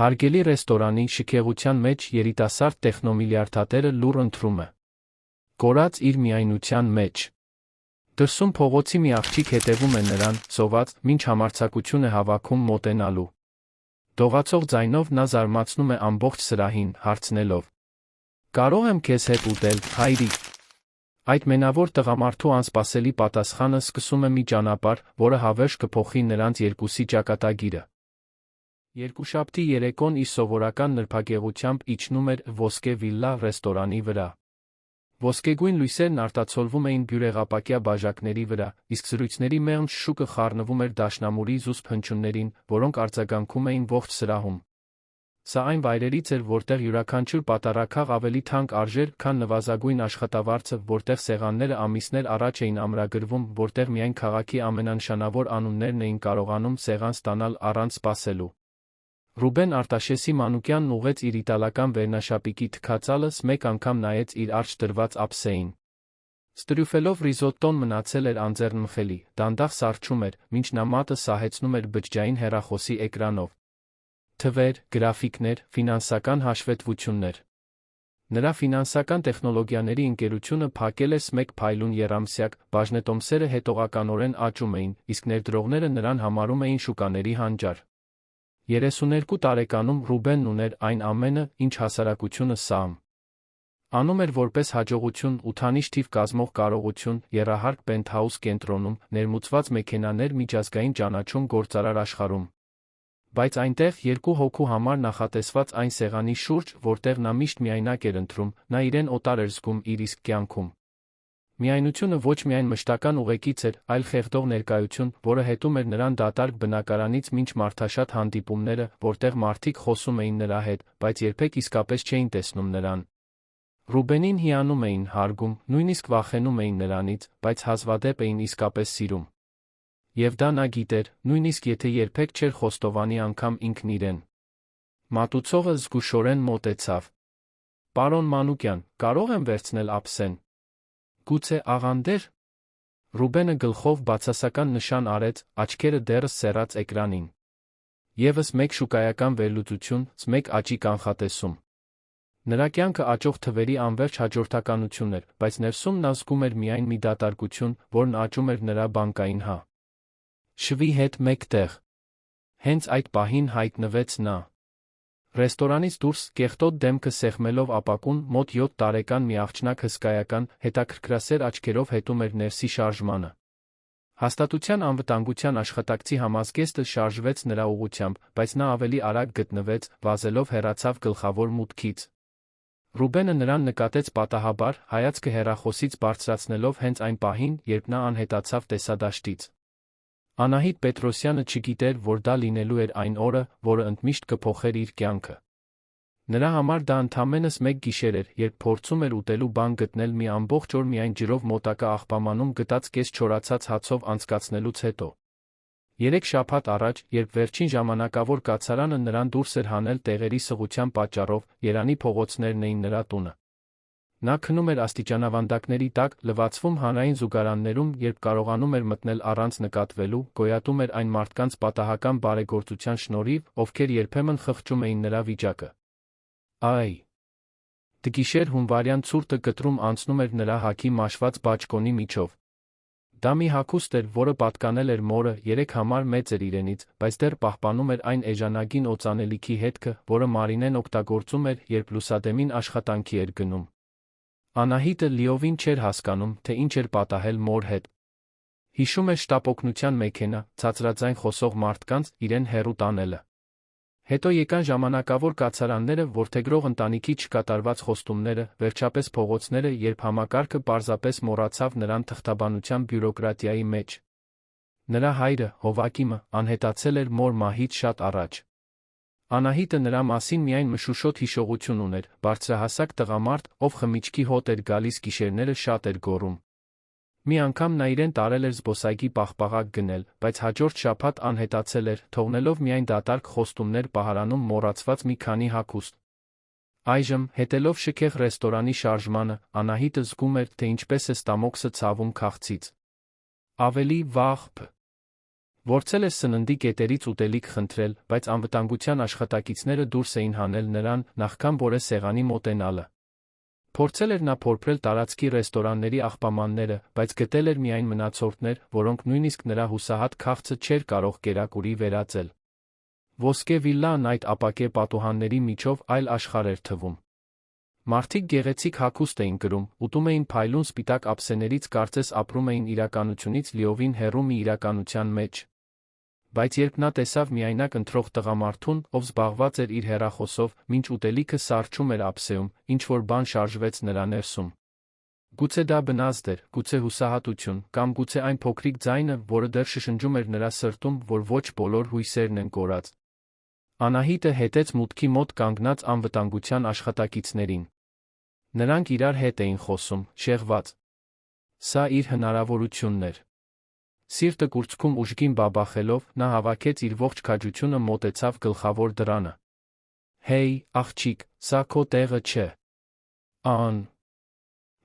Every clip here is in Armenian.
Հարգելի ռեստորանի շքեղության մեջ երիտասարդ տեխնոմիլիարդատերը լուռ ընթրում է։ Կորած իր միայնության մեջ։ Դրսում փողոցի մի աղջիկ հետևում է նրան, սոված, մինչ համարձակություն է հավաքում մոտենալու։ Դողացող ձայնով նա զարմացնում է ամբողջ սրահին, հարցնելով. «Կարո՞ղ եմ քեզ հետ ուտել, հայրիկ»։ Այդ մենավոր տղամարդու անսպասելի պատասխանը սկսում է մի ճանապարհ, որը հավերժ կփոխի նրանց երկուսի ճակատագիրը։ Երկուշաբթի երեկոն իր սովորական նրբագեղությամբ իջնում էր «Ոսկե վիլլա» ռեստորանի վրա։ Ոսկեգույն լույսերն արտացոլվում էին բյուրեղապակյա բաժակների վրա, իսկ զրույցների մեղմ շշուկը խառնվում էր դաշնամուրի զուսպ հնչյուններին, որոնք արձագանքում էին ողջ սրահում։ Սա այն վայրերից էր, որտեղ յուրաքանչյուր պատառաքաղ ավելի թանկ արժեր, քան նվազագույն աշխատավարձը, որտեղ սեղանները ամիսներ առաջ էին ամրագրվում, որտեղ միայն քաղաքի ամենանշանավոր անուններն էին կարողանում սեղան ստանալ առանց սպասելու։ Ռուբեն Արտաշեսի Մանուկյանն ուղղեց իր իտալական վերնաշապիկի թքածալս, մեկ անգամ նայեց իր առջ դրված ափսեին։ Ստրյուֆելով ռիզոտտոն մնացել էր անձեռնմխելի, դանդաղ սառչում էր, մինչ նա մատը սահեցնում էր բջջային հեռախոսի էկրանով։ Թվեր, գրաֆիկներ, ֆինանսական հաշվետվություններ։ Նրա ֆինանսական տեխնոլոգիաների ընկերությունը փակել էր Smeg փայլուն եռամսյակ, բաժնետոմսերը հետողականորեն աճում էին, իսկ ներդրողները նրան համարում էին շուկաների հանճար։ 32 տարեկանում Ռուբենն ուներ այն ամենը, ինչ հասարակությունը սամ անում էր որպես հաջողություն, 8-անիշ թիվ կազմող կարողություն, եռահարկ պենթհաուս կենտրոնում, ներմուծված մեքենաներ միջազգային ճանաչում գործարար աշխարհում։ Բայց այնտեղ, երկու հոգու համար նախատեսված այն սեղանի շուրջ, որտեղ նա միշտ միայնակ էր ընթրում, նա իրեն օտար էր զգում իր իսկ կյանքում։ Միայնությունը ոչ միայն մշտական ուղեկից էր, այլ խեղդող ներկայություն, որը հետում էր նրան դատարկ բնակարանից մինչ մարդաշատ հանդիպումները, որտեղ մարդիկ խոսում էին նրա հետ, բայց երբեք իսկապես չէին տեսնում նրան։ Ռուբենին հիանում էին, հարգում, նույնիսկ վախենում էին նրանից, բայց հազվադեպ էին իսկապես սիրում։ Եվ դա նա գիտեր, նույնիսկ եթե երբեք չէր խոստովանի անգամ ինքն իրեն։ Մատուցողը զգուշորեն մոտեցավ։ «Պարոն Մանուկյան, կարո՞ղ եմ վերցնել ափսեն։ Գուցե աղանդեր»։ Ռուբենը գլխով բացասական նշան արեց, աչքերը դեռս սեռած էկրանին։ Եվս մեկ շուկայական վերլուծություն, մեկ աճի կանխատեսում։ Նրա կյանքը աճող թվերի անվերջ հաջորդականություն էր, բայց ներսում նա զգում էր միայն մի դատարկություն, որն աճում էր նրա բանկային շվի հետ մեկտեղ։ Հենց այդ պահին հայտնվեց նա։ Ռեստորանից դուրս, կեղտոտ դեմքը սեղմելով ապակուն, մոտ 7 տարեկան մի աղջնակ հսկայական, հետաքրքրասեր աչքերով հետում էր ներսի շարժմանը։ Հաստատության անվտանգության աշխատակցի համազգեստը շարժվեց նրա ուղղությամբ, բայց նա ավելի արագ գտնվեց, վազելով հեռացավ գլխավոր մուտքից։ Ռուբենը նրան նկատեց պատահաբար, հայացքը հեռախոսից բարձրացնելով հենց այն պահին, երբ նա անհետացավ տեսադաշտից։ Անահիտ Պետրոսյանը չգիտեր, որ դա լինելու էր այն օրը, որը ընդմիշտ կփոխեր իր կյանքը։ Նրա համար դա ընդամենս մեկ գիշեր էր, երբ փորձում էր ուտելու բան գտնել մի ամբողջ օր միայն ջրով մոտակա աղբամանում գտած կես չորացած հացով անցկացնելուց հետո։ 3 շաբաթ առաջ, երբ վերջին ժամանակավոր կացարանը նրան դուրս էր հանել տեղերի սղության պատճառով, Երանի փողոցներն էին նրա տունը։ Նա քնում էր աստիճանավանդակների տակ, լվացվում հանրային զուգարաններում, երբ կարողանում էր մտնել առանց նկատվելու, գոյատում էր այն մարդկանց պատահական բարեգործության շնորհիվ, ովքեր երբեմն խղճում էին նրա վիճակը։ Այ դգիշեր հունվարյան ցուրտը կտրում անցնում էր նրա հագի մաշված բաճկոնի միջով։ Դա մի հագուստ էր, որը պատկանել էր մորը, 3 համար մեծ էր իրենից, բայց դեռ պահպանում էր այն էժանագին օծանելիքի հետքը, որը Մարինեն օգտագործում էր, երբ լուսադեմին աշխատանքի էր գնում։ Անահիտը լիովին չէր հասկանում, թե ինչ էր պատահել մոր հետ։ Հիշում էր շտապօգնության մեքենա, ցածրաձայն խոսող մարդկանց, իրեն հեռու տանելը։ Հետո եկան ժամանակավոր կացարանները, որդեգրող ընտանիքի չկատարված խոստումները, վերջապես փողոցները, երբ համակարգը պարզապես մոռացավ նրան թղթաբանության բյուրոկրատիայի մեջ։ Նրա հայրը, Հովակիմը, անհետացել էր մոր մահից շատ առաջ։ Անահիտը նրա մասին միայն մշուշոտ հիշողություն ուներ, բարձրահասակ տղամարդ, ով խմիչքի հոտ էր գալիս գիշերները շատ էր գոռում։ Մի անգամ նա իրեն տարել էր զբոսայգի պաղպաղակ գնել, բայց հաջորդ շաբաթ անհետացել էր, թողնելով միայն դատարկ խոստումներ պահարանում մոռացված մի քանի հագուստ։ Այժմ, հետելով շքեղ ռեստորանի շարժմանը, Անահիտը զգում էր, թե ինչպես է ստամոքսը ցավում քաղցից։ Ավելի վաղ Որցել է սննդի կետերից ուտելիք խնդրել, բայց անվտանգության աշխատակիցները դուրս էին հանել նրան, նախքան որ է սեղանի մոտենալը։ Փորձել էր նա փորփրել տարածքի ռեստորանների աղբամանները, բայց գտել էր միայն մնացորդներ, որոնք նույնիսկ նրա հուսահատ քաղցը չէր կարող կերակուրի վերածել։ Ոսկե վիլլան այդ ապակե պատուհանների միջով այլ աշխարհ էր թվում։ Մարդիկ գեղեցիկ հագուստ էին կրում, ուտում էին փայլուն սպիտակ ափսեներից, կարծես ապրում էին իրականությունից լիովին հեռու մի իրականության մեջ։ Բայց երբ նա տեսավ միայնակ ընթրող տղամարդուն, ով զբաղված էր իր հեռախոսով, մինչ ուտելիքը սառչում էր ափսեում, ինչ-որ բան շարժվեց նրա ներսում։ Գուցե դա բնազդ էր, գուցե հուսահատություն, կամ գուցե այն փոքրիկ ձայնը, որը դեռ շշնջում էր նրա սրտում, որ ոչ բոլոր հույսերն են կորած։ Անահիտը հետեց մուտքի մոտ կանգնած անվտանգության աշխատակիցներին։ Նրանք իրար հետ էին խոսում, շեղված։ Սա իր հնարավորությունն էր։ Սիրտը կուրծքում ուժգին բաբախելով, նա հավաքեց իր ողջ քաջությունը, մոտեցավ գլխավոր դռանը։ Հեյ, աղջիկ, սա քո տեղը չէ։ Ան։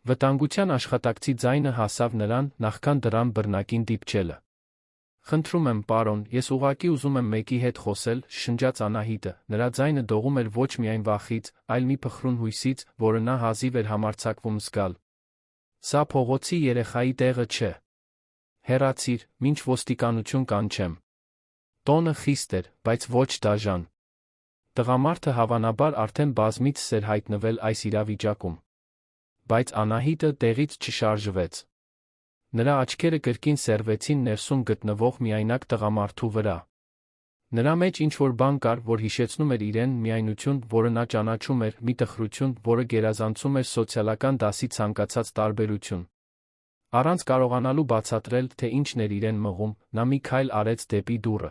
Վտանգության աշխատակցի ձայնը հասավ նրան, նախքան դռան բռնակին դիպչելը։ Խնդրում եմ, պարոն, ես ուղղակի ուզում եմ մեկի հետ խոսել, շշնջաց Անահիտը, նրա ձայնը դողում էր ոչ միայն վախից, այլ մի փխրուն հույսից, որը նա հազիվ էր համարձակվում զգալ։ Սա փողոցի երեխայի տեղը չէ։ Հեռացիր, մինչ ոստիկանություն կանչեմ։ Տոնը խիստ էր, բայց ոչ դաժան։ Տղամարդը հավանաբար արդեն բազմիցս էր հայտնվել այս իրավիճակում։ Բայց Անահիտը տեղից չշարժվեց։ Նրա աչքերը կրկին սերվեցին ներսում գտնվող միայնակ տղամարդու վրա։ Նրա մեջ ինչ-որ բան կար, որ հիշեցնում էր իրեն, միայնություն, որը նա ճանաչում էր, մի տխրություն, որը գերազանցում էր սոցիալական դասի ցանկացած տարբերություն։ Առանց կարողանալու բացատրել, թե ինչն էր իրեն մղում, նա մի քայլ արեց դեպի դուռը։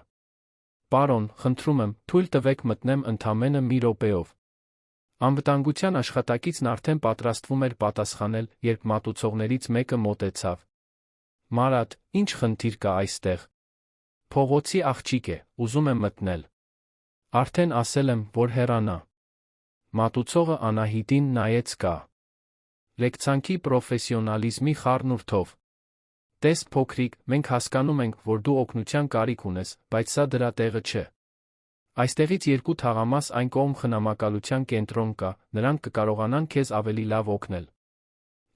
Պարոն, խնդրում եմ, թույլ տվեք մտնեմ ընդամենը մի րոպեով։ Անվտանգության աշխատակիցն արդեն պատրաստվում էր պատասխանել, երբ մատուցողներից մեկը մոտեցավ։ Մարատ, ինչ խնդիր կա այստեղ։ Փողոցի աղջիկ է, ուզում է մտնել։ Արդեն ասել եմ, որ հեռանա։ Մատուցողը Անահիտին նայեց կա։ Լեկցանքի պրոֆեսիոնալիզմի խառնուրդով։ Տես փոքրիկ, մենք հասկանում ենք, որ դու օգնության կարիք ունես, բայց սա դրա տեղը չէ։ Այստեղից երկու թաղամաս այն կողմ խնամակալության կենտրոն կա, նրանք կկարողանան քեզ ավելի լավ օգնել։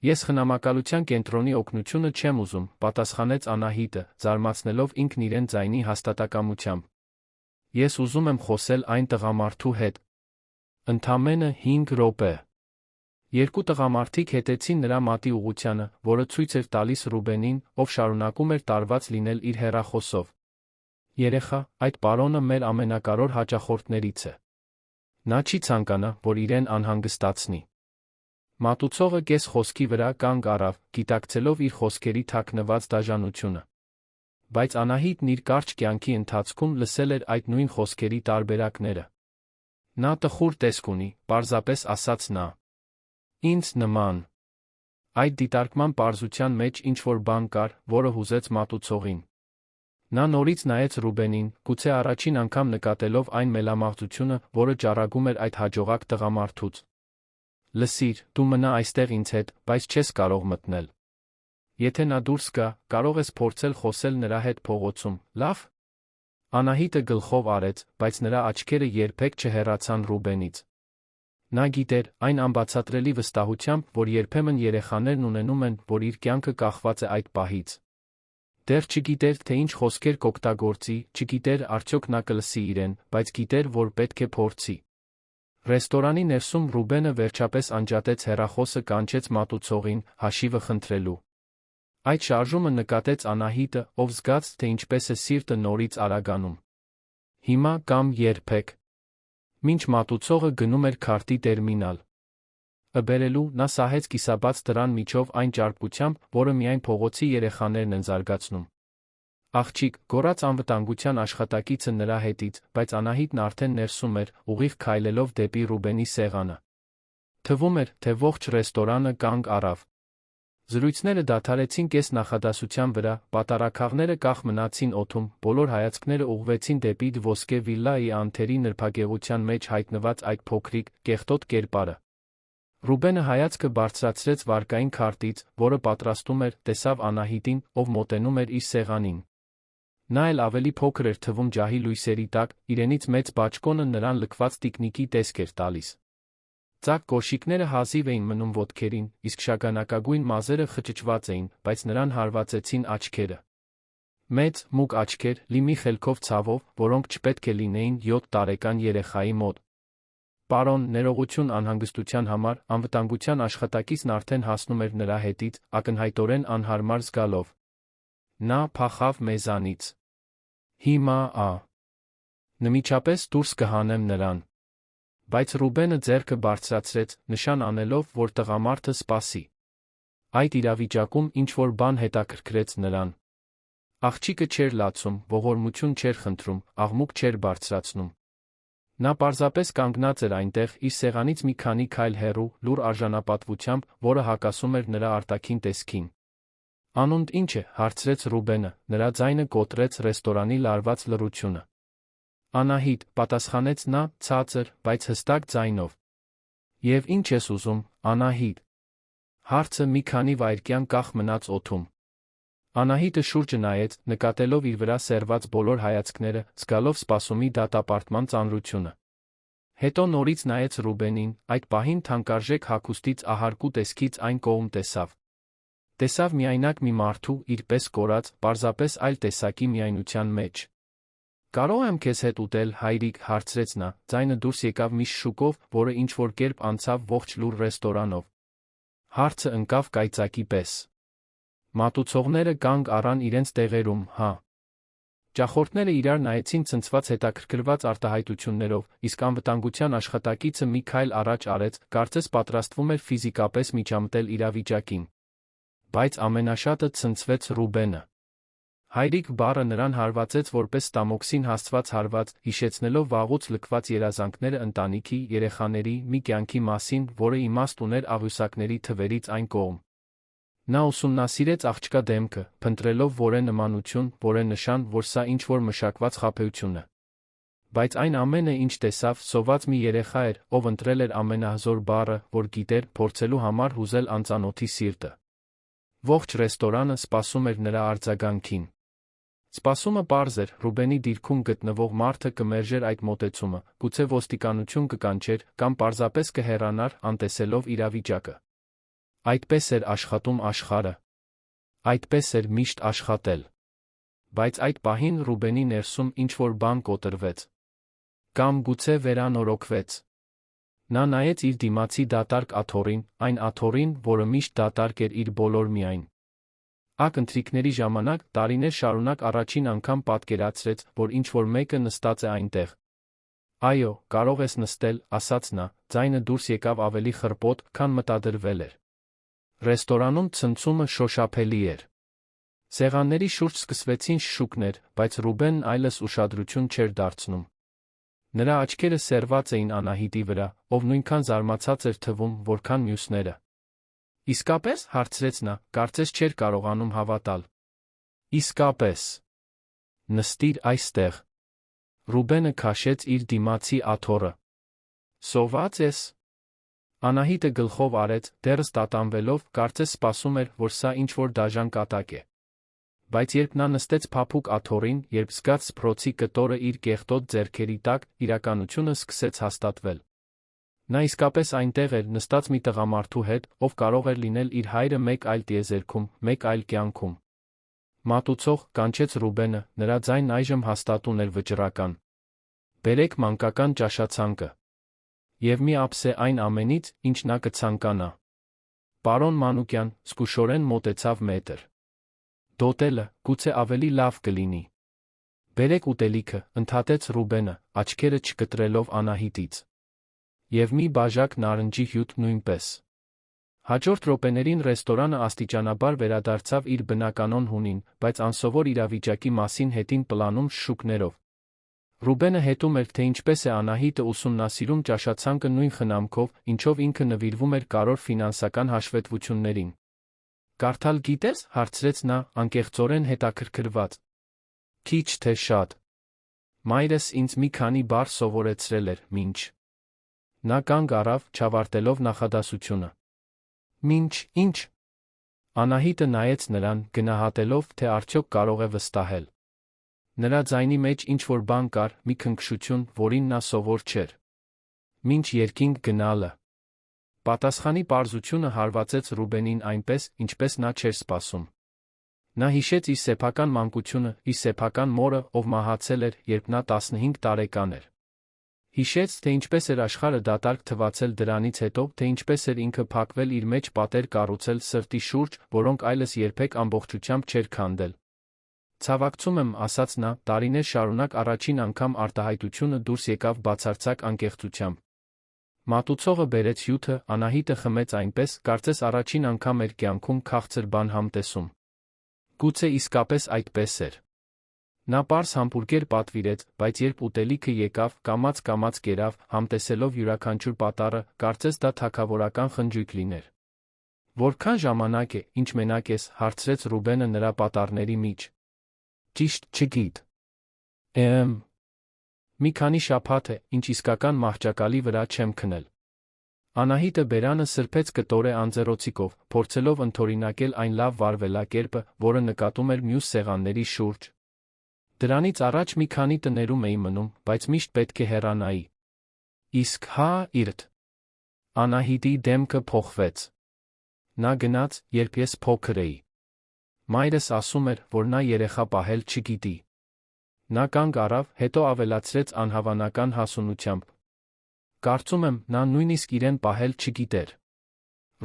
Ես խնամակալության կենտրոնի օգնությունը չեմ ուզում, պատասխանեց Անահիտը, զարմացնելով ինքն իրեն ձայնի հաստատակամությամբ։ Ես ուզում եմ խոսել այն տղամարդու հետ։ Ընդամենը 5 րոպե։ Երկու տղամարդիկ հետեցին նրա մատի ուղղությանը, որը ցույց էր տալիս Ռուբենին, ով շարունակում էր տարված լինել իր հեռախոսով։ Երեխա, այդ պարոնը մեր ամենակարևոր հաճախորդներից է։ Նա չի ցանկանա, որ իրեն անհանգստացնի։ Մատուցողը կես խոսքի վրա կանգ առավ, գիտակցելով իր խոսքերի թաքնված դաժանությունը։ Բայց Անահիտն իր կարճ կյանքի ընթացքում լսել էր այդ նույն խոսքերի տարբերակները։ Նա տխուր տեսք ունի, պարզապես ասաց նա։ Ինձ նման։ Այդ դիտարկման պարզության մեջ ինչ-որ բան կար, որը հուզեց մատուցողին։ Նա նորից նայեց Ռուբենին, գուցե առաջին անգամ նկատելով այն մելամաղձությունը, որը ճառագում էր այդ հաջողակ տղամարդուց։ Լսիր, դու մնա այստեղ ինձ հետ, բայց չես կարող մտնել։ Եթե նա դուրս գա, կարող ես փորձել խոսել նրա հետ փողոցում, լավ։ Անահիտը գլխով արեց, բայց նրա աչքերը երբեք չհեռացան Ռուբենից։ Նա գիտեր, այն անբացատրելի վստահությամբ, որ երբեմն երեխաներն ունենում են, որ իր կյանքը կախված է այդ պահից։ Դեռ չգիտեր, թե ինչ խոսքեր կօգտագործի, չգիտեր արդյոք նա կլսի իրեն, բայց գիտեր, որ պետք է փորձի։ Ռեստորանի ներսում Ռուբենը վերջապես անջատեց հեռախոսը, կանչեց մատուցողին, հաշիվը խնդրելու։ Այդ շարժումը նկատեց Անահիտը, ով զգաց, թե ինչպես է սիրտը նորից արագանում։ Հիմա կամ երբեք։ Մինչ մատուցողը գնում էր քարտի տերմինալ։ Բերելու, նա սահեց կիսաբաց դռան միջով այն ճարպկությամբ, որը միայն փողոցի երեխաներն են զարգացնում։ Աղջիկ, գոռաց անվտանգության աշխատակիցը նրա հետից, բայց Անահիտն արդեն ներսում էր, ուղիղ քայլելով դեպի Ռուբենի սեղանը։ Թվում էր, թե ողջ ռեստորանը կանգ առավ։ Զրույցները դադարեցին կես նախադասության վրա, պատարագաղները կախ մնացին օդում, բոլոր հայացքները ուղղվեցին դեպի ոսկե վիլլայի անթերի նրբագեղության մեջ հայտնված այդ փոքրիկ, կեղտոտ կերպարը։ Ռուբենը հայացքը բարձրացրեց վարկային քարտից, որը պատրաստում էր, տեսավ Անահիտին, ով մոտենում էր իր սեղանին։ Նա էլ ավելի փոքր էր թվում ջահի լույսերի տակ, իրենից մեծ բաճկոնը նրան լքված տիկնիկի տեսք էր տալիս։ Ծակ կոշիկները հազիվ էին մնում ոտքերին, իսկ շագանակագույն մազերը խճճված էին, բայց նրան հարվածեցին աչքերը։ Մեծ, մուգ աչքեր, լի մի խելքով ցավով, որոնք չպետք է լինեին 7 տարեկան երեխայի մոտ։ Պարոն, ներողություն անհանգստության համար, անվտանգության աշխատակիցն արդեն հասնում էր նրա հետից, ակնհայտորեն անհարմար զգալով։ Նա փախավ մեզանից։ Հիմա նմիջապես դուրս կհանեմ նրան։ Բայց Ռուբենը ձեռքը բարձրացրեց, նշան անելով, որ տղամարդը սպասի։ Այդ իրավիճակում ինչ-որ բան հետաքրքրեց նրան։ Աղջիկը չէր լացում, ողորմություն չէր խնդրում, աղմուկ չէր բարձրացնում։ Նա պարզապես կանգնած էր այնտեղ, իր սեղանից մի քանի քայլ հեռու, լուռ արժանապատվությամբ, որը հակասում էր նրա արտաքին տեսքին։ Անունդ ինչ է, հարցրեց Ռուբենը, նրա ձայնը կոտրեց ռեստորանի լարված լռությունը։ Անահիտ, պատասխանեց նա, ցածր, բայց հստակ ձայնով։ Եվ ինչ ես ուզում, Անահիտ։ Հարցը մի քանի վայրկյան կախ մնաց օդում։ Անահիտը շուրջը նայեց, նկատելով իր վրա սերված բոլոր հայացքները, զգալով սպասումի դատապարտման ծանրությունը։ Հետո նորից նայեց Ռուբենին, այդ պահին թանկարժեք հագուստից ահարկու տեսքից այն կողմ տեսավ։ Տեսավ միայնակ մի մարդու, իր պես կորած, պարզապես այլ տեսակի միայնության մեջ։ Կարո՞ղ եմ քեզ հետ ուտել, հայրիկ, հարցրեց նա, ձայնը դուրս եկավ մի շշուկով, որը ինչ-որ կերպ անցավ ողջ լուռ ռեստորանով։ Հարցը ընկավ կայծակի պես։ Մատուցողները կանգ առան իրենց տեղերում, հա։ Ճախորդները իրար նայեցին ցնցված հետաքրքրված արտահայտություններով, իսկ անվտանգության աշխատակիցը մի քայլ առաջ արեց, կարծես պատրաստվում էր ֆիզիկապես միջամտել իրավիճակին։ Բայց ամենաշատը ցնցվեց Ռուբենը։ Հայրիկ բառը նրան հարվածեց որպես ստամոքսին հասցված հարված, հիշեցնելով վաղուց լքված երազանքները ընտանիքի, երեխաների, մի կյանքի մասին, որը իմաստ ուներ աղյուսակների թվերից այն կողմ։ Նա ուսումնասիրեց աղջկա դեմքը, փնտրելով որե նմանություն, որե նշան, որ սա ինչ-որ մշակված խաբեություն է։ Բայց այն ամենը, ինչ տեսավ, սոված մի երեխա էր, ով ընտրել էր ամենահզոր բառը, որ գիտեր, փորձելու համար հուզել անծանոթի սիրտը։ Ողջ ռեստորանը սպասում էր նրա արձագանքին։ Սպասումը պարզ էր, Ռուբենի դիրքում գտնվող մարդը կմերժեր այդ մոտեցումը, գուցե ոստիկանություն կկանչեր, կամ պարզապես կհեռանար, անտեսելով իրավիճակը։ Այդպես էր աշխատում աշխարհը։ Այդպես էր միշտ աշխատել։ Բայց այդ պահին Ռուբենի ներսում ինչ-որ բան կոտրվեց։ Կամ գուցե վերանորոգվեց։ Նա նայեց իր դիմացի դատարկ աթոռին, այն աթոռին, որը միշտ դատարկ էր իր բոլոր միայն։ Ակնթրիքների ժամանակ տարիներ շարունակ առաջին անգամ պատկերացրեց, որ ինչ-որ մեկը նստած է այնտեղ։ Այո, կարող ես նստել, ասաց նա, ձայնը դուրս եկավ ավելի խռպոտ, քան մտադրվել էր։ Ռեստորանում ցնցումը շոշափելի էր։ Սեղանների շուրջ սկսվեցին շշուկներ, բայց Ռուբենն այլս ուշադրություն չէր դարձնում։ Նրա աչքերը սերված էին Անահիտի վրա, ով նույնքան զարմացած էր թվում, որքան մյուսները։ Իսկապես, հարցրեց նա, կարծես չէր կարողանում հավատալ։ Իսկապես։ Նստիր այստեղ։ Ռուբենը քաշեց իր դիմացի աթոռը։ Սոված ես։ Անահիտը գլխով արեց, դեռս տատանվելով, կարծես սպասում էր, որ սա ինչ-որ դաժան կատակ է։ Բայց երբ նա նստեց փափուկ աթոռին, երբ զգաց սփռոցի կտորը իր կեղտոտ ձեռքերի տակ, իրականությունը սկսեց հաստատվել։ Նա իսկապես այնտեղ էր, նստած մի տղամարդու հետ, ով կարող էր լինել իր հայրը մեկ այլ տիեզերքում, մեկ այլ կյանքում։ Մատուցող, կանչեց Ռուբենը, նրա ձայնն այժմ հաստատ ուներ վճռական։ Բերեք մանկական ճաշացանկը։ Եվ մի ափսե այն ամենից, ինչ նա կցանկանա։ Պարոն Մանուկյան, զգուշորեն մոտեցավ մետր։ Դոտելը, գուցե ավելի լավ կլինի։ Բերեք ուտելիքը, ընդհատեց Ռուբենը, աչքերը չկտրելով Անահիտից։ Եվ մի բաժակ նարնջի հյութ նույնպես։ Հաջորդ րոպեներին ռեստորանը աստիճանաբար վերադարձավ իր բնականոն հունին, բայց անսովոր իրավիճակի մասին հետին պլանում շշուկներով։ Ռուբենը հետում էր, թե ինչպես է Անահիտը ուսումնասիրում ճաշացանկը նույն խնամքով, ինչով ինքը նվիրվում էր կարևոր ֆինանսական հաշվետվություններին։ Կարդալ գիտես, հարցրեց նա, անկեղծորեն հետաքրքրված։ Քիչ թե շատ։ Մայրս ինձ մի քանի բառ սովորեցրել էր, մինչ։ Նա կանգ առավ, չավարտելով նախադասությունը։ Ինչ։ Անահիտը նայեց նրան, գնահատելով, թե արդյոք կարող է վստահել։ Նրա ձայնի մեջ ինչ-որ բան կար, մի քնքշություն, որին նա սովոր չէր։ Մինչ երկինք գնալը։ Պատասխանի պարզությունը հարվածեց Ռուբենին այնպես, ինչպես նա չէր սպասում։ Նա հիշեց իր սեփական մանկությունը, իր սեփական մորը, ով մահացել էր, երբ նա 15 տարեկան էր։ Հիշեց, թե ինչպես էր աշխարհը դատարկ թվացել դրանից հետո, թե ինչպես էր ինքը փակվել իր մեջ պատեր կառուցել սրտի շուրջ, որոնք այլս երբեք ամբողջությամբ չէր քանդել։ Ցավակցում եմ, ասաց նա, տարիներ շարունակ առաջին անգամ արտահայտությունը դուրս եկավ բացարձակ անկեղծությամբ։ Մատուցողը բերեց հյութը, Անահիտը խմեց այնպես, կարծես առաջին անգամ էր կյանքում քաղցր բան համտեսում։ Գուցե իսկապես այդպես էր։ Նա պարզ համբուրգեր պատվիրեց, բայց երբ ուտելիքը եկավ, կամաց կերավ, համտեսելով յուրաքանչյուր պատառը, կարծես դա թագավորական խնջույք լիներ։ Որքան ժամանակ է, ինչ մենակ ես, հարցրեց Ռուբենը նրա պատառների մեջ։ Ճիշտ չգիտ։ Մի քանի շաբաթ է, ինչ իսկական մահճակալի վրա չեմ քնել։ Անահիտը բերանը սրբեց կտորե անձեռոցիկով, փորձելով ընդօրինակել այն լավ վարվելակերպը, որը նկատում էր մյուս սեղանների շուրջ։ Դրանից առաջ մի քանի տներում էի մնում, բայց միշտ պետք է հեռանայի։ Իսկ հա, իրդ։ Անահիտի դեմքը փոխվեց։ Նա գնաց, երբ ես փոքր էի։ Մայրս ասում էր, որ նա երեխա պահել չգիտի։ Նա կանգ առավ, հետո ավելացրեց անհավանական հասունությամբ. Կարծում եմ, նա նույնիսկ իրեն պահել չգիտեր։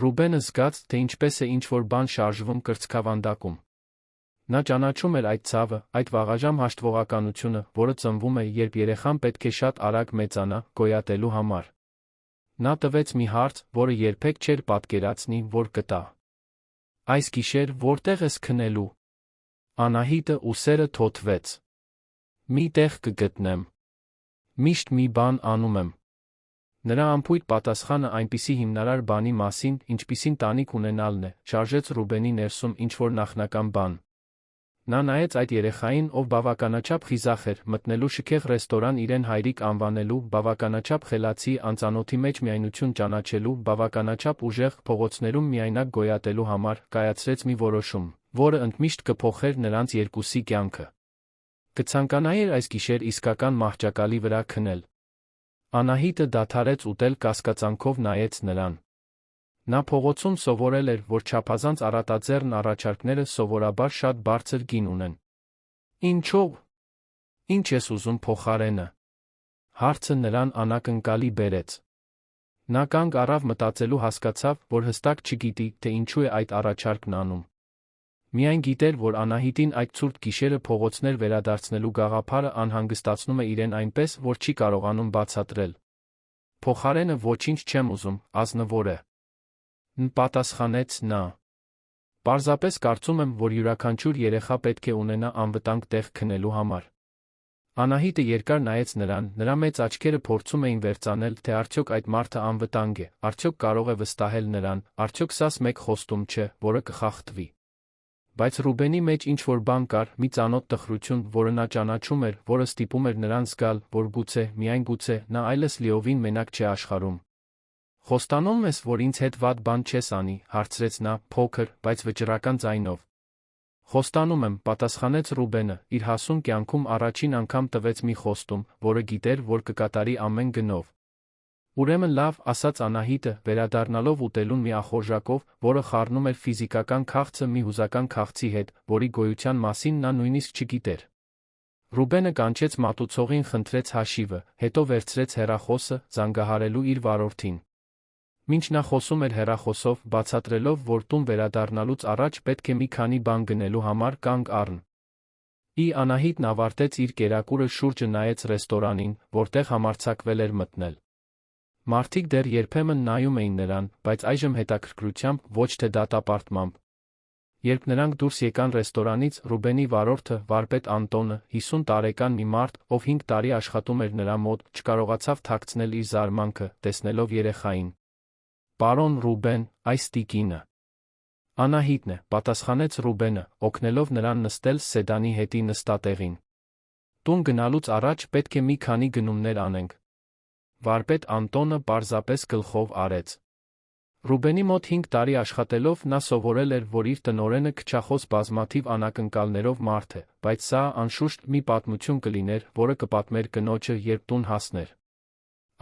Ռուբենը զգաց, թե ինչպես է ինչ-որ բան շարժվում կրծքավանդակում։ Նա ճանաչում էր այդ ցավը, այդ վաղաժամ հաշտվողականությունը, որը ծնվում է, երբ երեխան պետք է շատ արագ մեծանա, գոյատելու համար։ Նա տվեց մի հարց, որը երբեք չէր պատկերացնի, որ կտա։ Այս գիշեր որտեղ ես քնելու։ Անահիտը ուսերը թոթվեց։ Մի տեղ կգտնեմ։ Միշտ մի բան անում եմ։ Նրա անփույթ պատասխանը այնպիսի հիմնարար բանի մասին, ինչպիսին տանիք ունենալն է, շարժեց Ռուբենի ներսում ինչ-որ նախնական բան։ Նա նայեց այդ երեխային, ով բավականաչափ խիզախ էր, մտնելու շքեղ ռեստորան իրեն հայրիկ անվանելու, բավականաչափ խելացի, անծանոթի մեջ միայնություն ճանաչելու, բավականաչափ ուժեղ, փողոցներում միայնակ գոյատելու համար, կայացրեց մի որոշում, որը ընդմիշտ կփոխեր նրանց երկուսի կյանքը։ Կցանկանայիր այս գիշեր իսկական մահճակալի վրա քնել։ Անահիտը դադարեց ուտել, կասկածանքով նայեց նրան։ Նա փողոցում սովորել էր, որ չափազանց առատաձեռն առաջարկները սովորաբար շատ բարձր գին ունեն։ Ինչո՞վ։ Ինչ ես ուզում փոխարենը։ Հարցը նրան անակնկալի բերեց։ Նա կանգ առավ մտածելու հասկացավ, որ հստակ չգիտի, թե ինչու է այդ առաջարկն անում։ Միայն գիտեր, որ Անահիտին այդ ցուրտ գիշերը փողոցներ վերադարձնելու գաղափարը անհանգստացնում է իրեն այնպես, որ չի կարողանում բացատրել։ Փոխարենը ոչինչ չեմ ուզում, ազնվոր է։ Պատասխանեց նա։ Պարզապես կարծում եմ, որ յուրաքանչյուր երեխա պետք է ունենա անվտանգ տեղ քնելու համար։ Անահիտը երկար նայեց նրան, նրա մեծ աչքերը փորձում էին վերծանել, թե արդյոք այդ մարդը անվտանգ է, արդյոք կարող է վստահել նրան, արդյոք սաս մեկ խոստում չէ, որը կխախտվի։ Բայց Ռուբենի մեջ ինչ-որ բան կար, մի ծանոթ տխրություն, որը նա ճանաչում էր, որը ստիպում էր նրան զգալ, որ գուցե, միայն գուցե, նա այլս լիովին մենակ չէ աշխարհում։ Խոստանում ես, որ ինձ հետ վատ բան չես անի, հարցրեց նա, փոքր, բայց վճռական ձայնով։ Խոստանում եմ, պատասխանեց Ռուբենը, իր հասուն կյանքում առաջին անգամ տվեց մի խոստում, որը գիտեր, որ կկատարի ամեն գնով։ Ուրեմն լավ, ասաց Անահիտը, վերադառնալով ուտելուն մի ախորժակով, որը խառնում էր ֆիզիկական քաղցը մի հուզական քաղցի հետ, որի գոյության մասին նա նույնիսկ չգիտեր։ Ռուբենը կանչեց մատուցողին, խնդրեց հաշիվը, հետո վերցրեց հեռախոսը, զանգահարելու իր վարորդին։ Մինչ նա խոսում էր հեռախոսով, բացատրելով, որ տուն վերադառնալուց առաջ պետք է մի քանի բան գնելու համար կանգ առն։ Անահիտն ավարտեց իր կերակուրը, շուրջը նայեց ռեստորանին, որտեղ համարձակվել էր մտնել։ Մարդիկ դեռ երբեմն նայում էին նրան, բայց այժմ հետաքրքրությամբ, ոչ թե դատապարտմամբ։ Երբ նրանք դուրս եկան ռեստորանից, Ռուբենի վարորդը, վարպետ Անտոնը, 50 տարեկան մի մարդ, ով 5 տարի աշխատում էր նրա մոտ, չկարողացավ թաքցնել իր զարմանքը, տեսնելով երեխային։ Պարոն Ռուբեն, այս տիկինը։ Անահիտն է, պատասխանեց Ռուբենը, օգնելով նրան նստել սեդանի հետի նստատեղին։ Տուն գնալուց առաջ պետք է մի քանի գնումներ անենք։ Վարպետ Անտոնը պարզապես գլխով արեց։ Ռուբենի մոտ 5 տարի աշխատելով նա սովորել էր, որ իր տնօրենը քչախոս բազմաթիվ անակնկալներով մարդ է, բայց սա անշուշտ մի պատմություն կլիներ, որը կպատմեր կնոջը, երբ տուն հասներ։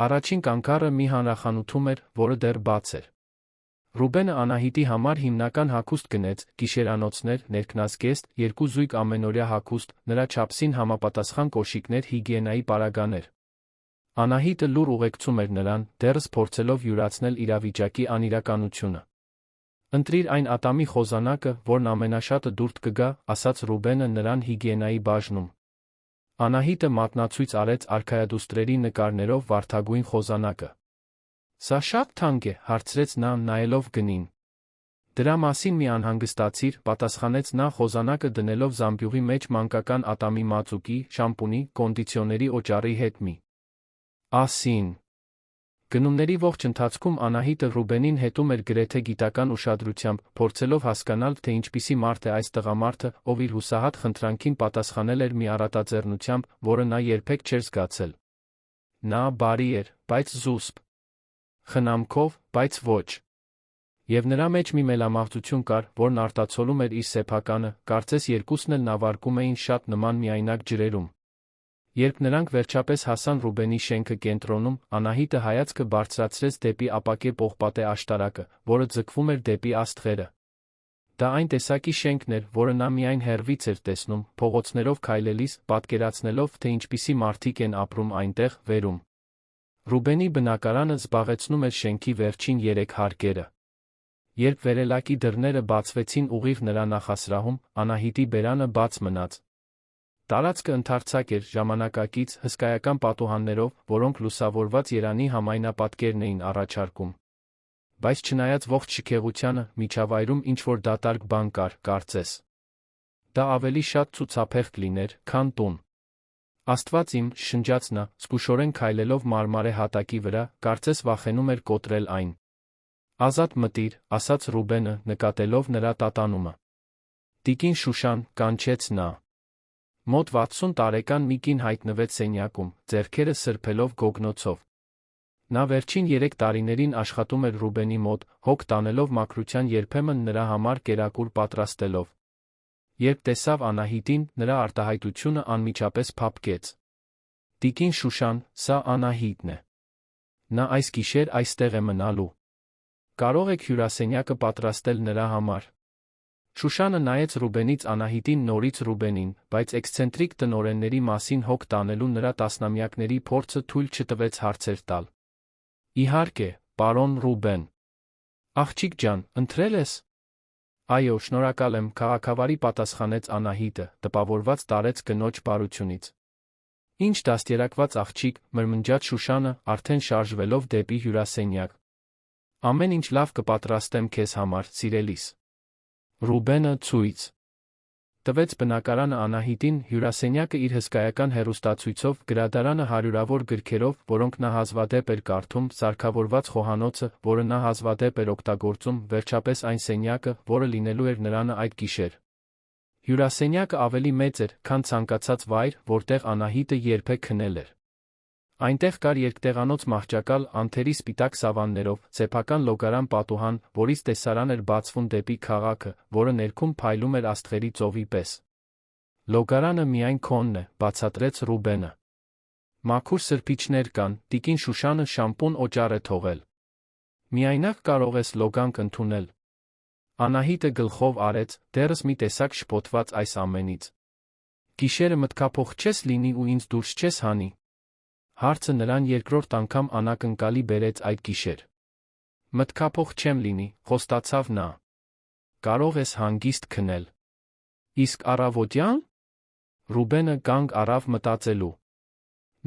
Առաջին կանգառը մի հանրախանութում էր, որը դեռ բաց էր։ Ռուբենը Անահիտի համար հիմնական հագուստ գնեց, գիշերանոցներ, ներքնազգեստ, 2 զույգ ամենօրյա հագուստ, նրա չափսին համապատասխան կոշիկներ, հիգիենայի պարագաներ։ Անահիտը լուր ուղեկցում էր նրան, դեռս փորձելով յուրացնել իրավիճակի անիրականությունը։ «Ընտրիր այն ատամի խոզանակը, որն ամենաշատը դուրդ կգա», ասաց Ռուբենը նրան հիգիենայի բաժնում։ Անահիտը մատնացույց արեց արքայադուստրերի նկարներով վարդագույն խոզանակը։ «Սա շատ թանկ է», հարցրեց նա, նայելով գնին։ «Դրա մասին մի անհանգստացիր», պատասխանեց նա խոզանակը դնելով զամբյուղի մեջ մանկական ատամի մածուկի, շամպունի, կոնդիցիոների օճառի հետ մի ասին։ Գնումների ողջ ընթացքում Անահիտը Ռուբենին հետում էր գրեթե գիտական ուշադրությամբ, փորձելով հասկանալ, թե ինչպիսի մարդ է այս տղամարդը, ով իր հուսահատ խնդրանքին պատասխանել էր մի առատաձեռնությամբ, որը նա երբեք չէր զգացել։ Նա բարի էր, բայց զուսպ։ Խնամքով, բայց ոչ։ Եվ նրա մեջ մի մելամաղձություն կար, որն արտացոլում էր իր սեփականը, կարծես երկուսն էլ նավարկում էին շատ նման միայնակ ջրերում։ Երբ նրանք վերջապես հասան Ռուբենի շենքը կենտրոնում, Անահիտը հայացքը բարձրացրեց դեպի ապակե պողպատե աշտարակը, որը ձգվում էր դեպի աստղերը։ Դա այն տեսակի շենքն էր, որը նա միայն հեռվից էր տեսնում, փողոցներով քայլելիս, պատկերացնելով, թե ինչպիսի մարդիկ են ապրում այնտեղ, վերում։ Ռուբենի բնակարանը զբաղեցնում էր շենքի վերջին 3 հարկերը։ Երբ վերելակի դռները բացվեցին ուղիղ նրա նախասրահում, Անահիտի բերանը բաց մնաց։ Տարածքը ընդարձակ էր, ժամանակակից, հսկայական պատուհաններով, որոնք լուսավորված Երանի համայնապատկերն էին առաջարկում։ Բայց չնայած ողջ շքեղությանը, միջավայրում ինչ-որ դատարկ բան կար, կարծես։ Դա ավելի շատ ցուցափեղկ լիներ, քան տուն։ «Աստված իմ», շնջաց նա, զգուշորեն քայլելով մարմարե հատակի վրա, կարծես վախենում էր կոտրել այն։ «Ազատ մտիր», ասաց Ռուբենը, նկատելով նրա տատանումը։ «Տիկին Շուշան», կանչեց նա։ Մոտ 60 տարեկան մի կին հայտնվեց սենյակում, ձեռքերը սրբելով գոգնոցով։ Նա վերջին 3 տարիներին աշխատում էր Ռուբենի մոտ, հոգ տանելով մաքրության, երբեմն նրա համար կերակուր պատրաստելով։ Երբ տեսավ Անահիտին, նրա արտահայտությունը անմիջապես փափկեց։ «Տիկին Շուշան, սա Անահիտն է։ Նա այս գիշեր այստեղ է մնալու։ Կարող եք հյուրասենյակը պատրաստել նրա համար»։ Շուշանը նայեց Ռուբենից Անահիտին, նորից Ռուբենին, բայց էքսցենտրիկ տնօրենների մասին հոգ տանելու նրա տասնամյակների փորձը թույլ չտվեց հարցեր տալ։ «Իհարկե, պարոն Ռուբեն։ Աղջիկ ջան, ընտրել ես»։ «Այո, շնորհակալ եմ», քաղաքավարի պատասխանեց Անահիտը, տպավորված տարեց կնոջ բարությունից։ «Ինչ դաստիարակված աղջիկ», մրմնջաց Շուշանը, արդեն շարժվելով դեպի հյուրասենյակ։ «Ամեն ինչ լավ կպատրաստեմ քեզ համար, սիրելիս»։ Ռուբենը ցույց տվեց բնակարանը Անահիտին, հյուրասենյակը իր հսկայական հեռուստացույցով, գրադարանը հարյուրավոր գրքերով, որոնք նա հազվադեպ էր կարդում, սարքավորված խոհանոցը, որը նա հազվադեպ էր օգտագործում, վերջապես այն սենյակը, որը լինելու էր նրանը այդ գիշեր։ Հյուրասենյակը ավելի մեծ էր, քան ցանկացած վայր, որտեղ Անահիտը երբեք քնել էր։ Այնտեղ կար երկտեղանոց մահճակալ, անթերի սպիտակ սավաններով, սեփական լոգարան պատուհան, որից տեսարան էր բացվում դեպի քաղաքը, որը ներքում փայլում էր աստղերի ծովի պես։ «Լոգարանը միայն քոնն է», բացատրեց Ռուբենը։ «Մաքուր սրբիչներ կան», տիկին Շուշանը շամպուն օճառ է թողել։ «Միայնակ կարող ես լոգանք ընդունել»։ Անահիտը գլխով արեց, դեռս մի տեսակ շփոթված այս ամենից։ «Գիշերը մտքափոխ չես լինի ու ինձ դուրս չես հանի»։ Հարցը նրան երկրորդ անգամ անակնկալի բերեց այդ գիշեր։ «Մտքափոխ չեմ լինի», խոստացավ նա։ «Կարող ես հանգիստ քնել»։ «Իսկ առավոտյան»։ Ռուբենը կանգ առավ մտածելու։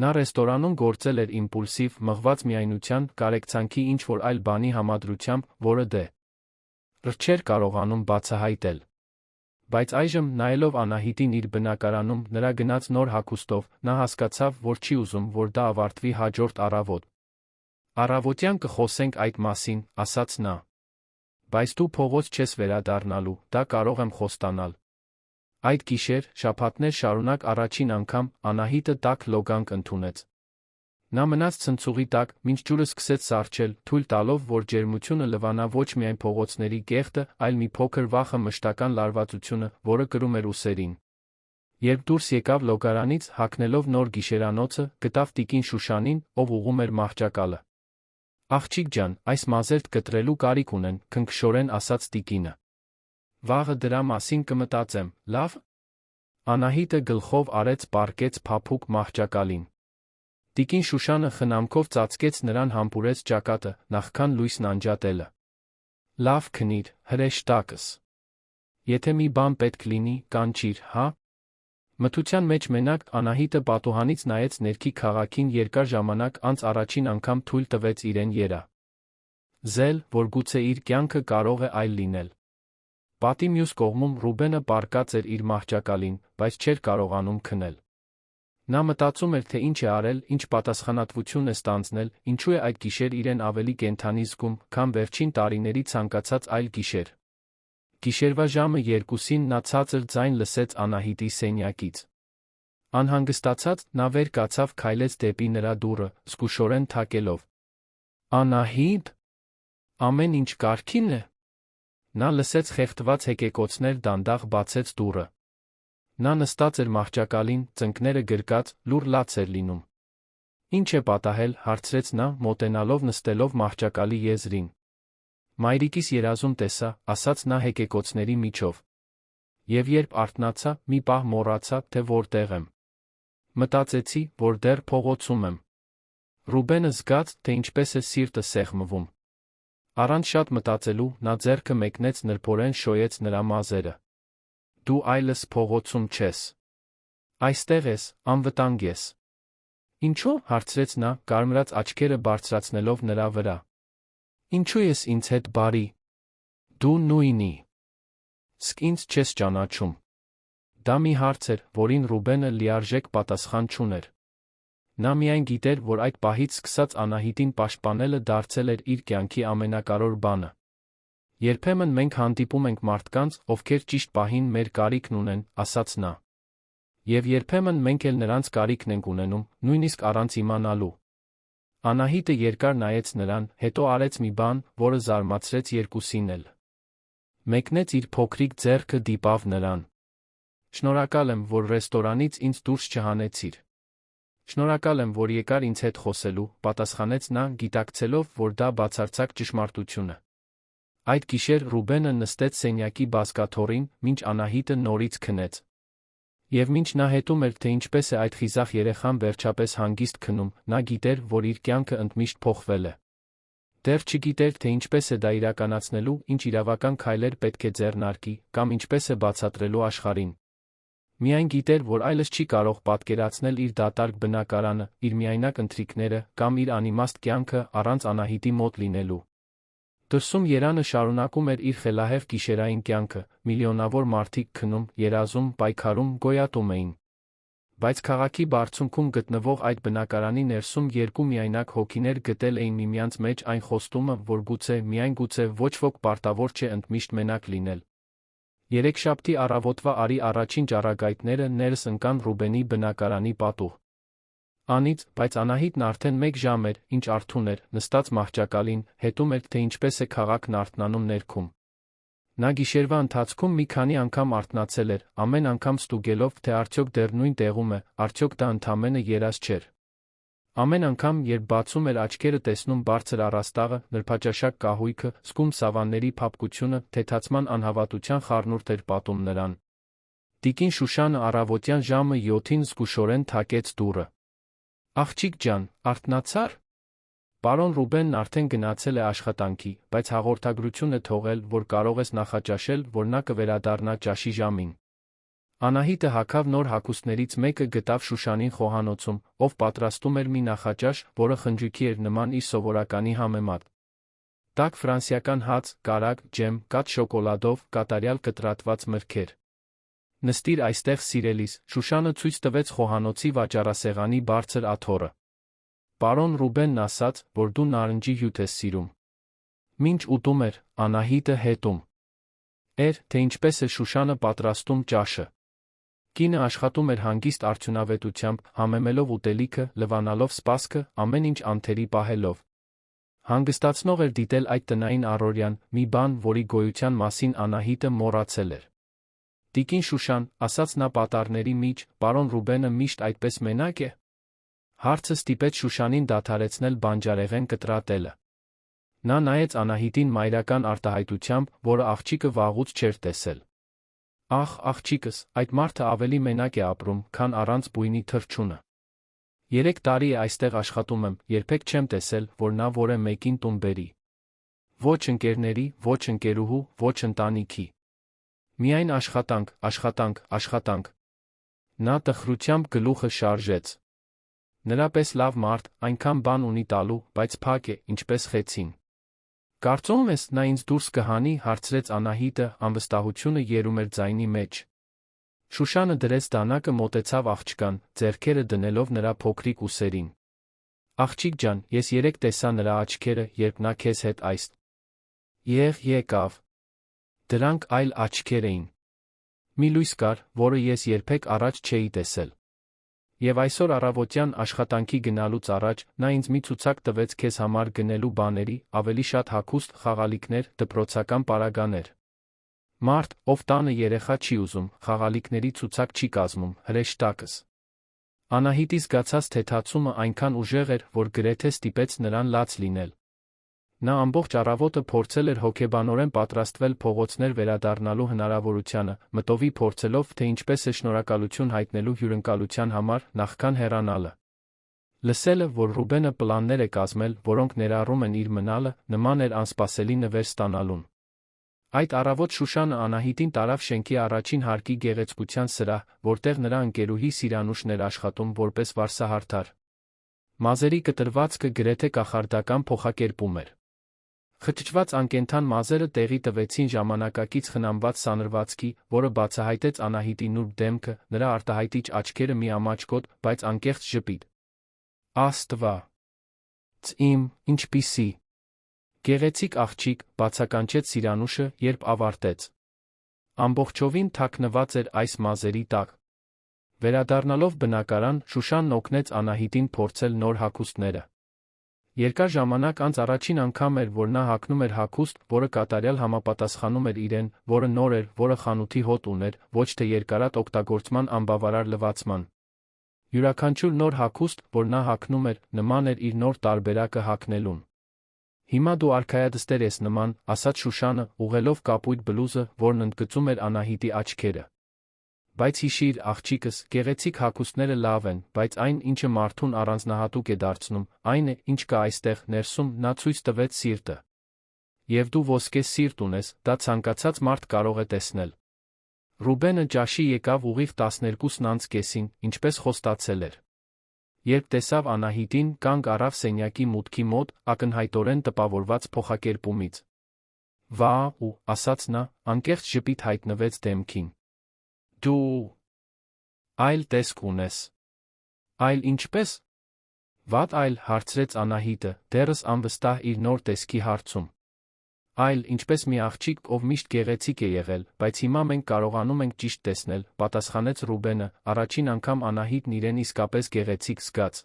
Նա ռեստորանում գործել էր իմպուլսիվ, մղված միայնության, կարեկցանքի ինչ-որ այլ բանի համադրությամբ, որը դեռ չէր կարողանում բացահայտել։ Բայց այժմ, նայելով Անահիտին իր բնակարանում, նրա գնած նոր հագուստով, նա հասկացավ, որ չի ուզում, որ դա ավարտվի հաջորդ առավոտ։ «Առավոտյան կխոսենք այդ մասին», ասաց նա։ «Բայց դու փողոց չես վերադառնալու, դա կարող եմ խոստանալ»։ Այդ գիշեր, շաբաթներ շարունակ առաջին անգամ, Անահիտը տաք լոգանք ընդունեց։ Նա մնաց ցնցուղի տակ, մինչ ջուրը սկսեց սառչել, թույլ տալով, որ ջերմությունը լվանա ոչ միայն փողոցների կեղտը, այլ մի փոքր վախը մշտական լարվածությունը, որը կրում էր ուսերին։ Երբ դուրս եկավ լոգարանից, հագնելով նոր գիշերանոցը, գտավ տիկին Շուշանին, ով ուղղում էր մահճակալը։ «Աղջիկ ջան, այս մազերդ կտրելու կարիք ունեն», քնքշորեն ասաց տիկինը։ «Վաղը դրա մասին կմտածեմ, լավ»։ Անահիտը գլխով արեց պառկեց փափուկ մահճակալին։ Տիկին Շուշանը խնամքով ծածկեց նրան համբուրեց ճակատը, նախքան լույսն անջատելը։ «Լավ քնիր, հրեշտակս։ Եթե մի բան պետք լինի, կանչիր, հա»։ Մթության մեջ մենակ Անահիտը պատուհանից նայեց ներքի քաղաքին երկար ժամանակ անց առաջին անգամ թույլ տվեց իրեն երա զել, որ գուցե իր կյանքը կարող է այլ լինել։ Պատի մյուս կողմում Ռուբենը պառկած էր իր մահճակալին, բայց չէր կարողանում քնել։ Նա մտածում էր, թե ինչ է արել, ինչ պատասխանատվություն է ստանձնել, ինչու է այդ գիշեր իրեն ավելի կենդանի զգում, քան վերջին տարիների ցանկացած այլ գիշեր։ Գիշերվա ժամը 2-ին նա ցածր ձայն լսեց Անահիտի սենյակից։ Անհանգստացած, նա վեր կացավ քայլեց դեպի նրա դուռը, զգուշորեն թակելով։ «Անահիտ, ամեն ինչ կարգին է»։ Նա լսեց խեղդված հեկեկոցներ, դանդաղ բացեց դուռը։ Նա նստած էր մահճակալին, ծնկները գրկած, լուռ լաց էր լինում։ «Ինչ է պատահել», հարցրեց նա, մոտենալով նստելով մահճակալի եզրին։ «Մայրիկիս երազում տեսա», ասաց նա հեկեկոցների միջով։ Եվ երբ արթնացա, մի պահ մոռացա, թե որտեղ եմ։ Մտածեցի, որ դեռ փողոցում եմ։ Ռուբենը զգաց, թե ինչպես է սիրտը սեղմվում։ Առանց շատ մտածելու, նա ձեռքը մեկնեց նրբորեն շոյեց նրա մազերը։ «Դու այլս փողոցում չես։ Այստեղ ես, անվտանգ ես»։ «Ինչո՞ւ», հարցրեց նա, կարմրած աչքերը բարձրացնելով նրա վրա։ «Ինչու ես ինձ հետ բարի։ Դու նույնի։ Սկ ինձ չես ճանաչում»։ Դա մի հարց էր, որին Ռուբենը լիարժեք պատասխան չուներ։ Նա միայն գիտեր, որ այդ պահից սկսած Անահիտին պաշտպանելը դարձել էր իր կյանքի ամենակարևոր բանը։ «Երբեմն մենք հանդիպում ենք մարդկանց, ովքեր ճիշտ պահին մեր կարիքն ունեն», ասաց նա։ «Եվ երբեմն մենք էլ նրանց կարիքն ենք ունենում, նույնիսկ առանց իմանալու»։ Անահիտը երկար նայեց նրան, հետո արեց մի բան, որը զարմացրեց երկուսին էլ։ Մեկնեց իր փոքրիկ ձեռքը դիպավ նրան։ «Շնորհակալ եմ, որ ռեստորանից ինձ դուրս չհանեցիր»։ «Շնորհակալ եմ, որ եկար ինձ հետ խոսելու», պատասխանեց նա, գիտակցելով, որ դա բացարձակ ճշմարտություն է։ Այդ գիշեր Ռուբենը նստեց սենյակի բազկաթոռին, մինչ Անահիտը նորից քնեց։ Եվ մինչ նա հետում էր, թե ինչպես է այդ խիզախ երեխան վերջապես հանգիստ քնում, նա գիտեր, որ իր կյանքը ընդմիշտ փոխվել է։ Դեռ չգիտեր, թե ինչպես է դա իրականացնելու, ինչ իրավական քայլեր պետք է ձեռնարկի, կամ ինչպես է բացատրելու աշխարհին։ Միայն գիտեր, որ այլս չի կարող պատկերացնել իր դատարկ բնակարանը, իր միայնակ ընթրիքները, կամ իր անիմաստ կյանքը առանց Անահիտի մոտ լինելու։ Դրսում Երանը շարունակում էր իր խելահեղ գիշերային կյանքը, միլիոնավոր մարդիկ քնում, երազում, պայքարում, գոյատում էին։ Բայց քաղաքի բարձունքում գտնվող այդ բնակարանի ներսում երկու միայնակ հոգիներ գտել էին միմյանց մեջ այն խոստումը, որ գուցե, միայն գուցե ոչ ոք պարտավոր չէ ընդմիշտ մենակ լինել։ Երեքշաբթի առավոտվա արի առաջին ճառագայթները ներս ընկան Ռուբենի բնակարանի պատուհ։ Անից, բայց Անահիտն արդեն 1 ժամ էր, ինչ արթուն էր, նստած մահճակալին, հետում էր, թե ինչպես է քաղաքն արթնանում ներքում։ Նա գիշերվա ընթացքում մի քանի անգամ արթնացել էր, ամեն անգամ ստուգելով, թե արդյոք դեռ նույն տեղում է, արդյոք դա ընդամենը երազ չէր։ Ամեն անգամ, երբ բացում էր աչքերը տեսնում բարձր առաստաղը, նրբաճաշակ կահույքը, զգում սավանների փափկությունը, թեթացման անհավատության խառնուրդ էր պատում նրան։ Տիկին Շուշանը առավոտյան ժամը 7-ին զգուշորեն թակեց դուռը։ «Աղջիկ ջան, արթնացա՞ր»։ Պարոն Ռուբենն արդեն գնացել է աշխատանքի, բայց հաղորդագրություն է թողել, որ կարող ես նախաճաշել, որ նա կվերադառնա ճաշի ժամին։ Անահիտը հագավ նոր հագուստներից մեկը գտավ Շուշանին խոհանոցում, ով պատրաստում էր մի նախաճաշ, որը խնջույքի էր նման իր սովորականի համեմատ։ Տաք ֆրանսիական հաց, կարագ, ջեմ, կաթ շոկոլադով, կատարյալ կտրատված մրգեր։ «Նստիր այստեղ սիրելիս», Շուշանը ցույց տվեց խոհանոցի վաճառասեղանի բարձր աթոռը։ Պարոն Ռուբենն ասաց, որ դու նարնջի հյութ ես սիրում։ Մինչ ուտում էր, Անահիտը հետում էր, թե ինչպես է Շուշանը պատրաստում ճաշը։ Կինը աշխատում էր հանգիստ արդյունավետությամբ, համեմելով ուտելիքը, լվանալով սպասքը, ամեն ինչ անթերի պահելով։ Հանգստացնող էր դիտել այդ տնային առօրյան, մի բան, որի գոյության մասին Անահիտը մոռացել էր։ Տիկին Շուշան, ասաց նա պատառների միջ, պարոն Ռուբենը միշտ այդպես մենակ է։ Հարցը ստիպեց Շուշանին դադարեցնել բանջարեղեն կտրատելը։ Նա նայեց Անահիտին մայրական արտահայտությամբ, որը աղջիկը վաղուց չէր տեսել։ Ախ, աղջիկս, այդ մարդը ավելի մենակ է ապրում, քան առանց բույնի թռչունը։ 3 տարի է այստեղ աշխատում եմ, երբեք չեմ տեսել, որ նա որը մեկին տուն բերի։ Ոչ ընկերների, ոչ ընկերուհու, ոչ ընտանիքի։ Միայն աշխատանք, աշխատանք, աշխատանք։ Նա տխրությամբ գլուխը շարժեց։ Նրա պես լավ մարդ, այնքան բան ունի տալու, բայց փակ է, ինչպես խեցին։ Կարծում ես, նա ինձ դուրս կհանի, հարցրեց Անահիտը, անվստահությունը երում էր ձայնի մեջ։ Շուշանը դրեց դանակը, մոտեցավ աղջկան, ձեռքերը դնելով նրա փոքրիկ ուսերին։ Աղջիկ ջան, ես երեկ տեսա նրա աչքերը, երբ նա քեզ հետ այս եկավ։ Դրանք այլ աչքեր էին։ Մի լույս կար, որը ես երբեք առաջ չէի տեսել։ Եվ այսօր առավոտյան աշխատանքի գնալուց առաջ նա ինձ մի ցուցակ տվեց քեզ համար գնելու բաների, ավելի շատ հագուստ, խաղալիքներ, դպրոցական պարագաներ։ Մարդ, ով տանը երեխա չի ուզում, խաղալիքների ցուցակ չի կազմում, հրեշտակս։ Անահիտի զգացած թեթացումը այնքան ուժեղ էր, որ գրեթե ստիպեց նրան լաց լինել։ Նա ամբողջ առավոտը փորձել էր հոգեբանորեն պատրաստվել փողոցներ վերադառնալու հնարավորությանը, մտովի փորձելով, թե ինչպես է շնորհակալություն հայտնելու հյուրընկալության համար, նախքան հեռանալը։ Լսելը, որ Ռուբենը պլաններ է կազմել, որոնք ներառում են իր մնալը, նման էր անսպասելի նվեր ստանալուն։ Այդ առավոտ Շուշանը Անահիտին տարավ շենքի առաջին հարկի գեղեցկության սրահ, որտեղ նրա ընկերուհի Սիրանուշն էր աշխատում որպես վարսահարդար։ Մազերի կտրվածքը գրեթե կախարդական փոխակերպում էր։ Խճճված անկենդան մազերը տեղի տվեցին ժամանակակից խնամված սանրվածքի, որը բացահայտեց Անահիտի նուրբ դեմքը, նրա արտահայտիչ աչքերը մի ամաչկոտ, բայց անկեղծ ժպիտ։ Աստվա! Իմ, ինչպիսի… Գեղեցիկ աղջիկ, բացականչեց Սիրանուշը, երբ ավարտեց։ Ամբողջովին թաքնված էր այս մազերի տակ։ Վերադառնալով բնակարան, Շուշանն օգնեց Անահիտին փորձել նոր հագուստները։ Երկար ժամանակ անց առաջին անգամ էր, որ նա հագնում էր հագուստ, որը կատարյալ համապատասխանում էր իրեն, որը նոր էր, որը խանութի հոտ ուներ, ոչ թե երկարատ օգտագործման անբավարար լվացման։ Յուրաքանչյուր նոր հագուստ, որ նա հագնում էր, նման էր իր նոր տարբերակը հագնելուն։ Հիմա դու արքայադստեր ես նման, ասաց Շուշանը, ուղղելով կապույտ բլուզը, որն ընդգծում էր Անահիտի աչքերը։ Բայց հիշիր, աղջիկս, գեղեցիկ հագուստները լավ են, բայց այն, ինչը մարդուն առանձնահատուկ է դարձնում, այն է, ինչ կա այստեղ, ներսում, նա ցույց տվեց սիրտը։ Եվ դու ոսկե սիրտ ունես, դա ցանկացած մարդ կարող է տեսնել։ Ռուբենը ճաշի եկավ ուղիղ 12:30-ին, ինչպես խոստացել էր։ Երբ տեսավ Անահիտին, կանգ առավ սենյակի մուտքի մոտ, ակնհայտորեն տպավորված փոխակերպումից։ Վա՜ու, ասաց նա, անկեղծ ժպիտ հայտնվեց դեմքին։ Դու… այլ տեսք ունես։ Այլ ինչպես։ Վատ այլ, հարցրեց Անահիտը, դեռս անվստահ իր նոր տեսքի հարցում։ Այլ, ինչպես մի աղջիկ, ով միշտ գեղեցիկ է եղել, բայց հիմա մենք կարողանում ենք ճիշտ տեսնել, պատասխանեց Ռուբենը, առաջին անգամ Անահիտն իրեն իսկապես գեղեցիկ զգաց։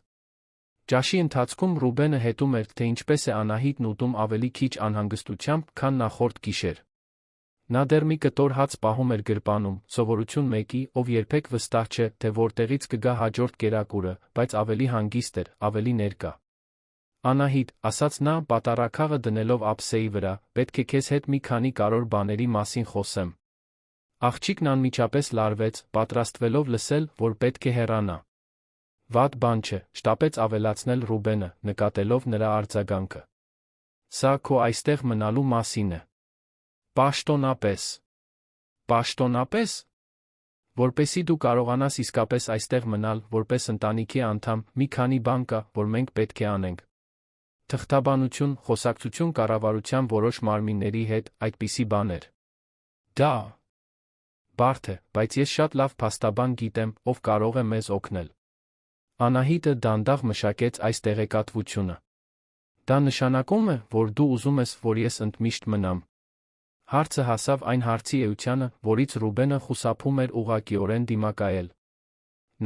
Ճաշի ընթացքում Ռուբենը հետում էր, թե ինչպես է Անահիտն ուտում ավելի քիչ անհանգստությամբ, քան նախորդ գիշեր։ Նա դեռ մի կտոր հաց պահում էր գրպանում, սովորություն մեկի, ով երբեք վստահ չէ, թե որտեղից կգա հաջորդ կերակուրը, բայց ավելի հանգիստ էր, ավելի ներկա։ Անահիտ, ասաց նա, պատառաքաղը դնելով ափսեի վրա, պետք է քեզ հետ մի քանի կարևոր բաների մասին խոսեմ։ Աղջիկն անմիջապես լարվեց, պատրաստվելով լսել, որ պետք է հեռանա։ Վատ բան չէ, շտապեց ավելացնել Ռուբենը, նկատելով նրա արձագանքը։ Սա քո այստեղ մնալու մասին է։ Պաշտոնապես։ Պաշտոնապես։ Որպեսզի դու կարողանաս իսկապես այստեղ մնալ, որպես ընտանիքի անդամ, մի քանի բան կա, որ մենք պետք է անենք։ Թղթաբանություն, խոսակցություն կառավարության որոշ մարմինների հետ, այդպիսի բաներ։ Դա բարդ է, բայց ես շատ լավ փաստաբան գիտեմ, ով կարող է մեզ օգնել։ Անահիտը դանդաղ մշակեց այս տեղեկատվությունը։ Դա նշանակում է, որ դու ուզում ես, որ ես ընդմիշտ մնամ։ Հարցը հասավ այն հարցի էությանը, որից Ռուբենը խուսափում էր ուղղակիորեն դիմակայել։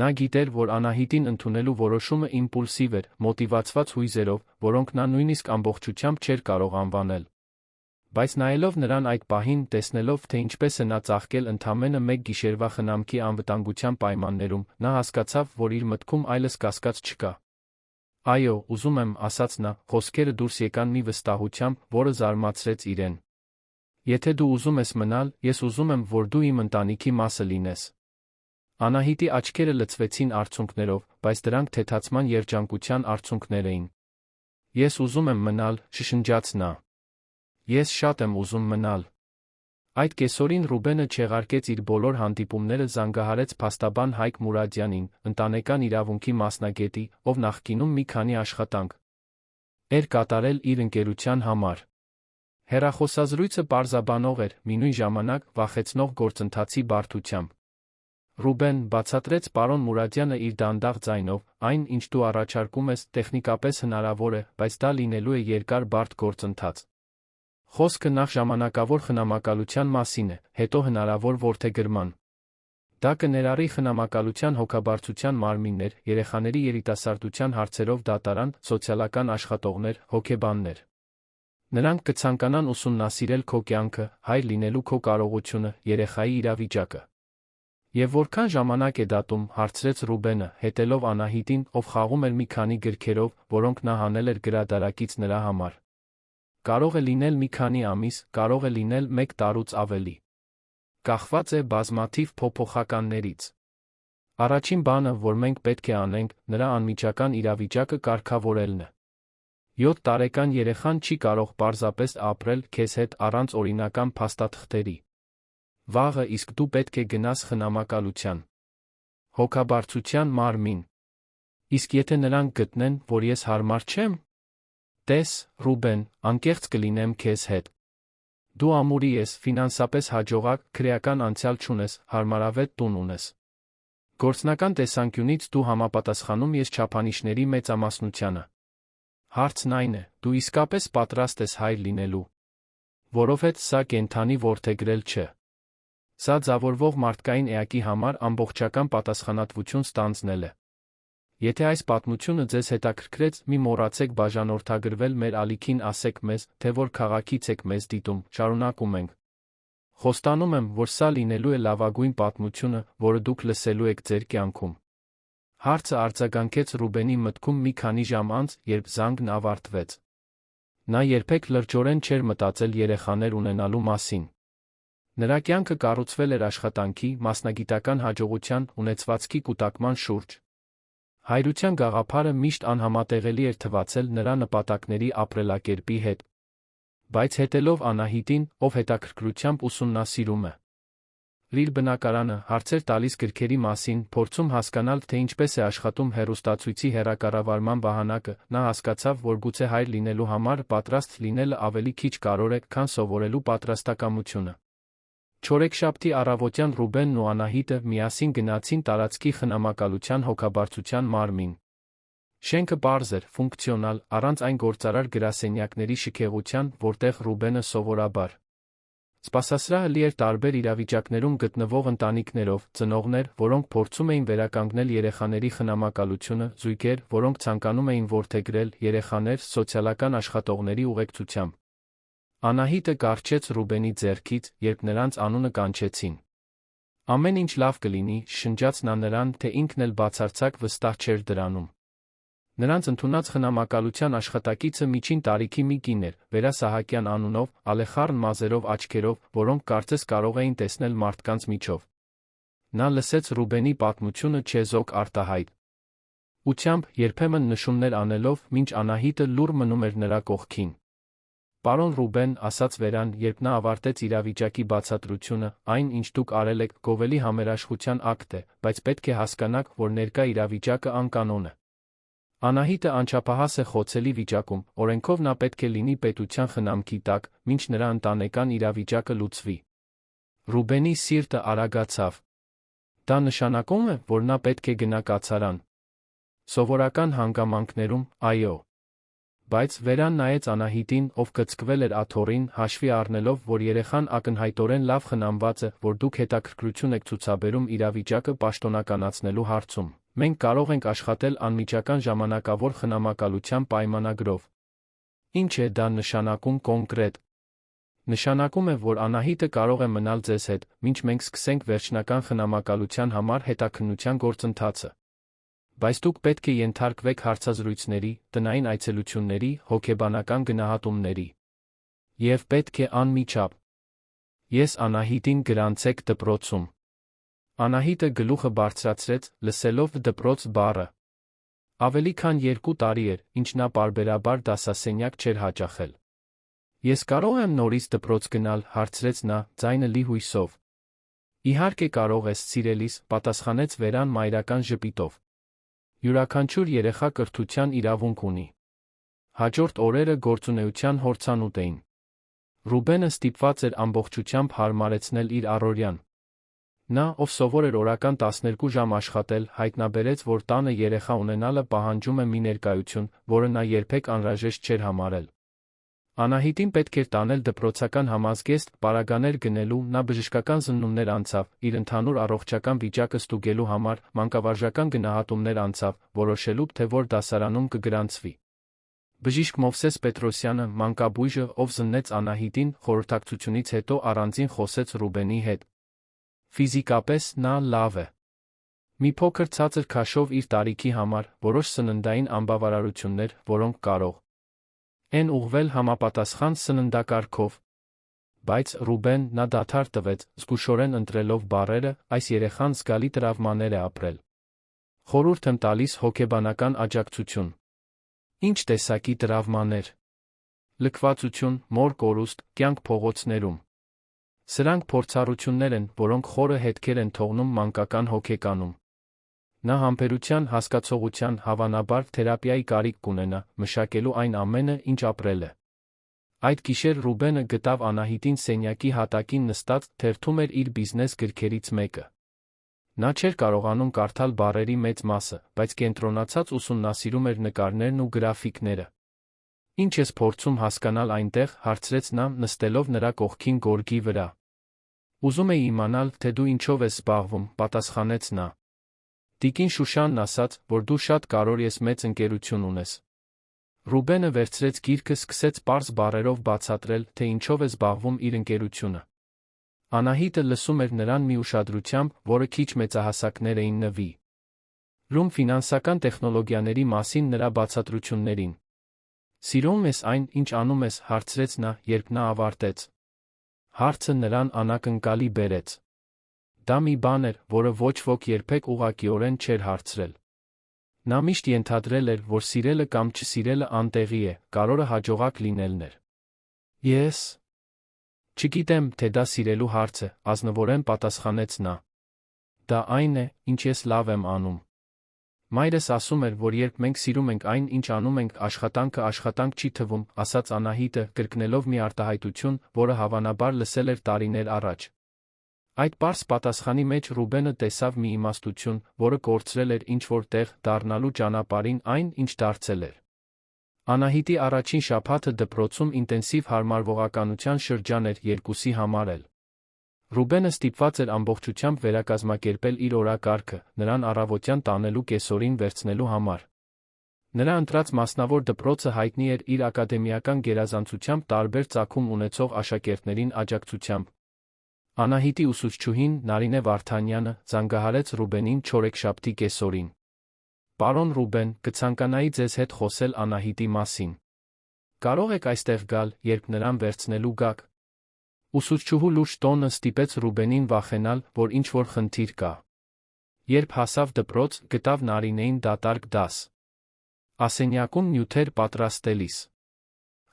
Նա գիտեր, որ Անահիտին ընդունելու որոշումը իմպուլսիվ էր, մոտիվացված հույզերով, որոնք նա նույնիսկ ամբողջությամբ չէր կարող անվանել։ Բայց նայելով նրան այդ պահին, տեսնելով, թե ինչպես է նա ծաղկել ընդամենը մեկ գիշերվա խնամքի անվտանգության պայմաններում, նա հասկացավ, որ իր մտքում այլս կասկած չկա։ Այո, ուզում եմ, ասաց նա, խոսքերը դուրս եկան մի վստահությամբ, որը զարմացրեց իրեն։ Եթե դու ուզում ես մնալ, ես ուզում եմ, որ դու իմ ընտանիքի մասը լինես։ Անահիտի աչքերը լցվեցին արցունքներով, բայց դրանք թեթացման երջանկության արցունքներ էին։ Ես ուզում եմ մնալ, շշնջաց նա։ Ես շատ եմ ուզում մնալ։ Այդ կեսօրին Ռուբենը չեղարկեց իր բոլոր հանդիպումները, զանգահարեց փաստաբան Հայկ Մուրադյանին, ընտանեկան իրավունքի մասնագետի, ով նախկինում մի քանի աշխատանք էր կատարել իր ընկերության համար։ Հեռախոսազրույցը պարզաբանող էր, մինույն ժամանակ վախեցնող գործընթացի բարդությամբ։ Ռուբեն, բացատրեց պարոն Մուրադյանը իր դանդաղ ձայնով, այն, ինչ դու առաջարկում ես, տեխնիկապես հնարավոր է, բայց դա լինելու է երկար բարդ գործընթաց։ Խոսքը նախ ժամանակավոր խնամակալության մասին է, հետո հնարավոր որդեգրման։ Դա կներառի խնամակալության հոգաբարձության մարմիններ, երեխաների երիտասարդության հարցերով դատարան, սոցիալական աշխատողներ, հոգեբաններ։ Նրանք կցանկանան ուսումնասիրել քո կյանքը, հայր լինելու քո կարողությունը, երեխայի իրավիճակը։ Եվ որքան ժամանակ է դատում, հարցրեց Ռուբենը, հետելով Անահիտին, ով խաղում էր մի քանի գրքերով, որոնք նա հանել էր գրադարակից նրա համար։ Կարող է լինել մի քանի ամիս, կարող է լինել 1 տարուց ավելի։ Կախված է բազմաթիվ փոփոխականներից։ Առաջին բանը, որ մենք պետք է անենք, նրա անմիջական իրավիճակը կարգավորելն է։ 7 տարեկան երեխան չի կարող պարզապես ապրել քեզ հետ առանց օրինական փաստաթղթերի։ Վաղը իսկ դու պետք է գնաս խնամակալության, հոգաբարձության մարմին։ Իսկ եթե նրանք գտնեն, որ ես հարմար չեմ, տես, Ռուբեն, անկեղծ կլինեմ քեզ հետ։ Դու ամուրի ես, ֆինանսապես հաջողակ, քրեական անցյալ չունես, հարմարավետ տուն ունես։ Գործնական տեսանկյունից դու համապատասխանում ես չափանիշների մեծամասնությանը։ Հարցն այն է, դու իսկապես պատրաստ ես հայր լինելու։ Որովհետև սա կենդանի որդեգրել չէ։ Սա ձավորվող մարդկային էակի համար ամբողջական պատասխանատվություն ստանձնել է։ Եթե այս պատմությունը ձեզ հետաքրքրեց, մի մոռացեք բաժանորդագրվել մեր ալիքին, ասեք մեզ, թե որ քաղաքից եք մեզ դիտում, շարունակում ենք։ Խոստանում եմ, որ սա լինելու է լավագույն պատմությունը, որը դուք լսելու եք ձեր կյանքում։ Հարցը արձագանքեց Ռուբենի մտքում մի քանի ժամ անց, երբ զանգն ավարտվեց։ Նա երբեք լրջորեն չէր մտածել երեխաներ ունենալու մասին։ Նրա կյանքը կառուցվել էր աշխատանքի, մասնագիտական հաջողության, ունեցվածքի կուտակման շուրջ։ Հայրության գաղափարը միշտ անհամատեղելի էր թվացել նրա նպատակների ապրելակերպի հետ։ Բայց հետելով Անահիտին, ով հետաքրքրությամբ ուսումնասիրում է իր բնակարանը, հարցեր տալիս գրքերի մասին, փորձում հասկանալ, թե ինչպես է աշխատում հեռուստացույցի հեռակառավարման վահանակը, նա հասկացավ, որ գուցե հայր լինելու համար պատրաստ լինելը ավելի քիչ կարևոր է, քան սովորելու պատրաստակամությունը։ Չորեքշաբթի առավոտյան Ռուբենն ու Անահիտը միասին գնացին տարածքի խնամակալության հոգաբարձության մարմին։ Շենքը պարզ էր, ֆունկցիոնալ, առանց այն գործարար գրասենյակների շքեղության, որտեղ Ռուբենը սովորաբար սպասասրահը լի էր տարբեր իրավիճակներում գտնվող ընտանիքներով, ծնողներ, որոնք փորձում էին վերականգնել երեխաների խնամակալությունը, զույգեր, որոնք ցանկանում էին որդեգրել, երեխաներ, սոցիալական աշխատողների ուղեկցությամբ։ Անահիտը կառչեց Ռուբենի ձեռքից, երբ նրանց անունը կանչեցին։ Ամեն ինչ լավ կլինի, շնջաց նա նրան, թե ինքն էլ բացարձակ վստահ չէր դրանում։ Նրանց ընդունած խնամակալության աշխատակիցը միջին տարիքի մի կին էր, Վերա Սահակյան անունով, ալեխառն մազերով աչքերով, որոնք կարծես կարող էին տեսնել մարդկանց միջով։ Նա լսեց Ռուբենի պատմությունը չեզոք արտահայտ ուությամբ, երբեմն նշումներ անելով, մինչ Անահիտը լուռ մնում էր նրա կողքին։ Պարոն Ռուբեն, ասաց Վերան, երբ նա ավարտեց իրավիճակի բացատրությունը, այն, ինչ դուք արել եք, գովելի համերաշխության ակտ է, բայց պետք է հասկանաք, որ ներկա իրավիճակը անկանոն է։ Անահիտը անչափահաս է խոցելի վիճակում, օրենքով նա պետք է լինի պետության խնամքի տակ, մինչ նրա ընտանեկան իրավիճակը լուծվի։ Ռուբենի սիրտը արագացավ։ Դա նշանակում է, որ նա պետք է գնա կացարան։ Սովորական հանգամանքներում, այո։ Բայց Վերան նայեց Անահիտին, ով կծկվել էր աթոռին, հաշվի առնելով, որ երեխան ակնհայտորեն լավ խնամված է, որ դուք հետաքրքրություն եք ցուցաբերում իրավիճակը պաշտոնականացնելու հարցում։ Մենք կարող ենք աշխատել անմիջական ժամանակավոր խնամակալության պայմանագրով։ Ինչ է դա նշանակում կոնկրետ։ Նշանակում է, որ Անահիտը կարող է մնալ ձեզ հետ, մինչ մենք սկսենք վերջնական խնամակալության համար հետաքննության գործընթացը։ Բայց դուք պետք է ենթարկվեք հարցազրույցների, տնային այցելությունների, հոգեբանական գնահատումների։ Եվ պետք է անմիջապ։ Ես Անահիտին գրանցեք դպրոցում։ Անահիտը գլուխը բարձրացրեց, լսելով դպրոց բառը։ Ավելի քան 2 տարի էր, ինչ նա պարբերաբար դասասենյակ չէր հաճախել։ Ես կարող եմ նորից դպրոց գնալ, հարցրեց նա, ձայնը լի հույսով։ Իհարկե կարող ես, սիրելիս, պատասխանեց Վերան մայրական ժպիտով։ Յուրաքանչյուր երեխա կրթության իրավունք ունի։ Հաջորդ օրերը գործունեության հորցանուտ էին։ Ռուբենը ստիպված էր ամբողջությամբ հարմարեցնել իր առօրյան։ Նա, ով սովոր էր օրական 12 ժամ աշխատել, հայտնաբերեց, որ տանը երեխա ունենալը պահանջում է մի ներկայություն, որը նա երբեք անհրաժեշտ չէր համարել։ Անահիտին պետք էր տանել դպրոցական համազգեստ, պարագաներ գնելու, նա բժշկական զննումներ անցավ, իր ընդհանուր առողջական վիճակը ստուգելու համար, մանկավարժական գնահատումներ անցավ, որոշելու, թե որ դասարանում կգրանցվի։ Բժիշկ Մովսես Պետրոսյանը, մանկաբույժը, ով զննեց Անահիտին, խորհրդակցությունից հետո առանձին խոսեց Ռուբենի հետ։ Ֆիզիկապես նա լավ է։ Մի փոքր ցածր քաշով իր տարիքի համար, որոշ սննդային անբավարարություններ, որոնք կարող են ուղղվել համապատասխան սննդակարգով։ Բայց Ռուբեն, նա դադար տվեց, զգուշորեն ընտրելով բառերը, այս երեխան զգալի տրավմաներ է ապրել։ Խորհուրդ եմ տալիս հոգեբանական աջակցություն։ Ինչ տեսակի տրավմաներ։ Լքվածություն, մոր կորուստ, կյանք փողոցներում։ Սրանք փորձառություններ են, որոնք խորը հետքեր են թողնում մանկական հոգեկանում։ Նա համբերության, հասկացողության, հավանաբար թերապիայի կարիք կունենա, մշակելու այն ամենը, ինչ ապրել է։ Այդ գիշեր Ռուբենը գտավ Անահիտին սենյակի հատակին նստած, թերթում էր իր բիզնես գրքերից մեկը։ Նա չէր կարողանում կարդալ բառերի մեծ մասը, բայց կենտրոնացած ուսումնասիրում էր նկարներն ու գրաֆիկները։ Ինչ ես փորձում հասկանալ այնտեղ, հարցրեց նա, նստելով նրա կողքին գորգի վրա։ Ուզում էի իմանալ, թե դու ինչով ես զբաղվում, պատասխանեց նա։ Տիկին Շուշանն ասաց, որ դու շատ կարևոր ես, մեծ ընկերություն ունես։ Ռուբենը վերցրեց գիրքը, սկսեց պարզ բառերով բացատրել, թե ինչով է զբաղվում իր ընկերությունը։ Անահիտը լսում էր նրան մի ուշադրությամբ, որը քիչ մեծահասակներ էին նվի։ Ռում ֆինանսական տեխնոլոգիաների մասին նրա բացատրություններին։ Սիրում ես այն, ինչ անում ես, հարցրեց նա, երբ նա ավարտեց։ Հարցը նրան անակնկալի բերեց։ Դա մի բան էր, որը ոչ ոք երբեք ուղղակիորեն չէր հարցրել։ Նա միշտ ենթադրել էր, որ սիրելը կամ չսիրելը անտեղի է, կարողը հաջողակ լինելն էր։ Ես չգիտեմ, թե դա սիրելու հարց է, ազնվորեն պատասխանեց նա։ Դա այն է, ինչ ես լավ եմ անում։ Մայրս ասում էր, որ երբ մենք սիրում ենք այն, ինչ անում ենք, աշխատանքը աշխատանք չի թվում, ասաց Անահիտը, կրկնելով մի արտահայտություն, որը հավանաբար լսել էր տարիներ առաջ։ Այդ պարզ պատասխանի մեջ Ռուբենը տեսավ մի իմաստություն, որը կորցրել էր ինչ-որ տեղ, դառնալու ճանապարհին այն, ինչ դարձել էր։ Անահիտի առաջին շաբաթը դպրոցում ինտենսիվ հարմարվողականության շրջան էր երկուսի համար էլ։ Ռուբենը ստիպված էր ամբողջությամբ վերակազմակերպել իր օրակարգը, նրան առավոտյան տանելու կեսօրին վերցնելու համար։ Նրա ընտրած մասնավոր դպրոցը հայտնի էր իր ակադեմիական գերազանցությամբ տարբեր ծագում ունեցող աշակերտներին աջակցությամբ։ Անահիտի ուսուցչուհին, Նարինե Վարդանյանը, զանգահարեց Ռուբենին չորեքշաբթի կեսօրին։ Պարոն Ռուբեն, կցանկանայի ձեզ հետ խոսել Անահիտի մասին։ Կարող եք այստեղ գալ, երբ նրան վերցնելու գաք։ Ուսուցչուհու լուրջ տոնը ստիպեց Ռուբենին վախենալ, որ ինչ-որ խնդիր կա։ Երբ հասավ դպրոց, գտավ Նարինեին դատարկ դաս։ Ասենյակում նյութեր պատրաստելիս։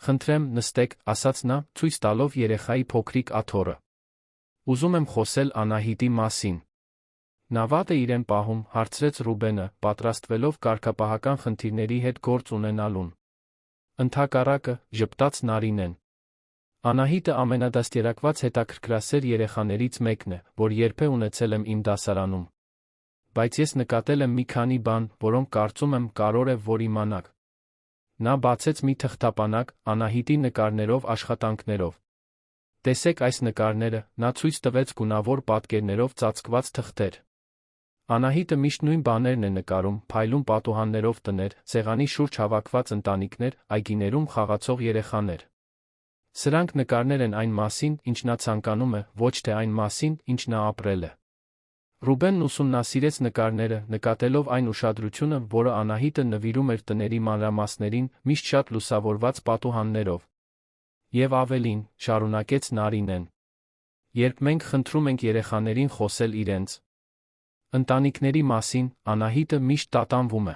Խնդրեմ, նստեք, ասաց նա, ցույց տալով երեխայի փոքրիկ աթոռը։ Ուզում եմ խոսել Անահիտի մասին։ Նա վատ է իրեն պահում, հարցրեց Ռուբենը, պատրաստվելով կարգապահական խնդիրների հետ գործ ունենալուն։ Ընդհակառակը, ժպտաց Նարինեն։ Անահիտը ամենադաստիարակված հետաքրքրասեր երեխաներից մեկն է, որ երբեք ունեցել եմ իմ դասարանում։ Բայց ես նկատել եմ մի քանի բան, որոնք կարծում եմ կարևոր է, որ իմանաք։ Նա բացեց մի թղթապանակ Անահիտի նկարներով աշխատանքներով։ Տեսեք այս նկարները, նա ցույց տվեց գունավոր պատկերներով ծածկված թղթեր։ Անահիտը միշտ նույն բաներն է նկարում, փայլուն պատուհաններով տներ, սեղանի շուրջ հավաքված ընտանիքներ, այգիներում խաղացող երեխաներ։ Սրանք նկարներ են այն մասին, ինչ նա ցանկանում է, ոչ թե այն մասին, ինչ նա ապրել է։ Ռուբենն ուսումնասիրեց նկարները, նկատելով այն ուշադրությունը, որը Անահիտը նվիրում էր տների մանրամասներին, միշտ շատ լուսավորված պատուհաններով։ Եվ ավելին, շարունակեց Նարինեն, երբ մենք խնդրում ենք երեխաներին խոսել իրենց ընտանիքների մասին, Անահիտը միշտ տատանվում է։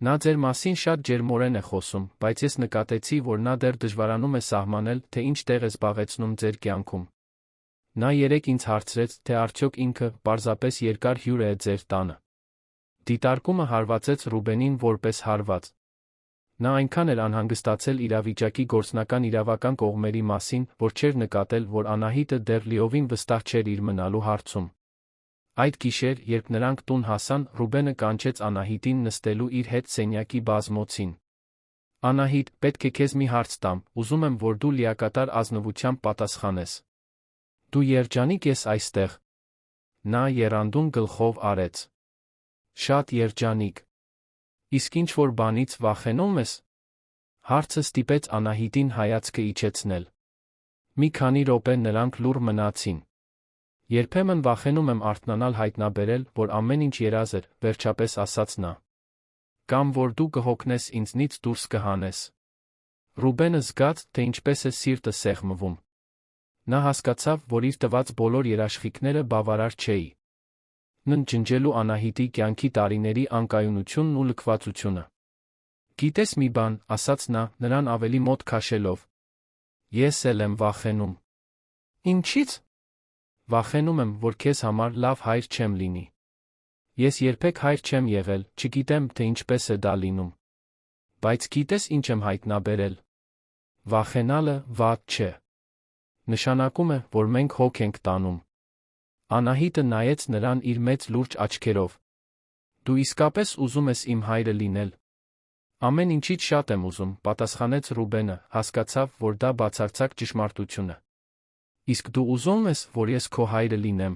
Նա ձեր մասին շատ ջերմորեն է խոսում, բայց ես նկատեցի, որ նա դեռ դժվարանում է սահմանել, թե ինչ տեղ է զբաղեցնում ձեր կյանքում։ Նա երեկ ինձ հարցրեց, թե արդյոք ինքը պարզապես երկար հյուր է ձեր տանը։ Դիտարկումը հարվածեց Ռուբենին որպես հարված։ Նա այնքան էր անհանգստացել իրավիճակի գործնական իրավական կողմերի մասին, որ չէր նկատել, որ Անահիտը դեռ լիովին վստահ չէր իր մնալու հարցում։ Այդ գիշեր, երբ նրանք տուն հասան, Ռուբենը կանչեց Անահիտին նստելու իր հետ սենյակի բազմոցին։ Անահիտ, պետք է քեզ մի հարց տամ, ուզում եմ, որ դու լիակատար ազնվությամբ պատասխանես։ Դու երջանիկ ես այստեղ։ Նա եռանդուն գլխով արեց։ Շատ երջանիկ։ Իսկ ինչ-որ բանից վախենում ես։ Հարցը ստիպեց Անահիտին հայացքը իջեցնել։ Մի քանի րոպե նրանք լուռ մնացին։ Երբեմն վախենում եմ արթնանալ հայտնաբերել, որ ամեն ինչ երազ էր, վերջապես ասաց նա։ Կամ որ դու կհոգնես ինձնից դուրս կհանես։ Ռուբենը զգաց, թե ինչպես է սիրտը սեղմվում։ Նա հասկացավ, որ իր տված բոլոր երաշխիքները բավարար չէին ջնջելու Անահիտի կյանքի տարիների անկայունությունն ու լքվածությունը։ Գիտես մի բան, ասաց նա, նրան ավելի մոտ քաշելով։ Ես էլ եմ վախենում։ Ինչի՞ց։ Վախենում եմ, որ քեզ համար լավ հայր չեմ լինի։ Ես երբեք հայր չեմ եղել, չգիտեմ, թե ինչպես է դա լինում։ Բայց գիտես ինչ եմ հայտնաբերել։ Վախենալը վատ չէ։ Նշանակում է, որ մենք հոգ ենք տանում։ Անահիտը նայեց նրան իր մեծ լուրջ աչքերով։ Դու իսկապես ուզում ես իմ հայրը լինել։ Ամեն ինչից շատ եմ ուզում, պատասխանեց Ռուբենը, հասկացավ, որ դա բացարձակ ճշմարտություն է։ Իսկ դու ուզում ես, որ ես քո հայրը լինեմ։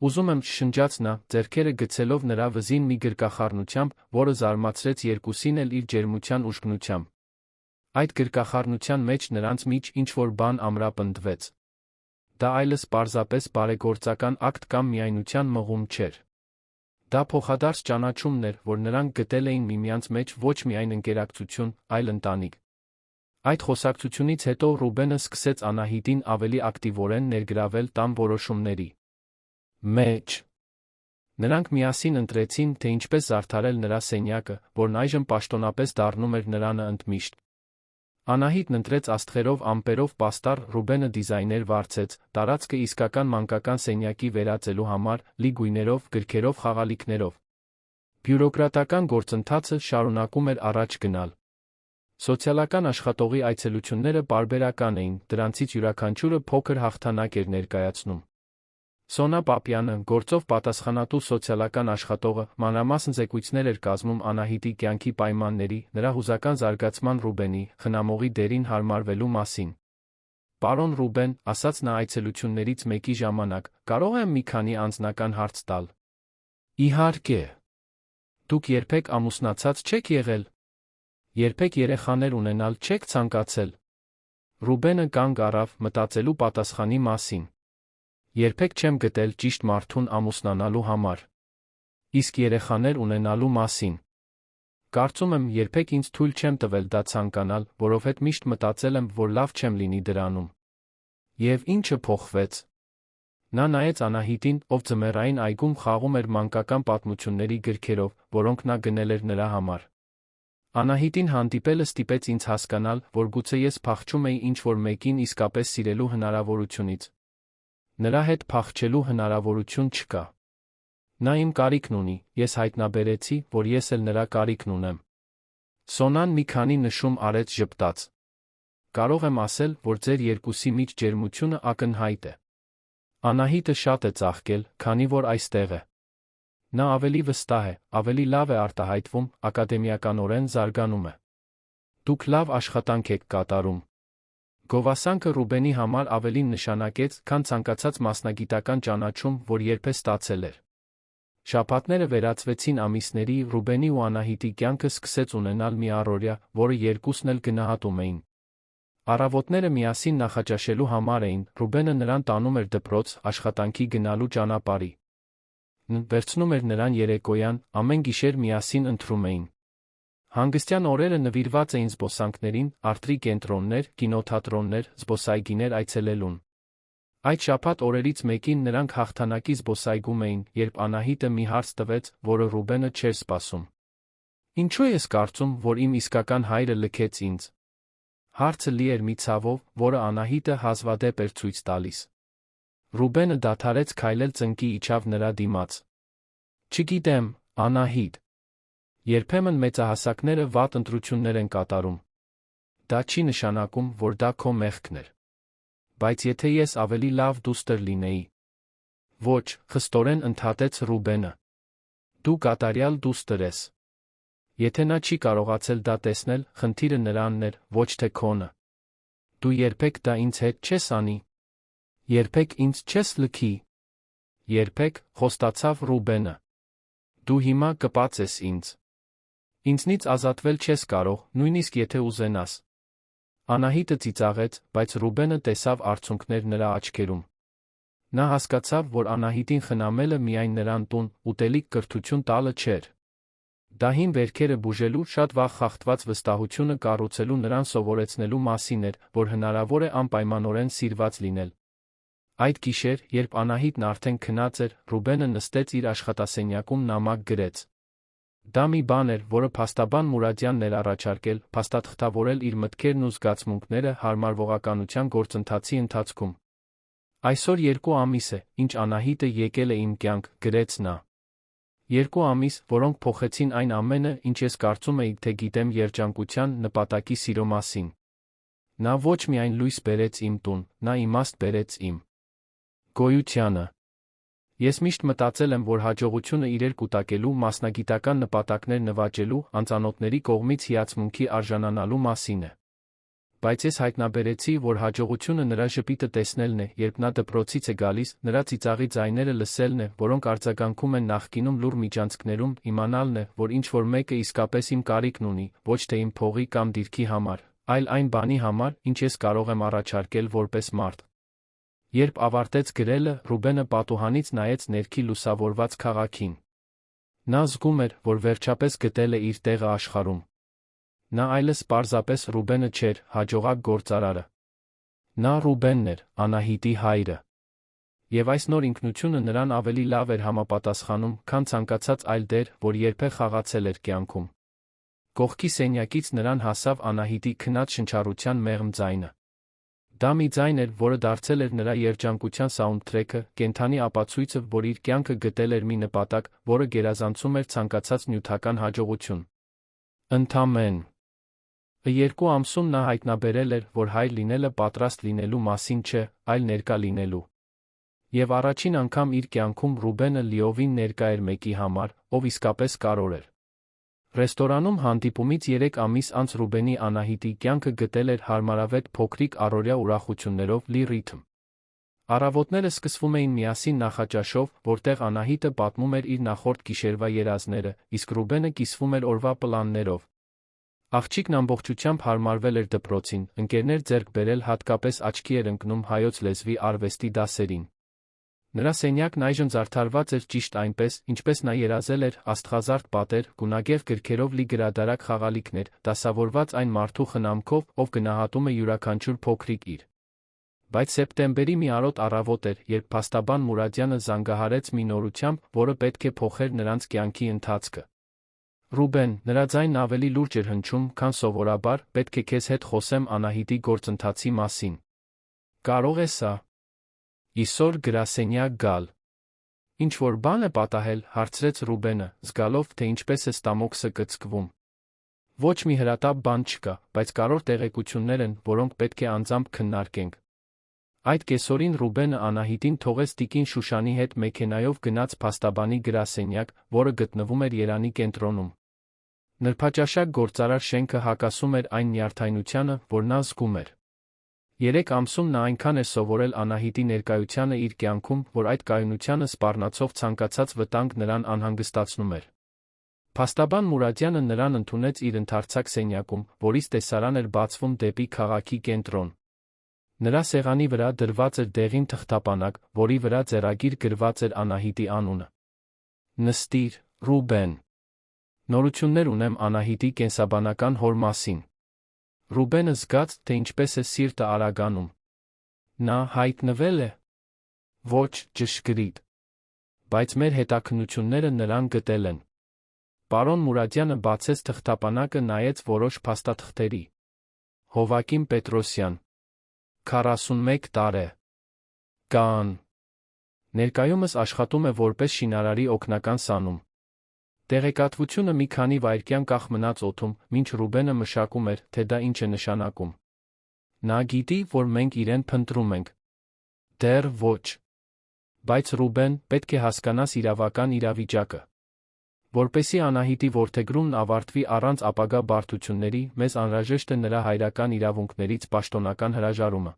Ուզում եմ, շշնջաց նա, ձեռքերը գցելով նրա վզին մի գրկախառնությամբ, որը զարմացրեց երկուսին էլ իր ջերմության ուժգնությամբ։ Այդ գրկախառնության մեջ նրանց միջ ինչ-որ բան ամրապնդվեց։ Դա այլս պարզապես բարեգործական ակտ կամ միայնության մղում չէր։ Դա փոխադարձ ճանաչումն էր, որ նրանք գտել էին միմյանց մեջ ոչ միայն ընկերակցություն, այլ ընտանիք։ Այդ խոսակցությունից հետո Ռուբենը սկսեց Անահիտին ավելի ակտիվորեն ներգրավել տան որոշումների մեջ։ Նրանք միասին ընտրեցին, թե ինչպես զարդարել նրա սենյակը, որն այժմ պաշտոնապես դառնում էր նրանը ընդմիշտ։ Անահիտն ընտրեց աստղերով ամպերով պաստառ, Ռուբենը դիզայներ վարձեց, տարածքը իսկական մանկական սենյակի վերածելու համար, լի գույներով, գրքերով, խաղալիքներով։ Բյուրոկրատական գործընթացը շարունակում էր առաջ գնալ։ Սոցիալական աշխատողի այցելությունները պարբերական էին, դրանցից յուրաքանչյուրը փոքր հաղթանակ էր ներկայացնում։ Սոնա Պապյանը, գործով պատասխանատու սոցիալական աշխատողը, մանրամասն զեկույցներ էր կազմում Անահիտի կյանքի պայմանների, նրա հուզական զարգացման Ռուբենի, խնամողի դերին հարմարվելու մասին։ Պարոն Ռուբեն, ասաց նա այցելություններից մեկի ժամանակ, կարող եմ մի քանի անձնական հարց տալ։ Իհարկե։ Դուք երբեք ամուսնացած չեք եղել։ Երբեք երեխաներ ունենալ չեք ցանկացել։ Ռուբենը կանգ առավ մտածելու պատասխանի մասին։ Երբեք չեմ գտել ճիշտ մարդուն ամուսնանալու համար։ Իսկ երեխաներ ունենալու մասին։ Կարծում եմ, երբեք ինձ թույլ չեմ տվել դա ցանկանալ, որովհետև միշտ մտածել եմ, որ լավ չեմ լինի դրանում։ Եվ ինչը փոխվեց։ Նա նայեց Անահիտին, ով ձմեռային այգում խաղում էր մանկական պատմությունների գրքերով, որոնք նա գնել էր նրա համար։ Անահիտին հանդիպելը ստիպեց ինձ հասկանալ, որ գուցե ես փախչում էի ինչ-որ մեկին իսկապես սիրելու հնարավորությունից։ Նրա հետ փախչելու հնարավորություն չկա։ Նա իմ կարիքն ունի, ես հայտնաբերեցի, որ ես էլ նրա կարիքն ունեմ։ Սոնան մի քանի նշում արեց ժպտաց։ Կարող եմ ասել, որ ձեր երկուսի միջ ջերմությունը ակնհայտ է։ Անահիտը շատ է ծաղկել, քանի որ այստեղ է։ Նա ավելի վստահ է, ավելի լավ է արտահայտվում, ակադեմիականորեն զարգանում է։ Դուք լավ աշխատանք եք կատարում։ Գովասանքը Ռուբենի համար ավելին նշանակեց, քան ցանկացած մասնագիտական ճանաչում, որ երբեք ստացել էր։ Շաբաթները վերածվեցին ամիսների, Ռուբենի ու Անահիտի կյանքը սկսեց ունենալ մի առօրյա, որը երկուսն էլ գնահատում էին։ Առավոտները միասին նախաճաշելու համար էին, Ռուբենը նրան տանում էր դպրոց, աշխատանքի գնալու ճանապարհի։ Վերցնում էր նրան երեկոյան, ամեն գիշեր միասին ընթրում էին։ Հանգստյան օրերը նվիրված էին զբոսանքներին, արթրի կենտրոններ, կինոթատրոններ, զբոսայգիներ այցելելուն։ Այդ շաբաթ օրերից մեկին նրանք հաղթանակի զբոսայգում էին, երբ Անահիտը մի հարց տվեց, որը Ռուբենը չէր սպասում։ Ինչու ես կարծում, որ իմ իսկական հայրը լքեց ինձ։ Հարցը լի էր մի ցավով, որը Անահիտը հազվադեպ էր ցույց տալիս։ Ռուբենը դադարեց քայլել, ծնկի իջավ նրա դիմաց։ Չգիտեմ, Անահիտ։ Երբեմն մեծահասակները վատ ընտրություններ են կատարում։ Դա չի նշանակում, որ դա քո մեղքն էր։ Բայց եթե ես ավելի լավ դուստր լինեի։ Ոչ, խստորեն ընդհատեց Ռուբենը։ Դու կատարյալ դուստր ես։ Եթե նա չի կարողացել դա տեսնել, խնդիրը նրանն էր, ոչ թե քոնը։ Դու երբեք դա ինձ հետ չես անի։ Երբեք ինձ չես լքի։ Երբեք, խոստացավ Ռուբենը։ Դու հիմա կպած ես ինձ։ Ինձնից ազատվել չես կարող, նույնիսկ եթե ուզենաս։ Անահիտը ծիծաղեց, բայց Ռուբենը տեսավ արցունքներ նրա աչքերում։ Նա հասկացավ, որ Անահիտին խնամելը միայն նրան տուն, ուտելիք կրթություն տալը չէր։ Դա հին վերքերը բուժելու, շատ վաղ խախտված վստահությունը կառուցելու նրան սովորեցնելու մասին էր, որ հնարավոր է անպայմանորեն սիրված լինել։ Այդ գիշեր, երբ Անահիտն արդեն քնած էր, Ռուբենը նստեց իր աշխատասենյակում նամակ գրեց։ Դա մի բան էր, որը փաստաբան Մուրադյանն էր առաջարկել, փաստաթղթավորել իր մտքերն ու զգացմունքները հարմարվողականության գործընթացի ընթացքում։ Այսօր 2 ամիս է, ինչ Անահիտը եկել է իմ կյանք, գրեց նա։ 2 ամիս, որոնք փոխեցին այն ամենը, ինչ ես կարծում էի, թե գիտեմ երջանկության նպատակի սիրո մասին։ Նա ոչ միայն լույս բերեց իմ տուն, նա իմաստ բերեց իմ գոյությանը։ Ես միշտ մտածել եմ, որ հաջողությունը իրեր կուտակելու, մասնագիտական նպատակներ նվաճելու, անծանոթների կողմից հիացմունքի արժանանալու մասին է։ Բայց ես հայտնաբերեցի, որ հաջողությունը նրա ժպիտը տեսնելն է, երբ նա դպրոցից է գալիս, նրա ծիծաղի ձայները լսելն է, որոնք արձագանքում են նախկինում լուռ միջանցքներում, իմանալն է, որ ինչ-որ մեկը իսկապես իմ կարիքն ունի, ոչ թե իմ փողի կամ դիրքի համար, այլ այն բանի համար, ինչ ես կարող եմ առաջարկել որպես մարդ։ Երբ ավարտեց գրելը, Ռուբենը պատուհանից նայեց ներքի լուսավորված քաղաքին։ Նա զգում էր, որ վերջապես գտել է իր տեղը աշխարհում։ Նա այլևս պարզապես Ռուբենը չէր, հաջողակ գործարարը։ Նա Ռուբենն էր, Անահիտի հայրը։ Եվ այս նոր ինքնությունը նրան ավելի լավ էր համապատասխանում, քան ցանկացած այլ դեր, որ երբեք խաղացել էր կյանքում։ Կողքի սենյակից նրան հասավ Անահիտի քնած շնչառության մեղմ ձայնը։ Դա մի ձայն էր, որը դարձել էր նրա երջանկության սաունդթրեքը, կենդանի ապացույցը, որ իր կյանքը գտել էր մի նպատակ, որը գերազանցում էր ցանկացած նյութական հաջողություն։ Ընդամենը 2 ամսում նա հայտնաբերել էր, որ հայր լինելը պատրաստ լինելու մասին չէ, այլ ներկա լինելու։ Եվ առաջին անգամ իր կյանքում Ռուբենը լիովին ներկա էր մեկի համար, ով իսկապես կարևոր էր։ Ռեստորանում հանդիպումից 3 ամիս անց Ռուբենի Անահիտի կյանքը գտել էր հարմարավետ փոքրիկ առօրյա ուրախություններով լի ռիթմ։ Առավոտները սկսվում էին միասին նախաճաշով, որտեղ Անահիտը պատմում էր իր նախորդ գիշերվա երազները, իսկ Ռուբենը կիսվում էր օրվա պլաններով։ Աղջիկն ամբողջությամբ հարմարվել էր դպրոցին, ընկերներ ձեռք բերել, հատկապես աչքի էր ընկնում հայոց լեզվի արվեստի դասերին։ Նրա սենյակն այժմ զարդարված էր ճիշտ այնպես, ինչպես նա երազել էր, աստղազարդ պատեր, գունագեղ գրքերով լի գրադարակ խաղալիքներ, դասավորված այն մարդու խնամքով, ով գնահատում է յուրաքանչյուր փոքրիկ իր։ Բայց սեպտեմբերի մի արոտ առավոտ էր, երբ փաստաբան Մուրադյանը զանգահարեց մի նորությամբ, որը պետք է փոխեր նրանց կյանքի ընթացքը։ Ռուբեն, նրա ձայնն ավելի լուրջ էր հնչում, քան սովորաբար, պետք է քեզ հետ խոսեմ Անահիտի գործընթացի մասին։ Կարող է սա իսօր գրասենյակ գալ։ Ինչ-որ բան է պատահել, հարցրեց Ռուբենը, զգալով, թե ինչպես է ստամոքսը կծկվում։ Ոչ մի հրատապ բան չկա, բայց կարևոր տեղեկություններ են, որոնք պետք է անձամբ քննարկենք։ Այդ կեսօրին Ռուբենը Անահիտին թողեց տիկին Շուշանի հետ մեքենայով գնաց փաստաբանի գրասենյակ, որը գտնվում էր Երանի կենտրոնում։ Նրբաճաշակ գործարար շենքը հակասում էր այն նյարդայնությանը, որ նա զգում էր։ 3 ամսում նա այնքան էր սովորել Անահիտի ներկայությանը իր կյանքում, որ այդ կայունությանը սպառնացող ցանկացած վտանգ նրան անհանգստացնում էր։ Փաստաբան Մուրադյանը նրան ընդունեց իր ընդարձակ սենյակում, որից տեսարան էր բացվում դեպի քաղաքի կենտրոն։ Նրա սեղանի վրա դրված էր դեղին թղթապանակ, որի վրա ձեռագիր գրված էր Անահիտի անունը։ Նստիր, Ռուբեն։ Նորություններ ունեմ Անահիտի կենսաբանական հոր մասին։ Ռուբենը զգաց, թե ինչպես է սիրտը արագանում։ Նա հայտնվել է։ Ոչ, ճշգրիտ։ Բայց մեր հետաքննությունները նրան գտել են։ Պարոն Մուրադյանը բացեց թղթապանակը, նայեց որոշ փաստաթղթերի։ Հովակիմ Պետրոսյան, 41 տարի։ Կան։ Ներկայումս աշխատում է որպես շինարարի օգնական սանում։ Տեղեկատվությունը մի քանի վայրկյան կախ մնաց օդում, մինչ Ռուբենը մշակում էր, թե դա ինչ է նշանակում։ Նա գիտի, որ մենք իրեն փնտրում ենք։ Դեռ ոչ։ Բայց Ռուբեն, պետք է հասկանաս իրավական իրավիճակը։ Որպեսզի Անահիտի որդեգրումն ավարտվի առանց ապագա բարդությունների, մեզ անհրաժեշտ է նրա հայրական իրավունքներից պաշտոնական հրաժարումը։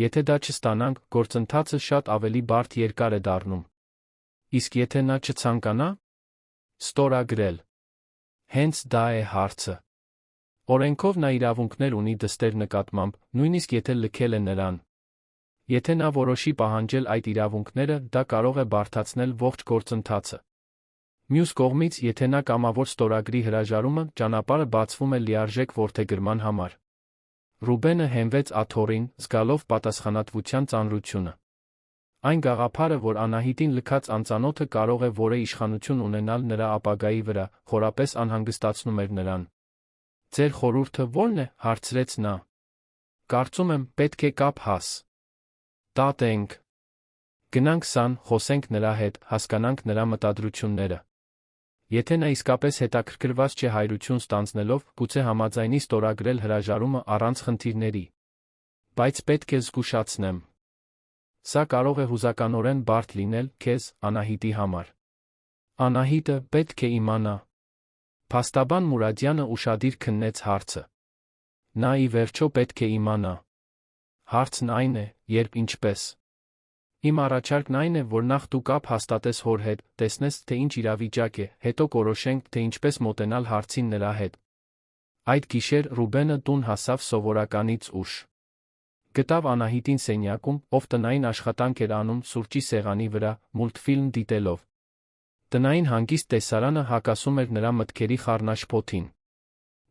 Եթե դա չստանանք, գործընթացը շատ ավելի բարդ երկար է դառնում։ Իսկ եթե նա չցանկանա, ստորագրել։ Հենց դա է հարցը։ Օրենքով նա իրավունքներ ունի դստեր նկատմամբ, նույնիսկ եթե լքել է նրան։ Եթե նա որոշի պահանջել այդ իրավունքները, դա կարող է բարդացնել ողջ գործընթացը։ Մյուս կողմից, եթե նա կամավոր ստորագրի հրաժարումը, ճանապարհը բացվում է լիարժեք որդեգրման համար։ Ռուբենը հենվեց աթոռին, զգալով պատասխանատվության ծանրությունը։ Այն գաղափարը, որ Անահիտին լքած անծանոթը կարող է որևէ իշխանություն ունենալ նրա ապագայի վրա, խորապես անհանգստացնում էր նրան։ Ձեր խորհուրդը ո՞րն է, հարցրեց նա։ Կարծում եմ, պետք է կապ տատենք։ Գնանք սան, խոսենք նրա հետ, հասկանանք նրա մտադրությունները։ Եթե նա իսկապես հետաքրքրված չէ հայրություն ստանձնելով, գուցե համաձայնի ստորագրել հրաժարումը առանց խնդիրների։ Բայց պետք է զգուշացնեմ։ Սա կարող է հուզականորեն բարդ լինել քեզ, Անահիտի համար։ Անահիտը պետք է իմանա։ Փաստաբան Մուրադյանը ուշադիր քննեց հարցը։ Նա ի վերջո պետք է իմանա։ Հարցն այն է, երբ ինչպես։ Իմ առաջարկն այն է, որ նախ դու կապ հաստատես հոր հետ, տեսնես, թե ինչ իրավիճակ է, հետո կորոշենք, թե ինչպես մոտենալ հարցին նրա հետ։ Այդ գիշեր Ռուբենը տուն հասավ սովորականից ուշ։ Գտավ Անահիտին սենյակում, ով տնային աշխատանք էր անում սուրճի սեղանի վրա, մուլտֆիլմ դիտելով։ Տնային հանգիստ տեսարանը հակասում էր նրա մտքերի խառնաշփոթին։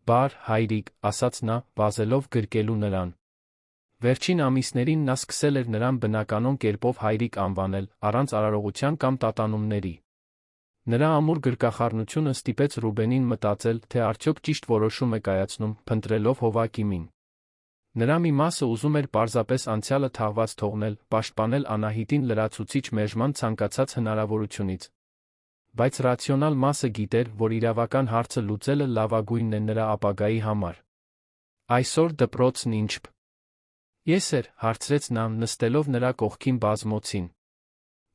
Բար, հայրիկ, ասաց նա, վազելով գրկելու նրան։ Վերջին ամիսներին նա սկսել էր նրան բնականոն կերպով հայրիկ անվանել, առանց արարողության կամ տատանումների։ Նրա ամուր գրկախառնությունը ստիպեց Ռուբենին մտածել, թե արդյոք ճիշտ որոշում է կայացնում, փնտրելով Հովակիմին։ Նրա մի մասը ուզում էր պարզապես անցյալը թաղված թողնել, պաշտպանել Անահիտին լրացուցիչ մերժման ցանկացած հնարավորությունից։ Բայց ռացիոնալ մասը գիտեր, որ իրավական հարցը լուծելը լավագույնն է նրա ապագայի համար։ Այսօր դպրոցն ինչպ։ Ես էր, հարցրեց նա, նստելով նրա կողքին բազմոցին։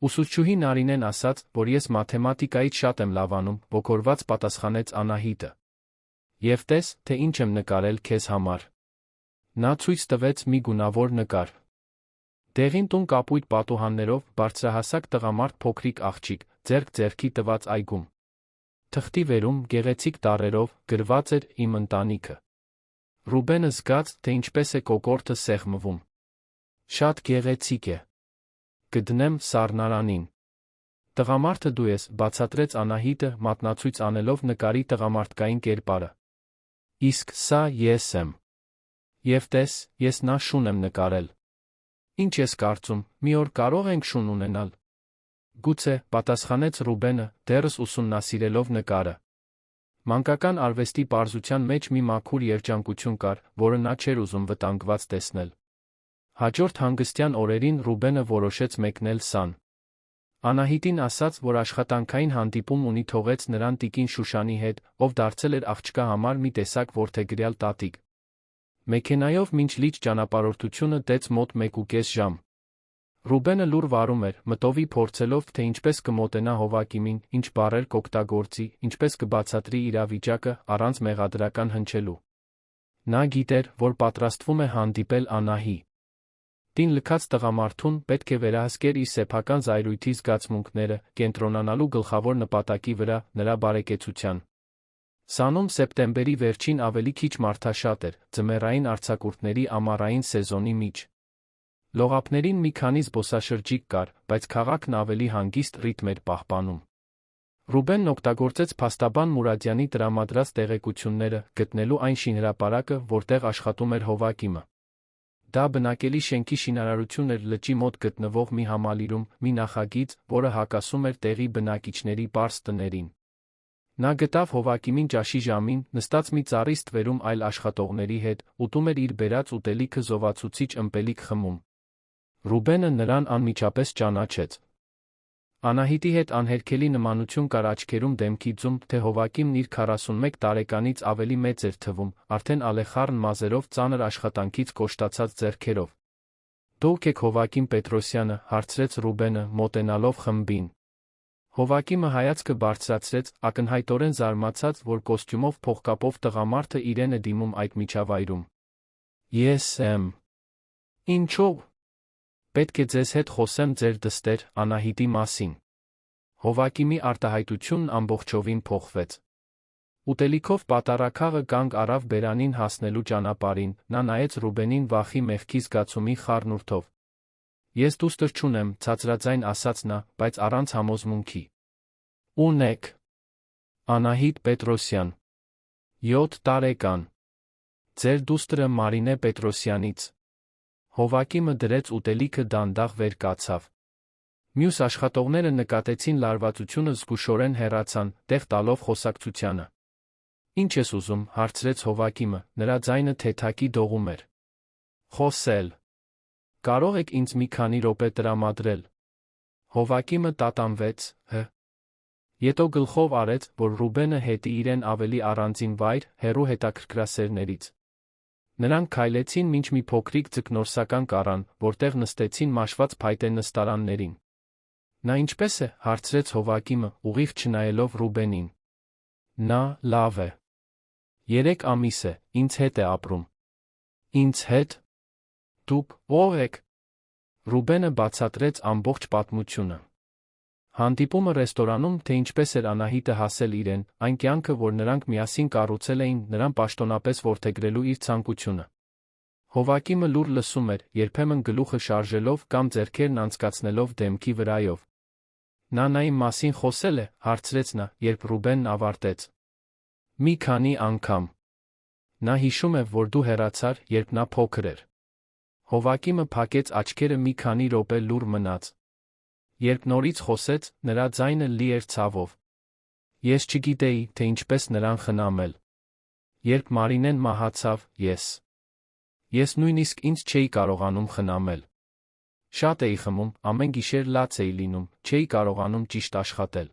Ուսուցչուհի Նարինեն ասաց, որ ես մաթեմատիկայից շատ եմ լավանում, ոգորված պատասխանեց Անահիտը։ Եվ տես, թե ինչ եմ նկարել քեզ համար։ Նա ցույց տվեց մի գունավոր նկար։ Դեղին տուն կապույտ պատուհաններով, բարձրահասակ տղամարդ փոքրիկ աղջիկ, ձեռք ձեռքի տված այգում։ Թղթի վերում, գեղեցիկ տառերով, գրված էր «Իմ ընտանիքը»։ Ռուբենը զգաց, թե ինչպես է կոկորդը սեղմվում։ Շատ գեղեցիկ է։ Կդնեմ սառնարանին։ Տղամարդը դու ես, բացատրեց Անահիտը, մատնացույց անելով նկարի տղամարդկային կերպարը։ Իսկ սա ես եմ։ Եվ տես, ես նա շուն եմ նկարել։ Ինչ ես կարծում, մի օր կարող ենք շուն ունենալ։ Գուցե, պատասխանեց Ռուբենը, դեռս ուսումնասիրելով նկարը։ Մանկական արվեստի պարզության մեջ մի մաքուր երջանկություն կար, որը նա չէր ուզում վտանգված տեսնել։ Հաջորդ հանգստյան օրերին Ռուբենը որոշեց մեկնել սան։ Անահիտին ասաց, որ աշխատանքային հանդիպում ունի, թողեց նրան տիկին Շուշանի հետ, ով դարձել էր աղջկա համար մի տեսակ որդեգրյալ տատիկ։ Մեքենայով մինչ լիճ ճանապարհորդությունը տեց մոտ 1.5 ժամ։ Ռուբենը լուր վարում էր, մտովի փորձելով, թե ինչպես կմոտենա Հովակիմին, ինչ բառեր կօգտագործի, ինչպես կբացատրի իրավիճակը, առանց մեղադրական հնչելու։ Նա գիտեր, որ պատրաստվում է հանդիպել Անահի տին լքած տղամարդուն, պետք է վերահսկեր իր սեփական զայրույթի զգացմունքները, կենտրոնանալու գլխավոր նպատակի վրա, նրա բարեկեցության։ Սանում սեպտեմբերի վերջին ավելի քիչ մարդաշատ էր, ձմեռային արձակուրդների ամառային սեզոնի միջ։ Լողափներին մի քանի զբոսաշրջիկ կար, բայց քաղաքն ավելի հանգիստ ռիթմ էր պահպանում։ Ռուբենն օգտագործեց փաստաբան Մուրադյանի տրամադրած տեղեկությունները, գտնելու այն շինհրապարակը, որտեղ աշխատում էր Հովակիմը։ Դա բնակելի շենքի շինարարություն էր լճի մոտ գտնվող մի համալիրում, մի նախագիծ, որը հակասում էր տեղի բնակիչների պարզ տներին։ Նա գտավ Հովակիմին ճաշի ժամին, նստած մի ծառի ստվերում այլ աշխատողների հետ, ուտում էր իր բերած ուտելիքը զովացուցիչ ըմպելիք խմում։ Ռուբենը նրան անմիջապես ճանաչեց։ Անահիտի հետ անհերքելի նմանություն կար աչքերում, դեմքի ձում, թե Հովակիմն իր 41 տարեկանից ավելի մեծ էր թվում, արդեն ալեխառն մազերով, ծանր աշխատանքից կոշտացած ձեռքերով։ Դուք եք Հովակիմ Պետրոսյանը, հարցրեց Ռուբենը, մոտենալով խմբին։ Հովակիմը հայացքը բարձրացրեց, ակնհայտորեն զարմացած, որ կոստյումով փողկապով տղամարդը իրեն է դիմում այդ միջավայրում։ Ես եմ։ Ինչո՞վ։ Պետք է ձեզ հետ խոսեմ ձեր դստեր Անահիտի մասին։ Հովակիմի արտահայտությունն ամբողջովին փոխվեց։ Ուտելիքով պատառաքաղը կանգ առավ բերանին հասնելու ճանապարհին, նա նայեց Ռուբենին վախի մեղքի զգացումի խառնուրդով։ Ես դուստր չունեմ, ցածրաձայն ասաց նա, բայց առանց համոզմունքի։ Ունեք։ Անահիտ Պետրոսյան։ 7 տարեկան։ Ձեր դուստրը Մարինե Պետրոսյանից։ Հովակիմը դրեց ուտելիքը դանդաղ վեր կացավ։ Մյուս աշխատողները նկատեցին լարվածությունը, զգուշորեն հեռացան, տեղ տալով խոսակցությանը։ Ինչ ես ուզում, հարցրեց Հովակիմը, նրա ձայնը թեթակի դողում էր։ Խոսել։ Կարող եք ինձ մի քանի րոպե տրամադրել։ Հովակիմը տատանվեց, Հետո գլխով արեց, որ Ռուբենը հետի իրեն ավելի առանձին վայր, հեռու հետաքրքրասերներից։ Նրանք քայլեցին մինչ մի փոքրիկ ձկնորսական կառան, որտեղ նստեցին մաշված փայտե նստարաններին։ Նա ինչպե՞ս է, հարցրեց Հովակիմը, ուղիղ չնայելով Ռուբենին։ Նա լավ է։ 3 ամիս է, ինձ հետ է ապրում։ Ինձ հետ։ Դուք ո՞վ եք։ Ռուբենը բացատրեց ամբողջ պատմությունը։ Հանդիպումը ռեստորանում, թե ինչպես էր Անահիտը հասել իրեն, այն կյանքը, որ նրանք միասին կառուցել էին, նրան պաշտոնապես որդեգրելու իր ցանկությունը։ Հովակիմը լուր լսում էր, երբեմն գլուխը շարժելով կամ ձեռքերն անցկացնելով դեմքի վրայով։ Նա իմ մասին խոսել է, հարցրեց նա, երբ Ռուբենն ավարտեց։ Մի քանի անգամ։ Նա հիշում է, որ դու հեռացար, երբ նա փոքր էր։ Հովակիմը փակեց աչքերը, մի քանի րոպե լուռ մնաց։ Երբ նորից խոսեց, նրա ձայնը լի էր ցավով։ Ես չգիտեի, թե ինչպես նրան խնամել։ Երբ Մարինեն մահացավ, ես նույնիսկ ինձ չէի կարողանում խնամել։ Շատ էի խմում, ամեն գիշեր լաց էի լինում, չէի կարողանում ճիշտ աշխատել։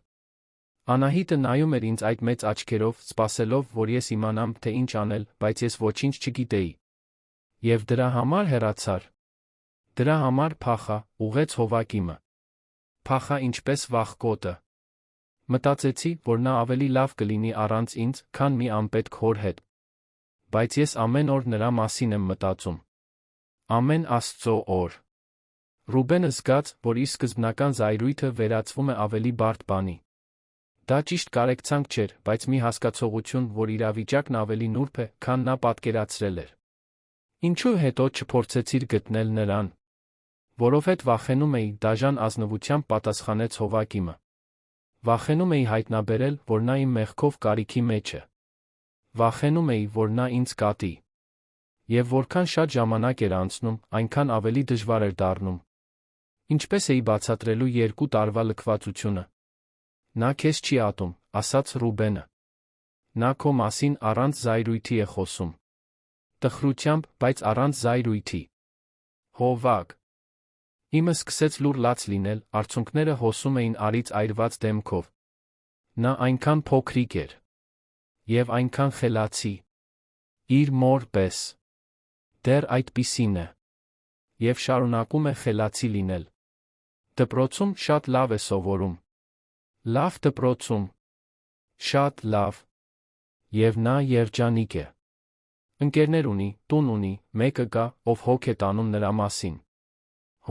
Անահիտը նայում էր ինձ այդ մեծ աչքերով, սպասելով, որ ես իմանամ, թե ինչ անել, բայց ես ոչինչ չգիտեի։ Եվ դրա համար հեռացար։ Դրա համար փախա, ուղղեց Հովակիմը։ Փախա ինչպես վախկոտը։ Մտածեցի, որ նա ավելի լավ կլինի առանց ինձ, քան մի անպետք հոր հետ։ Բայց ես ամեն օր նրա մասին եմ մտածում։ Ամեն Աստծո օր։ Ռուբենը զգաց, որ իր սկզբնական զայրույթը վերածվում է ավելի բարդ բանի։ Դա ճիշտ կարեկցանք չէր, բայց մի հասկացողություն, որ իրավիճակն ավելի նուրբ է, քան նա պատկերացրել էր։ Ինչու հետո չփորձեցիր գտնել նրան։ Որովհետև վախենում էի, դաժան ազնվությամբ պատասխանեց Հովակիմը։ Վախենում էի հայտնաբերել, որ նա իմ մեղքով կարիքի մեջ է։ Վախենում էի, որ նա ինձ կատի։ Եվ որքան շատ ժամանակ էր անցնում, այնքան ավելի դժվար էր դառնում։ Ինչպես էի բացատրելու 2 տարվա լքվածությունը։ Նա քեզ չի ատում, ասաց Ռուբենը։ Նա քո մասին առանց զայրույթի է խոսում։ Տխրությամբ, բայց առանց զայրույթի։ Հովակ։ Իմը սկսեց լուռ լաց լինել, արցունքները հոսում էին արից այրված դեմքով։ Նա այնքան փոքրիկ էր։ Եվ այնքան խելացի։ Իր մոր պես։ Դեռ այդպիսին է։ Եվ շարունակում է խելացի լինել։ Դպրոցում շատ լավ է սովորում։ Լավ դպրոցում։ Շատ լավ։ Եվ նա երջանիկ է։ Ընկերներ ունի, տուն ունի, մեկը կա, ով հոգ է տանում նրա մասին։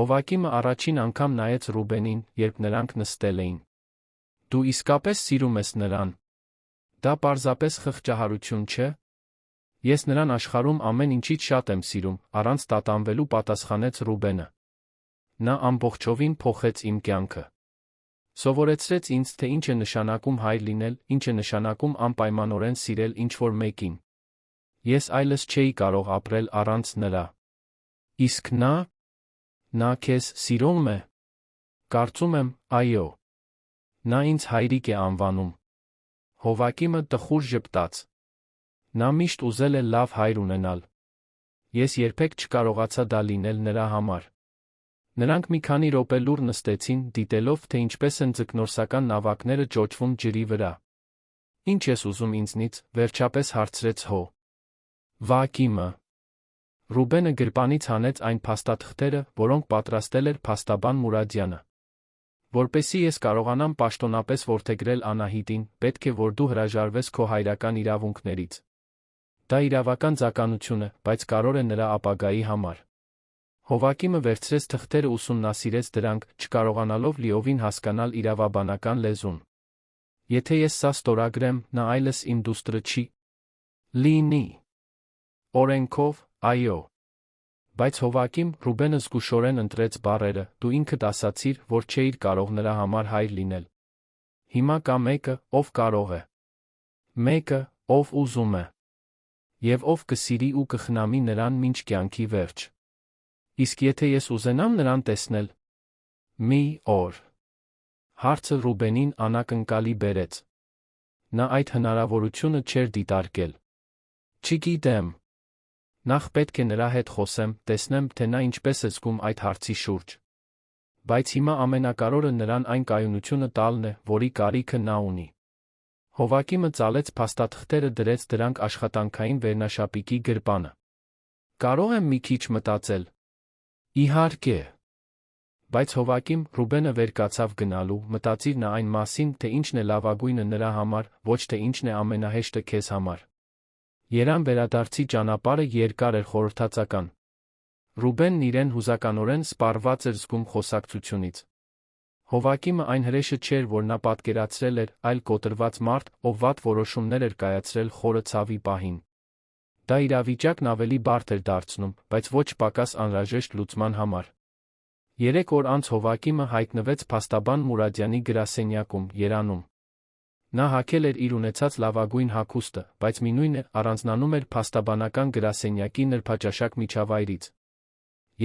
Հովակիմը առաջին անգամ նայեց Ռուբենին, երբ նրանք նստել էին։ Դու իսկապես սիրում ես նրան։ Դա պարզապես խղճահարություն չէ։ Ես նրան աշխարհում ամեն ինչից շատ եմ սիրում, առանց տատանվելու պատասխանեց Ռուբենը։ Նա ամբողջովին փոխեց իմ կյանքը։ Սովորեցրեց ինձ, թե ինչ է նշանակում հայր լինել, ինչ է նշանակում անպայմանորեն սիրել ինչ-որ մեկին։ Ես այլս չէի կարող ապրել առանց նրա։ Իսկ նա քեզ սիրում է։ Կարծում եմ, այո։ Նա ինձ հայրիկ է անվանում։ Հովակիմը տխուր ժպտաց։ Նա միշտ ուզել է լավ հայր ունենալ։ Ես երբեք չկարողացա դա լինել նրա համար։ Նրանք մի քանի րոպե լուռ նստեցին, դիտելով, թե ինչպես են ձկնորսական նավակները ճոճվում ջրի վրա։ Ինչ ես ուզում ինձնից, վերջապես հարցրեց Հովակիմը։ Ռուբենը գրպանից հանեց այն փաստաթղթերը, որոնք պատրաստել էր փաստաբան Մուրադյանը։ Որպեսզի ես կարողանամ պաշտոնապես որդեգրել Անահիտին, պետք է որ դու հրաժարվես քո հայրական իրավունքներից։ Դա իրավական ձականություն է, բայց կարևոր է նրա ապագայի համար։ Հովակիմը վերցրեց թղթերը, ուսումնասիրեց դրանք, չկարողանալով լիովին հասկանալ իրավաբանական լեզուն։ Եթե ես սա ստորագրեմ, նա այլս իմ դուստրը չի լինի։ Օրենքով, այո։ Բայց Հովակիմ, Ռուբենը զգուշորեն ընտրեց բառերը, դու ինքդ ասացիր, որ չէիր կարող նրա համար հայր լինել։ Հիմա կա մեկը, ով կարող է։ Մեկը, ով ուզում է։ Եվ ով կսիրի ու կխնամի նրան մինչ կյանքի վերջ։ Իսկ եթե ես ուզենամ նրան տեսնել։ Մի օր։ Հարցը Ռուբենին անակնկալի բերեց։ Նա այդ հնարավորությունը չէր դիտարկել։ Չգիտեմ։ Նախ պետք է նրա հետ խոսեմ, տեսնեմ, թե նա ինչպես է զգում այդ հարցի շուրջ։ Բայց հիմա ամենակարևորը նրան այն կայունությունը տալն է, որի կարիքը նա ունի։ Հովակիմը ծալեց փաստաթղթերը, դրեց դրանք աշխատանքային վերնաշապիկի գրպանը։ Կարող եմ մի քիչ մտածել։ Իհարկե։ Բայց Հովակիմ, Ռուբենը վեր կացավ գնալու, մտածիր նա այն մասին, թե ինչն է լավագույնը նրա համար, ոչ թե ինչն է ամենահեշտը քեզ համար։ Երան վերադարձի ճանապարհը երկար էր, խորհրդածական։ Ռուբենն իրեն հուզականորեն սպառված էր զգում խոսակցությունից։ Հովակիմը այն հրեշը չէր, որ նա պատկերացրել էր, այլ կոտրված մարդ, ով վատ որոշումներ էր կայացրել խորը ցավի պահին։ Դա իրավիճակն ավելի բարդ էր դարձնում, բայց ոչ պակաս անհրաժեշտ լուծման համար։ 3 օր անց Հովակիմը հայտնվեց փաստաբան Մուրադյանի գրասենյակում, Երանում։ Նա հագել էր իր ունեցած լավագույն հագուստը, բայց մինույն է, առանձնանում էր փաստաբանական գրասենյակի նրբաճաշակ միջավայրից։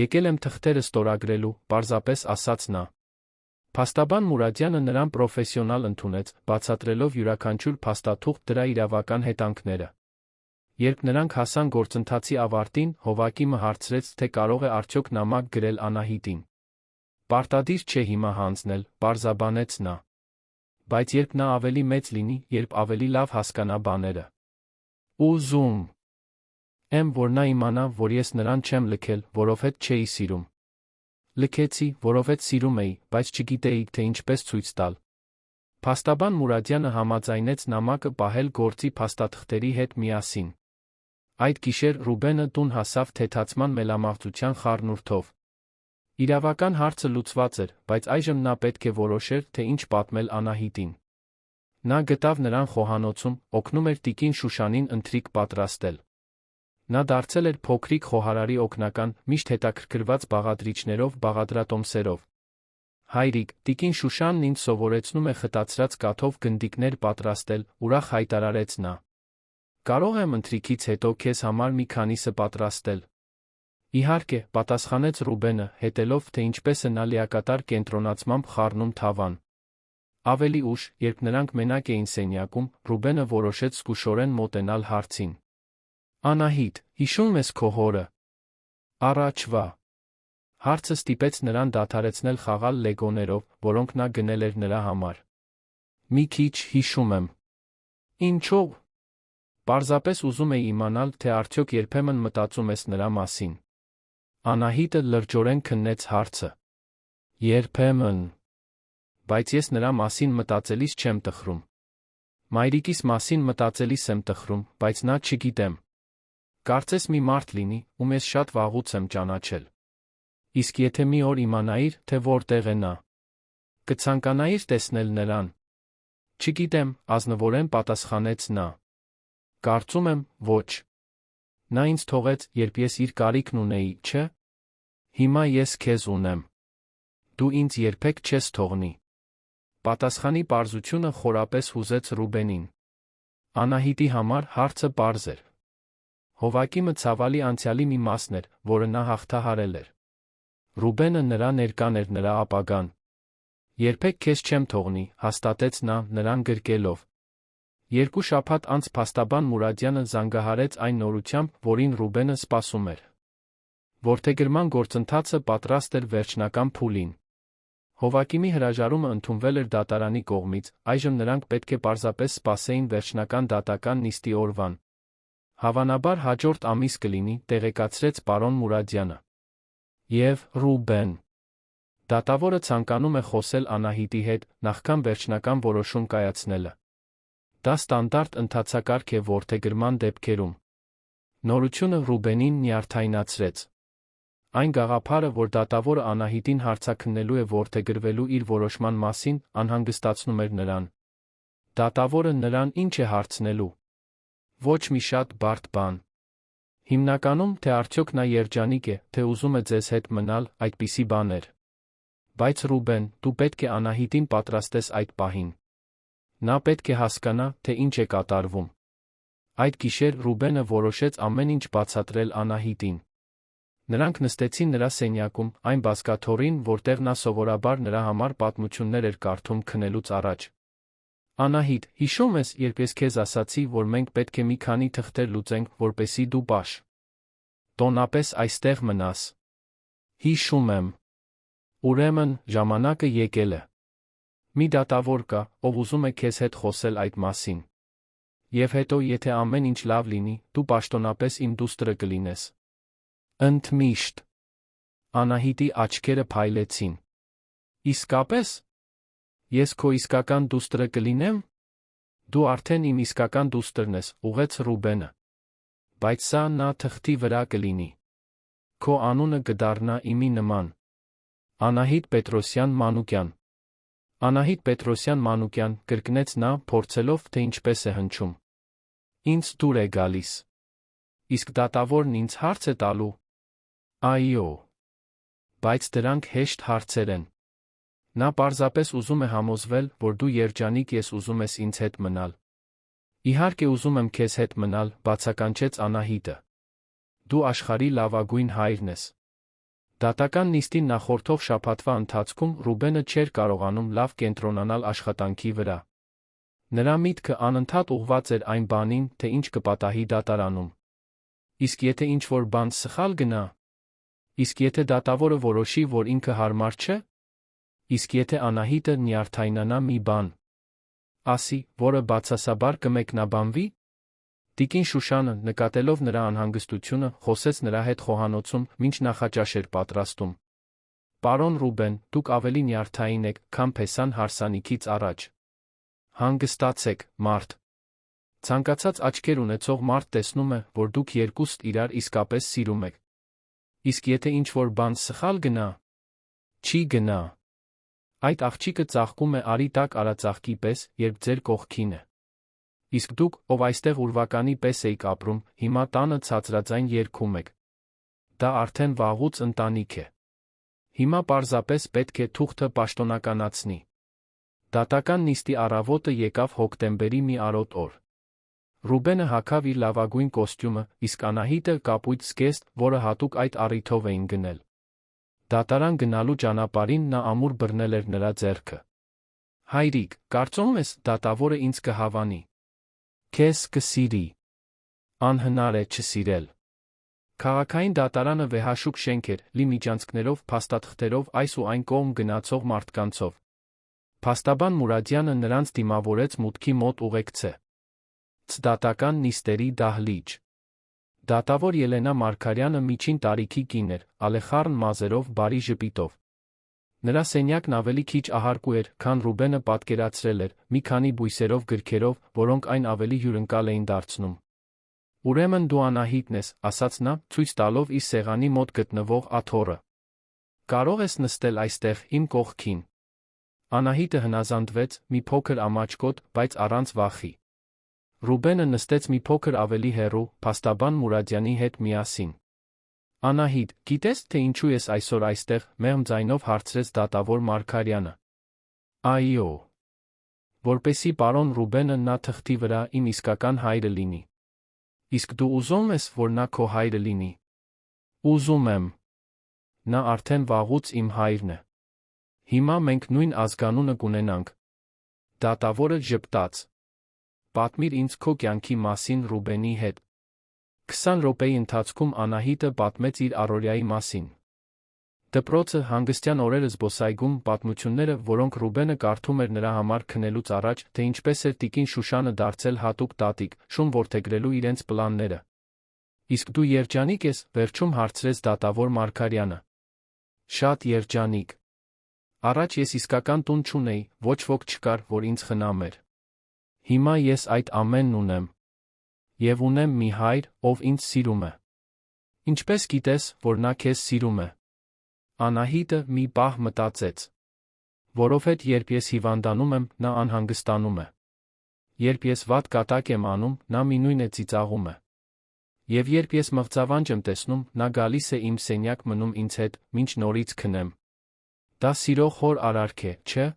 Եկել եմ թղթերը ստորագրելու, պարզապես ասաց նա։ Փաստաբան Մուրադյանը նրան պրոֆեսիոնալ ընդունեց, բացատրելով յուրաքանչյուր փաստաթուղթ դրա իրավական հետանքները։ Երբ նրանք հասան գործընթացի ավարտին, Հովակիմը հարցրեց, թե կարող է արդյոք նամակ գրել Անահիտին։ Պարտադիր չէ հիմա հանձնել, պարզաբանեց նա։ Բայց երբ նա ավելի մեծ լինի, երբ ավելի լավ հասկանա բաները։ Ուզում եմ, որ նա իմանա, որ ես նրան չեմ լքել, որովհետև չէի սիրում։ Լքեցի, որովհետև սիրում էի, բայց չգիտեի, թե ինչպես ցույց տալ։ Փաստաբան Մուրադյանը համաձայնեց նամակը պահել գործի փաստաթղթերի հետ միասին։ Այդ գիշեր Ռուբենը տուն հասավ թեթացման մելամաղձության խառնուրդով։ Իրավական հարցը լուծված էր, բայց այժմ նա պետք է որոշեր, թե ինչ պատմել Անահիտին։ Նա գտավ նրան խոհանոցում, օգնում էր տիկին Շուշանին ընթրիք պատրաստել։ Նա դարձել էր փոքրիկ խոհարարի օգնական, միշտ հետաքրքրված բաղադրիչներով, բաղադրատոմսերով։ Հայրիկ, տիկին Շուշանն ինձ սովորեցնում է խտացրած կաթով գնդիկներ պատրաստել, ուրախ հայտարարեց նա։ Կարող եմ ընթրիքից հետո քեզ համար մի քանիսը պատրաստել։ Իհարկե, պատասխանեց Ռուբենը, հետելով, թե ինչպես է նա լիակատար կենտրոնացմամբ խառնում թավան։ Ավելի ուշ, երբ նրանք մենակ էին սենյակում, Ռուբենը որոշեց զգուշորեն մոտենալ հարցին։ Անահիտ, հիշում ես քո հորը։ Առաջվա։ Հարցը ստիպեց նրան դադարեցնել խաղալ լեգոներով, որոնք նա գնել էր նրա համար։ Մի քիչ հիշում եմ։ Ինչո՞վ։ Պարզապես ուզում էի իմանալ, թե արդյոք երբեմն մտածում ես նրա մասին։ Անահիտը լրջորեն քննեց հարցը։ Երբեմն։ Բայց ես նրա մասին մտածելիս չեմ տխրում։ Մայրիկիս մասին մտածելիս եմ տխրում, բայց նա չգիտեմ։ Կարծես մի մարդ լինի, ում ես շատ վաղուց եմ ճանաչել։ Իսկ եթե մի օր իմանայիր, թե որտեղ է նա, կցանկանայիր տեսնել նրան։ Չգիտեմ, ազնվորեն պատասխանեց նա։ Կարծում եմ, ոչ։ Նա ինձ թողեց, երբ ես իր կարիքն ունեի, չէ՞։ Հիմա ես քեզ ունեմ։ Դու ինձ երբեք չես թողնի։ Պատասխանի պարզությունը խորապես հուզեց Ռուբենին։ Անահիտի համար հարցը պարզ էր։ Հովակիմը ցավալի անցյալի մի մասն էր, որը նա հաղթահարել էր։ Ռուբենը նրա ներկան էր, նրա ապագան։ Երբեք քեզ չեմ թողնի, հաստատեց նա, նրան գրկելով։ 2 շաբաթ անց փաստաբան Մուրադյանը զանգահարեց այն նորությամբ, որին Ռուբենը սպասում էր։ Որդեգրման գործընթացը պատրաստ էր վերջնական փուլին։ Հովակիմի հրաժարումը ընդունվել էր դատարանի կողմից, այժմ նրանք պետք է պարզապես սպասեին վերջնական դատական նիստի օրվան։ Հավանաբար հաջորդ ամիս կլինի, տեղեկացրեց պարոն Մուրադյանը։ Եվ Ռուբեն։ Դատավորը ցանկանում է խոսել Անահիտի հետ, նախքան վերջնական որոշում կայացնելը։ Դա ստանդարտ ընթացակարգ է որդեգրման դեպքերում։ Նորությունը Ռուբենին նյարդայնացրեց։ Այն գաղափարը, որ դատավորը Անահիտին հարցաքննելու է որդեգրվելու իր որոշման մասին, անհանգստացնում էր նրան։ Դատավորը նրան ինչ է հարցնելու։ Ոչ մի շատ բարդ բան։ Հիմնականում, թե արդյոք նա երջանիկ է, թե ուզում է ձեզ հետ մնալ, այդպիսի բաներ։ Բայց Ռուբեն, դու պետք է Անահիտին պատրաստես այդ պահին։ Նա պետք է հասկանա, թե ինչ է կատարվում։ Այդ գիշեր Ռուբենը որոշեց ամեն ինչ բացատրել Անահիտին։ Նրանք նստեցին նրա սենյակում, այն բազկաթոռին, որտեղ նա սովորաբար նրա համար պատմություններ էր կարդում քնելուց առաջ։ Անահիտ, հիշո՞ւմ ես, երբ ես քեզ ասացի, որ մենք պետք է մի քանի թղթեր լուծենք, որպեսզի դու տոնապես այստեղ մնաս։ Հիշում եմ։ Ուրեմն, ժամանակը եկել է։ Մի դատավոր կա, ով ուզում է քեզ հետ խոսել այդ մասին։ Եվ հետո, եթե ամեն ինչ լավ լինի, դու պաշտոնապես իմ դուստրը կլինես։ Ընդմիշտ։ Անահիտի աչքերը փայլեցին։ Իսկապես։ Ես քո իսկական դուստրը կլինեմ։ Դու արդեն իմ իսկական դուստրն ես, ուղղեց Ռուբենը։ Բայց սա նա թղթի վրա կլինի։ Քո անունը կդառնա իմի նման։ Անահիտ Պետրոսյան Մանուկյան։ Անահիտ Պետրոսյան Մանուկյան, կրկնեց նա, փորձելով, թե ինչպես է հնչում։ Ինձ դուր է գալիս։ Իսկ դատավորն ինձ հարց է տալու։ Այո։ Բայց դրանք հեշտ հարցեր են։ Նա պարզապես ուզում է համոզվել, որ դու երջանիկ ես, ուզում ես ինձ հետ մնալ։ Իհարկե ուզում եմ քեզ հետ մնալ, բացականչեց Անահիտը։ Դու աշխարհի լավագույն հայրն ես։ Դատական նիստին նախորդող շաբաթվա ընթացքում Ռուբենը չէր կարողանում լավ կենտրոնանալ աշխատանքի վրա։ Նրա միտքը անընդհատ ուղղված էր այն բանին, թե ինչ կպատահի դատարանում։ Իսկ եթե ինչ-որ բան սխալ գնա։ Իսկ եթե դատավորը որոշի, որ ինքը հարմար չէ։ Իսկ եթե Անահիտը նյարդայնանա մի բան ասի, որը բացասաբար կմեկնաբանվի։ Տիկին Շուշանը, նկատելով նրա անհանգստությունը, խոսեց նրա հետ խոհանոցում, մինչ նախաճաշ էր պատրաստում։ Պարոն Ռուբեն, դուք ավելի նյարդային եք, քան Փեսան հարսանիքից առաջ։ Հանգստացեք, մարդ։ Ցանկացած աչքեր ունեցող մարդ տեսնում է, որ դուք երկուստ իրար իսկապես սիրում եք։ Իսկ եթե ինչ-որ բան սխալ գնա։ Չի գնա։ Այդ աղջիկը ծաղկում է արի տակ արածաղկի պես, երբ ձեր կողքին է։ Իսկ դուք, ով այստեղ ուրվականի պես էիք ապրում, հիմա տանը ցածրաձայն երգում եք։ Դա արդեն վաղուց ընտանիք է։ Հիմա պարզապես պետք է թուղթը պաշտոնականացնի։ Դատական նիստի առավոտը եկավ հոկտեմբերի մի արոտ օր։ Ռուբենը հագավ իր լավագույն կոստյումը, իսկ Անահիտը կապույտ զգեստ, որը հատուկ այդ առիթով էին գնել։ Դատարան գնալու ճանապարհին նա ամուր բռնել էր նրա ձեռքը։ Հայրիկ, կարծում ես, դատավորը ինձ կհավանի։ Քեզ կսիրի։ Անհնար է չսիրել։ Քաղաքային դատարանը վեհաշուկ շենք էր, լի միջանցքներով, փաստաթղթերով, այս ու այն կողմ գնացող մարդկանցով։ Փաստաբան Մուրադյանը նրանց դիմավորեց մուտքի մոտ ուղեկցե։ Դատական նիստերի դահլիճ։ Դատավոր Ելենա Մարգարյանը միջին տարիքի կին էր, ալեխառն մազերով, բարի ժպիտով։ Նրա սենյակն ավելի քիչ ահարկու էր, քան Ռուբենը պատկերացրել էր, մի քանի բույսերով գրքերով, որոնք այն ավելի հյուրընկալ էին դարձնում։ Ուրեմն դու Անահիտն ես, ասաց նա, ցույց տալով իր սեղանի մոտ գտնվող աթոռը։ Կարող ես նստել այստեղ, իմ կողքին։ Անահիտը հնազանդվեց, մի փոքր ամաչկոտ, բայց առանց վախի։ Ռուբենը նստեց մի փոքր ավելի հեռու, փաստաբան Մուրադյանի հետ միասին։ Անահիտ, գիտես, թե ինչու ես այսօր այստեղ, մեղմ ձայնով հարցրեց դատավոր Մարգարյանը։ Այո։ Որպեսզի պարոն Ռուբենը նա թղթի վրա իմ իսկական հայրը լինի։ Իսկ դու ուզում ես, որ նա քո հայրը լինի։ Ուզում եմ։ Նա արդեն վաղուց իմ հայրն է։ Հիմա մենք նույն ազգանունը կունենանք։ Դատավորը ժպտաց։ Պատմիր ինձ քո կյանքի մասին Ռուբենի հետ։ 20 րոպեի ընթացքում Անահիտը պատմեց իր առօրյայի մասին։ Դպրոցը, հանգստյան օրերը զբոսայգում, պատմությունները, որոնք Ռուբենը կարդում էր նրա համար քնելուց առաջ, թե ինչպես էր տիկին Շուշանը դարձել հատուկ տատիկ, շուն որդեգրելու իրենց պլանները։ Իսկ դու երջանիկ ես, վերջում հարցրեց դատավոր Մարգարյանը։ Շատ երջանիկ։ Առաջ ես իսկական տուն չունեի, ոչ ոք չկար, որ ինձ խնամեր։ Հիմա ես այդ ամենն ունեմ։ Եվ ունեմ մի հայր, ով ինձ սիրում է։ Ինչպես գիտես, որ նա քեզ սիրում է։ Անահիտը մի պահ մտածեց։ Որովհետև երբ ես հիվանդանում եմ, նա անհանգստանում է։ Երբ ես վատ կատակ եմ անում, նա մինույն է ծիծաղում է։ Եվ երբ ես մղձավանջ եմ տեսնում, նա գալիս է իմ սենյակ մնում ինձ հետ, մինչ նորից քնեմ։ Դա սիրող հոր արարք է, չէ՞։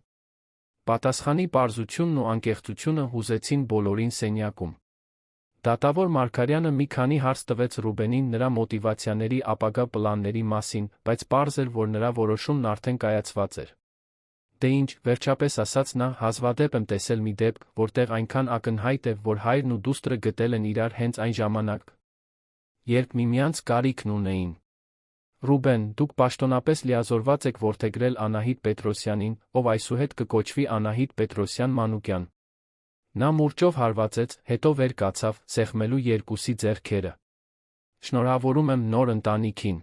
Պատասխանի պարզությունն ու անկեղծությունը հուզեցին բոլորին սենյակում։ Դատավոր Մարգարյանը մի քանի հարց տվեց Ռուբենին նրա մոտիվացիաների ապագա պլանների մասին, բայց պարզ էր, որ նրա որոշումն արդեն կայացված էր։ Դե ինչ, վերջապես ասաց նա, հազվադեպ եմ տեսել մի դեպք, որտեղ այնքան ակնհայտ է, որ հայրն ու դուստրը գտել են իրար հենց այն ժամանակ, երբ միմյանց կարիքն ունեին։ Ռուբեն, դուք պաշտոնապես լիազորված եք որդեգրել Անահիտ Պետրոսյանին, ով այսուհետ կկոչվի Անահիտ Պետրոսյան Մանուկյան։ Նա մուրճով հարվածեց, հետո վեր կացավ, սեղմելու երկուսի ձեռքերը։ Շնորհավորում եմ նոր ընտանիքին։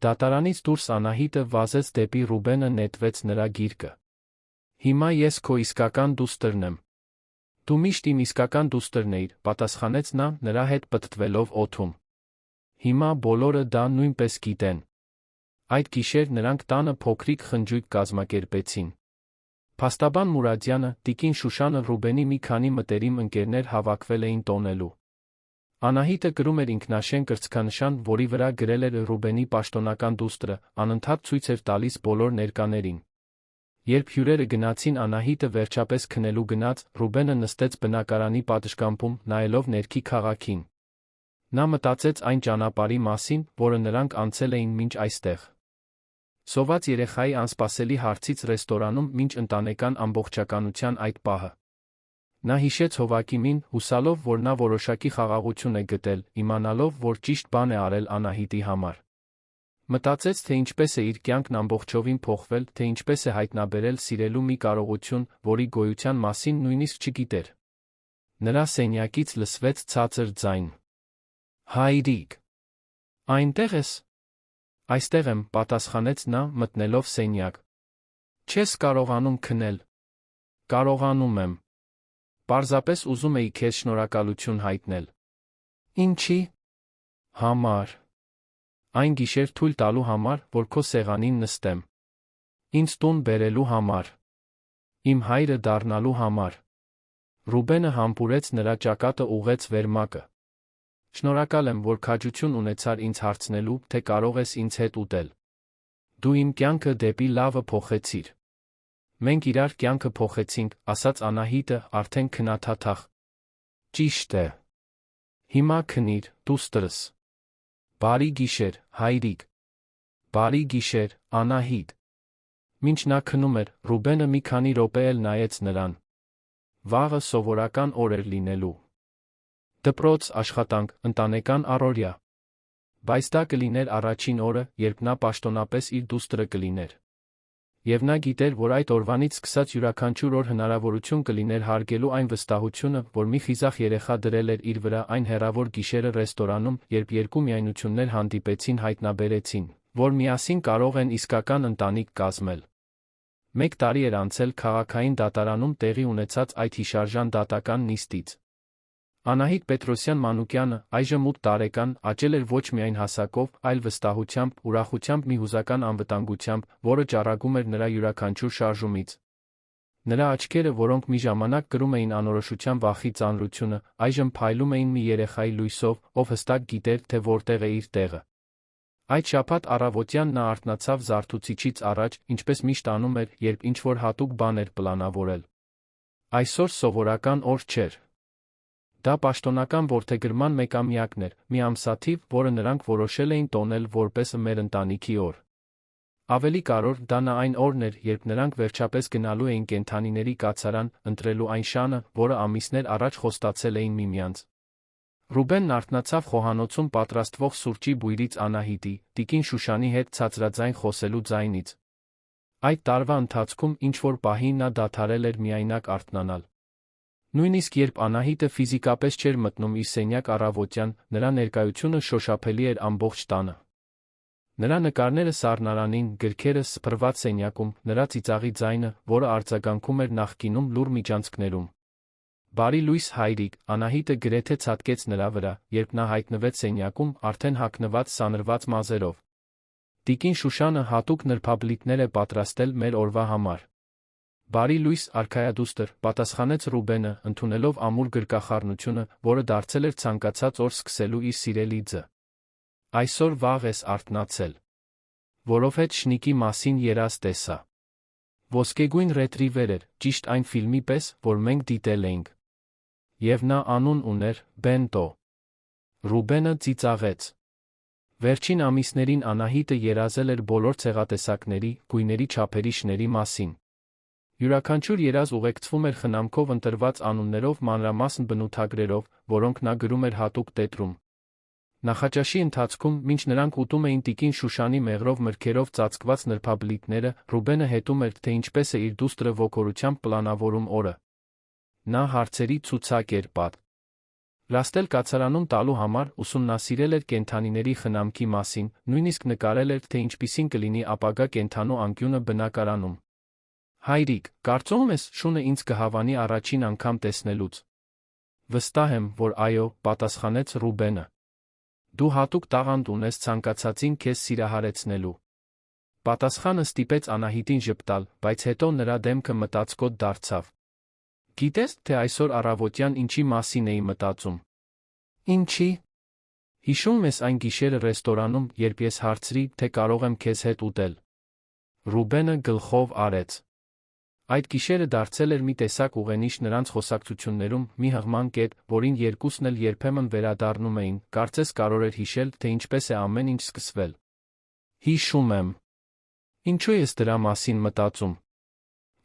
Դատարանից դուրս Անահիտը վազեց դեպի Ռուբենը, նետվեց նրա գիրկը։ Հիմա ես քո իսկական դուստրն եմ։ Դու միշտ իմ իսկական դուստրն էիր, պատասխանեց նա, նրա հետ պտտվելով օդում։ Հիմա բոլորը դա նույնպես գիտեն։ Այդ գիշեր նրանք տանը փոքրիկ խնջույք կազմակերպեցին։ Փաստաբան Մուրադյանը, տիկին Շուշանը, Ռուբենի մի քանի մտերիմ ընկերներ հավաքվել էին տոնելու։ Անահիտը կրում էր ինքնաշեն կրծքանշան, որի վրա գրել էր Ռուբենի պաշտոնական դուստրը, անընդհատ ցույց էր տալիս բոլոր ներկաներին։ Երբ հյուրերը գնացին, Անահիտը վերջապես քնելու գնաց, Ռուբենը նստեց բնակարանի պատշգամբում, նայելով ներքի քաղաքին։ Նա մտածեց այն ճանապարհի մասին, որը նրանք անցել էին մինչ այստեղ։ Սոված երեխայի անսպասելի հարցից ռեստորանում մինչ ընտանեկան ամբողջականության այդ պահը։ Նա հիշեց Հովակիմին, հուսալով, որ նա որոշակի խաղաղություն է գտել, իմանալով, որ ճիշտ բան է արել Անահիտի համար։ Մտածեց, թե ինչպես է իր կյանքն ամբողջովին փոխվել, թե ինչպես է հայտնաբերել սիրելու մի կարողություն, որի գոյության մասին նույնիսկ չգիտեր։ Նրա սենյակից լսվեց ցածր ձայն։ Հայրիկ, այնտեղ ես։ Այստեղ եմ, պատասխանեց նա, մտնելով սենյակ։ Չես կարողանում քնել։ Կարողանում եմ։ Պարզապես ուզում էի քեզ շնորհակալություն հայտնել։ Ինչի՞։ Համար։ Այն գիշեր թույլ տալու համար, որ քո սեղանին նստեմ։ Ինձ տուն բերելու համար։ Իմ հայրը դառնալու համար։ Ռուբենը համբուրեց նրա ճակատը, ուղղեց վերմակը։ Շնորհակալ եմ, որ քաջություն ունեցար ինձ հարցնելու, թե կարող ես ինձ հետ ուտել։ Դու իմ կյանքը դեպի լավը փոխեցիր։ Մենք իրար կյանքը փոխեցինք, ասաց Անահիտը, արդեն քնաթաթախ։ Ճիշտ է։ Հիմա քնիր, դուստրս։ Բարի գիշեր, հայրիկ։ Բարի գիշեր, Անահիտ։ Մինչ նա քնում էր, Ռուբենը մի քանի րոպե էլ նայեց նրան։ Վաղը սովորական օր էր լինելու։ Դպրոց, աշխատանք, ընտանեկան առօրյա։ Բայց դա կլիներ առաջին օրը, երբ նա պաշտոնապես իր դուստրը կլիներ։ Եվ նա գիտեր, որ այդ օրվանից սկսած յուրաքանչյուր օր հնարավորություն կլիներ հարգելու այն վստահությունը, որ մի խիզախ երեխա դրել էր իր վրա այն հեռավոր գիշերը ռեստորանում, երբ երկու միայնություններ հանդիպեցին, հայտնաբերեցին, որ միասին կարող են իսկական ընտանիք կազմել։ 1 տարի էր անցել քաղաքային դատարանում տեղի ունեցած այդ հիշարժան դատական նիստից։ Անահիտ Պետրոսյան Մանուկյանը, այժմ 8 տարեկան, աճել էր ոչ միայն հասակով, այլ վստահությամբ, ուրախությամբ, մի հուզական անվտանգությամբ, որը ճառագում էր նրա յուրաքանչյուր շարժումից։ Նրա աչքերը, որոնք մի ժամանակ կրում էին անորոշության վախի ծանրությունը, այժմ փայլում էին մի երեխայի լույսով, ով հստակ գիտեր, թե որտեղ է իր տեղը։ Այդ շաբաթ առավոտյան նա արթնացավ զարթուցիչից առաջ, ինչպես միշտ անում էր, երբ ինչ-որ հատուկ բան էր պլանավորել։ Այսօր սովորական օր չէր։ Դա պաշտոնական որդեգրման մեկամյակն էր, մի ամսաթիվ, որը նրանք որոշել էին տոնել որպես մեր ընտանիքի օր։ Ավելի կարևոր, դա նա այն օրն էր, երբ նրանք վերջապես գնալու էին կենդանիների կացարան, ընտրելու այն շանը, որը ամիսներ առաջ խոստացել էին միմյանց։ Ռուբենն արթնացավ խոհանոցում պատրաստվող սուրճի բույրից Անահիտի, տիկին Շուշանի հետ ցածրաձայն խոսելու ձայնից։ Այդ տարվա ընթացքում ինչ-որ պահի նա դադարել էր միայնակ արթնանալ։ Նույնիսկ երբ Անահիտը ֆիզիկապես չէր մտնում իր սենյակ առավոտյան, նրա ներկայությունը շոշափելի էր ամբողջ տանը։ Նրա նկարները սառնարանին, գրքերը սփռված սենյակում, նրա ծիծաղի ձայնը, որը արձագանքում էր նախկինում լուռ միջանցքներում։ Բարի լույս հայրիկ, Անահիտը գրեթե ցատկեց նրա վրա, երբ նա հայտնվեց սենյակում, արդեն հագնված սանրված մազերով։ Տիկին Շուշանը հատուկ նրբաբլիթներ է պատրաստել մեր օրվա համար։ Բարի լույս, արքայադուստր, պատասխանեց Ռուբենը, ընդունելով ամուր գրկախառնությունը, որը դարձել էր ցանկացած օր սկսելու իր սիրելի ձը։ Այսօր վաղ ես արթնացել։ Որովհետև Շնիկի մասին երազ տեսա։ Ոսկեգույն ռետրիվեր էր, ճիշտ այն ֆիլմի պես, որ մենք դիտել էինք։ Եվ նա անուն ուներ Բենտո։ Ռուբենը ծիծաղեց։ Վերջին ամիսներին Անահիտը երազել էր բոլոր ցեղատեսակների, գույների, չափերի շների մասին։ Յուրաքանչյուր երազ ուղեկցվում էր խնամքով ընտրված անուններով, մանրամասն բնութագրերով, որոնք նա գրում էր հատուկ տետրում։ Նախաճաշի ընթացքում, մինչ նրանք ուտում էին տիկին Շուշանի մեղրով մրգերով ծածկված նրբաբլիթները, Ռուբենը հետում էր, թե ինչպես է իր դուստրը ոգորությամբ պլանավորում օրը։ Նա հարցերի ցուցակ էր պատրաստել կացարանում տալու համար, ուսումնասիրել էր կենդանիների խնամքի մասին, նույնիսկ նկարել էր, թե ինչպիսին կլինի ապագա կենդանու անկյունը բնակարանում։ Հայրիկ, կարծում ես, շունը ինձ կհավանի առաջին անգամ տեսնելուց։ Վստահ եմ, որ այո, պատասխանեց Ռուբենը։ Դու հատուկ տաղանդ ունես ցանկացածին քեզ սիրահարեցնելու։ Պատասխանը ստիպեց Անահիտին ժպտալ, բայց հետո նրա դեմքը մտածկոտ դարձավ։ Գիտես, թե այսօր առավոտյան ինչի մասին էի մտածում։ Ինչի։ Հիշում ես այն գիշերը ռեստորանում, երբ ես հարցրի, թե կարող եմ քեզ հետ ուտել։ Ռուբենը գլխով արեց։ Այդ գիշերը դարձել էր մի տեսակ ուղենիշ նրանց խոսակցություններում, մի հղման կետ, որին երկուսն էլ երբեմն վերադառնում էին, կարծես կարող էր հիշել, թե ինչպես է ամեն ինչ սկսվել։ Հիշում եմ։ Ինչու ես դրա մասին մտածում։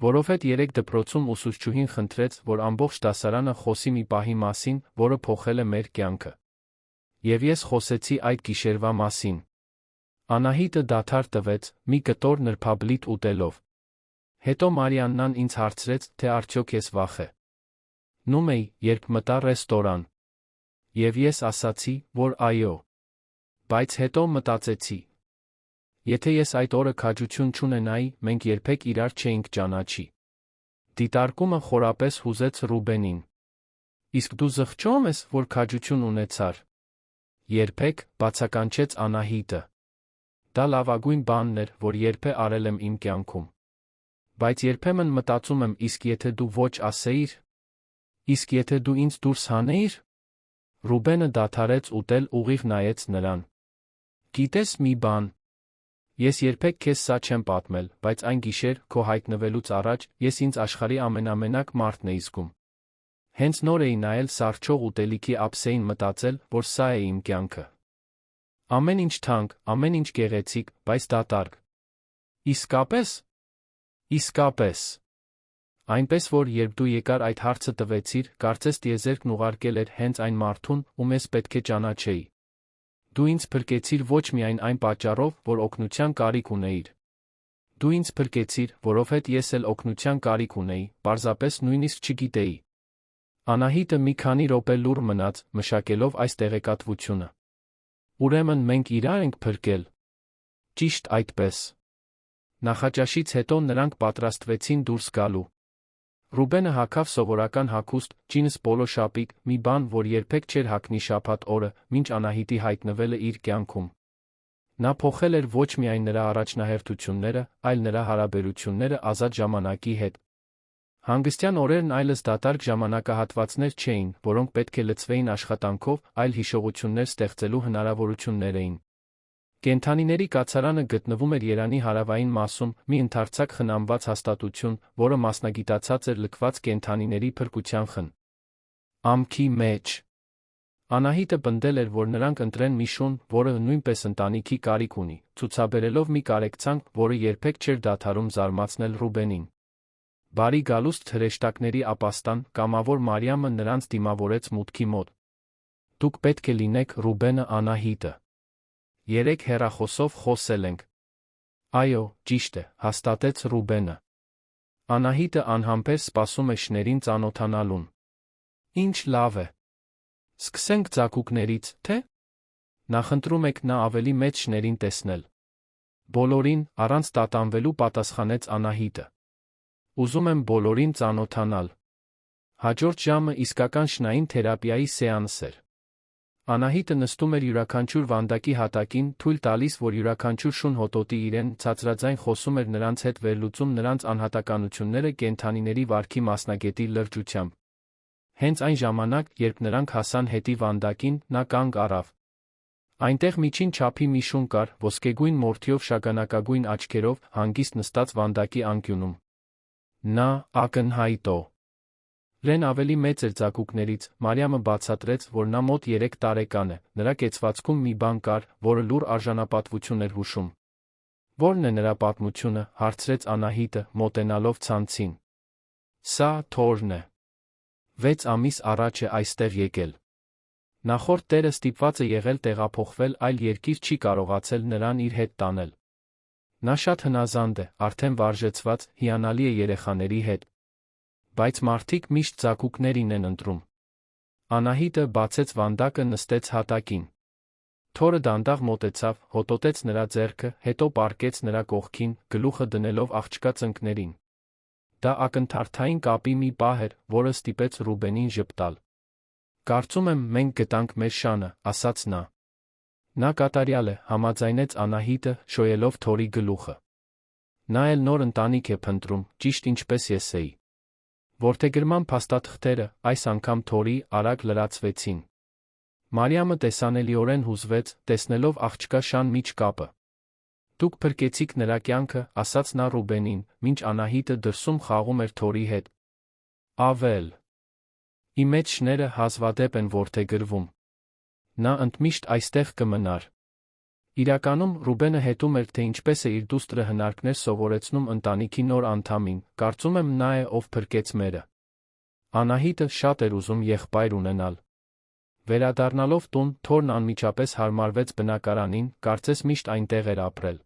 Որովհետև երեք դպրոցում ուսուցչուհին խնդրեց, որ ամբողջ դասարանը խոսի մի պահի մասին, որը փոխել է մեր կյանքը։ Եվ ես խոսեցի այդ գիշերվա մասին։ Անահիտը դադար տվեց, մի կտոր նրբաբլիթ ուտելով։ Հետո Մարիաննան ինձ հարցրեց, թե արդյոք ես վախ նում էի, երբ մտա ռեստորան։ Եվ ես ասացի, որ այո։ Բայց հետո մտածեցի. եթե ես այդ օրը քաջություն չունենայի, մենք երբեք իրար չէինք ճանաչի։ Դիտարկումը խորապես հուզեց Ռուբենին։ Իսկ դու զղջո՞մ ես, որ քաջություն ունեցար։ Երբեք, բացականչեց Անահիտը։ Դա լավագույն բանն էր, որ երբեք արել եմ իմ կյանքում։ Բայց երբեմն մտածում եմ, իսկ եթե դու ոչ ասեիր։ Իսկ եթե դու ինձ դուրս հանեիր։ Ռուբենը դադարեց ուտել, ուղիղ նայեց նրան։ Գիտես մի բան։ Ես երբեք քեզ սա չեմ պատմել, բայց այն գիշեր, քո հայտնվելուց առաջ, ես ինձ աշխարհի ամենամենակ մարդն էի զգում։ Հենց նոր էի նայել սառչող ուտելիքի ափսեին, մտածել, որ սա է իմ կյանքը։ Ամեն ինչ թանկ, ամեն ինչ գեղեցիկ, բայց դատարկ։ Իսկապես։ Իսկապես։ Այնպես որ երբ դու եկար այդ հարցը տվեցիր, կարծես տիեզերքն ուղարկել էր հենց այն մարդուն, ում ես պետք է ճանաչեի։ Դու ինձ փրկեցիր ոչ միայն այն պատճառով, որ օգնության կարիք ունեիր։ Դու ինձ փրկեցիր, որովհետև ես էլ օգնության կարիք ունեի, պարզապես նույնիսկ չգիտեի։ Անահիտը մի քանի րոպե լուռ մնաց, մշակելով այս տեղեկատվությունը։ Ուրեմն մենք իրար ենք փրկել։ Ճիշտ այդպես։ Նախաճաշից հետո նրանք պատրաստվեցին դուրս գալու։ Ռուբենը հագավ սովորական հագուստ, ջինս պոլո շապիկ, մի բան, որ երբեք չէր հագնի շաբաթ օրը, մինչ Անահիտի հայտնվելը իր կյանքում։ Նա փոխել էր ոչ միայն նրա առաջնահերթությունները, այլ նրա հարաբերությունները ազատ ժամանակի հետ։ Հանգստյան օրերն այլս դատարկ ժամանակահատվածներ չէին, որոնք պետք է լցվեին աշխատանքով, այլ հիշողություններ ստեղծելու հնարավորություններ էին։ Կենդանիների կացարանը գտնվում էր Երանի հարավային մասում, մի ընդարձակ խնամված հաստատություն, որը մասնագիտացած էր լքված կենդանիների փրկության խնամքի մեջ։ Անահիտը պնդել էր, որ նրանք ընտրեն մի շուն, որը նույնպես ընտանիքի կարիք ունի, ցուցաբերելով մի կարեկցանք, որը երբեք չէր դադարում զարմացնել Ռուբենին։ Բարի գալուստ հրեշտակների ապաստան, կամավոր Մարիամը նրանց դիմավորեց մուտքի մոտ։ Դուք պետք է լինեք Ռուբենը Անահիտը։ Երեք հեռախոսով խոսել ենք։ Այո, ճիշտ է, հաստատեց Ռուբենը։ Անահիտը անհամբեր սպասում է շներին ծանոթանալուն։ Ինչ լավ է։ Սկսենք ծագուկներից, թե՞։ Նախընտրում եք նա ավելի մեծ շներին տեսնել։ Բոլորին, առանց տատանվելու պատասխանեց Անահիտը։ Ուզում եմ բոլորին ծանոթանալ։ Հաջորդ ժամը իսկական շնային թերապիայի սեանս էր։ Անահիտը նստում էր յուրաքանչյուր վանդակի հատակին, թույլ տալիս, որ յուրաքանչյուր շուն հոտոտի իրեն, ցածրաձայն խոսում էր նրանց հետ, վերլուծում նրանց անհատականությունները կենդանիների վարքի մասնագետի լրջությամբ։ Հենց այն ժամանակ, երբ նրանք հասան հետի վանդակին, նա կանգ առավ։ Այնտեղ միջին չափի մի շուն կար, ոսկեգույն մորթիով, շագանակագույն աչքերով, հանգիստ նստած վանդակի անկյունում։ Նա ակնհայտո Լեն ավելի մեծ էր ծագուկներից, Մարիամը բացատրեց, որ նա մոտ 3 տարեկան է, նրա կեցվածքում մի բան կար, որը լուռ արժանապատվություն էր հուշում։ Ո՞րն է նրա պատմությունը, հարցրեց Անահիտը, մոտենալով ցանցին։ Սա Թորն է։ 6 ամիս առաջ է այստեղ եկել։ Նախորդ տերը ստիպված է եղել տեղափոխվել, այլ երկիր չի կարողացել նրան իր հետ տանել։ Նա շատ հնազանդ է, արդեն վարժեցված, հիանալի է երեխաների հետ։ Բայց մարդիկ միշտ ծագուկներին են ընտրում։ Անահիտը բացեց վանդակը, նստեց հատակին։ Թորը դանդաղ մոտեցավ, հոտոտեց նրա ձեռքը, հետո պառկեց նրա կողքին, գլուխը դնելով աղջկա ծնկներին։ Դա ակնթարթային կապի մի պահ էր, որը ստիպեց Ռուբենին ժպտալ։ Կարծում եմ, մենք գտանք մեր շանը, ասաց նա։ Նա կատարյալ է, համաձայնեց Անահիտը, շոյելով Թորի գլուխը։ Նա էլ նոր ընտանիք է փնտրում, ճիշտ ինչպես ես էի։ Որդեգրման փաստաթղթերը, այս անգամ Թորի, արագ լրացվեցին։ Մարիամը տեսանելիորեն հուզվեց, տեսնելով աղջկա շան միջ կապը։ Դուք փրկեցիք նրա կյանքը, ասաց նա Ռուբենին, մինչ Անահիտը դրսում խաղում էր Թորի հետ։ Ավել։ Ի մեջ շները հազվադեպ են որդեգրվում։ Նա ընդմիշտ այստեղ կմնար։ Իրականում, Ռուբենը հետում էր, թե ինչպես է իր դուստրը հնարքներ սովորեցնում ընտանիքի նոր անդամին, կարծում եմ նա է, ով փրկեց մերը։ Անահիտը շատ էր ուզում եղբայր ունենալ։ Վերադառնալով տուն, Թորն անմիջապես հարմարվեց բնակարանին, կարծես միշտ այնտեղ էր ապրել։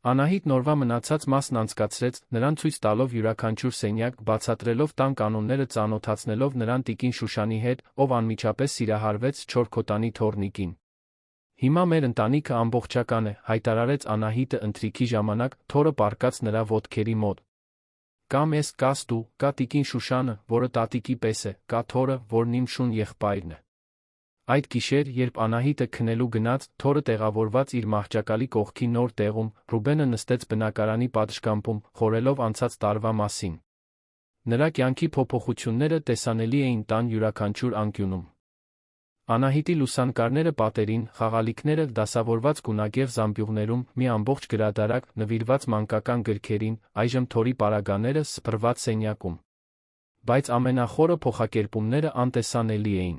Անահիտն օրվա մնացած մասն անցկացրեց, նրան ցույց տալով յուրաքանչյուր սենյակ, բացատրելով տան կանոնները, ծանոթացնելով նրան տիկին Շուշանի հետ, ով անմիջապես սիրահարվեց Չորքոտանի թոռնիկին։ Հիմա մեր ընտանիքը ամբողջական է, հայտարարեց Անահիտը ընթրիքի ժամանակ, Թորը պառկած նրա ոտքերի մոտ։ Կամ ես, կաս դու, կա տիկին Շուշանը, որը տատիկի պես է, կա Թորը, որն իմ շուն եղբայրն է։ Այդ գիշեր, երբ Անահիտը քնելու գնաց, Թորը տեղավորված իր մահճակալի կողքի նոր տեղում, Ռուբենը նստեց բնակարանի պատշգամբում, խորելով անցած տարվա մասին։ Նրա կյանքի փոփոխությունները տեսանելի էին տան յուրաքանչյուր անկյունում։ Անահիտի լուսանկարները պատերին, խաղալիքները դասավորված գունագեղ զամբյուղներում, մի ամբողջ գրադարակ նվիրված մանկական գրքերին, այժմ Թորի պարագաները սփռված սենյակում։ Բայց ամենախորը փոխակերպումները անտեսանելի էին։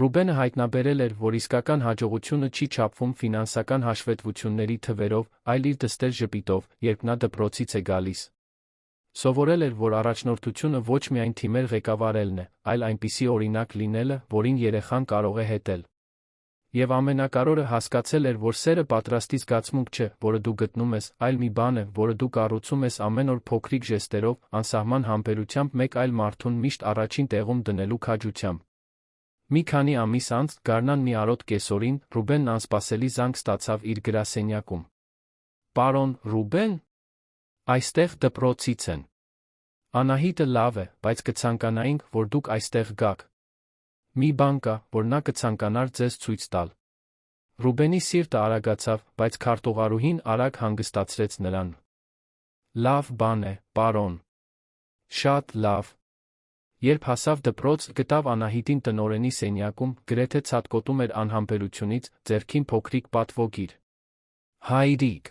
Ռուբենը հայտնաբերել էր, որ իսկական հաջողությունը չի չափվում ֆինանսական հաշվետվությունների թվերով, այլ իր դստեր ժպիտով, երբ նա դպրոցից է գալիս։ Սովորել էր, որ առաջնորդությունը ոչ միայն թիմեր ղեկավարելն է, այլ այնպիսի օրինակ լինելը, որին երեխան կարող է հետել։ Եվ ամենակարևորը հասկացել էր, որ սերը պատրաստի զգացմունք չէ, որը դու գտնում ես, այլ մի բան է, որը դու կառուցում ես ամեն օր փոքրիկ ժեստերով, անսահման համբերությամբ մեկ այլ մարդուն միշտ առաջին տեղում դնելու քաջությամբ։ Մի քանի ամիս անց, գարնան մի արոտ կեսօրին, Ռուբենն անսպասելի զանգ ստացավ իր գրասենյակում։ Պարոն Ռուբեն, այստեղ դպրոցից են։ Անահիտը լավ է, բայց կցանկանայինք, որ դուք այստեղ գաք։ Մի բան կա, որ նա կցանկանար ձեզ ցույց տալ։ Ռուբենի սիրտը արագացավ, բայց քարտուղարուհին արագ հանգստացրեց նրան։ Լավ բան է, պարոն։ Շատ լավ։ Երբ հասավ դպրոց, գտավ Անահիտին տնօրենի սենյակում, գրեթե ցատկոտում էր անհամբերությունից, ձեռքին փոքրիկ պատվոգիր։ Հայրիկ,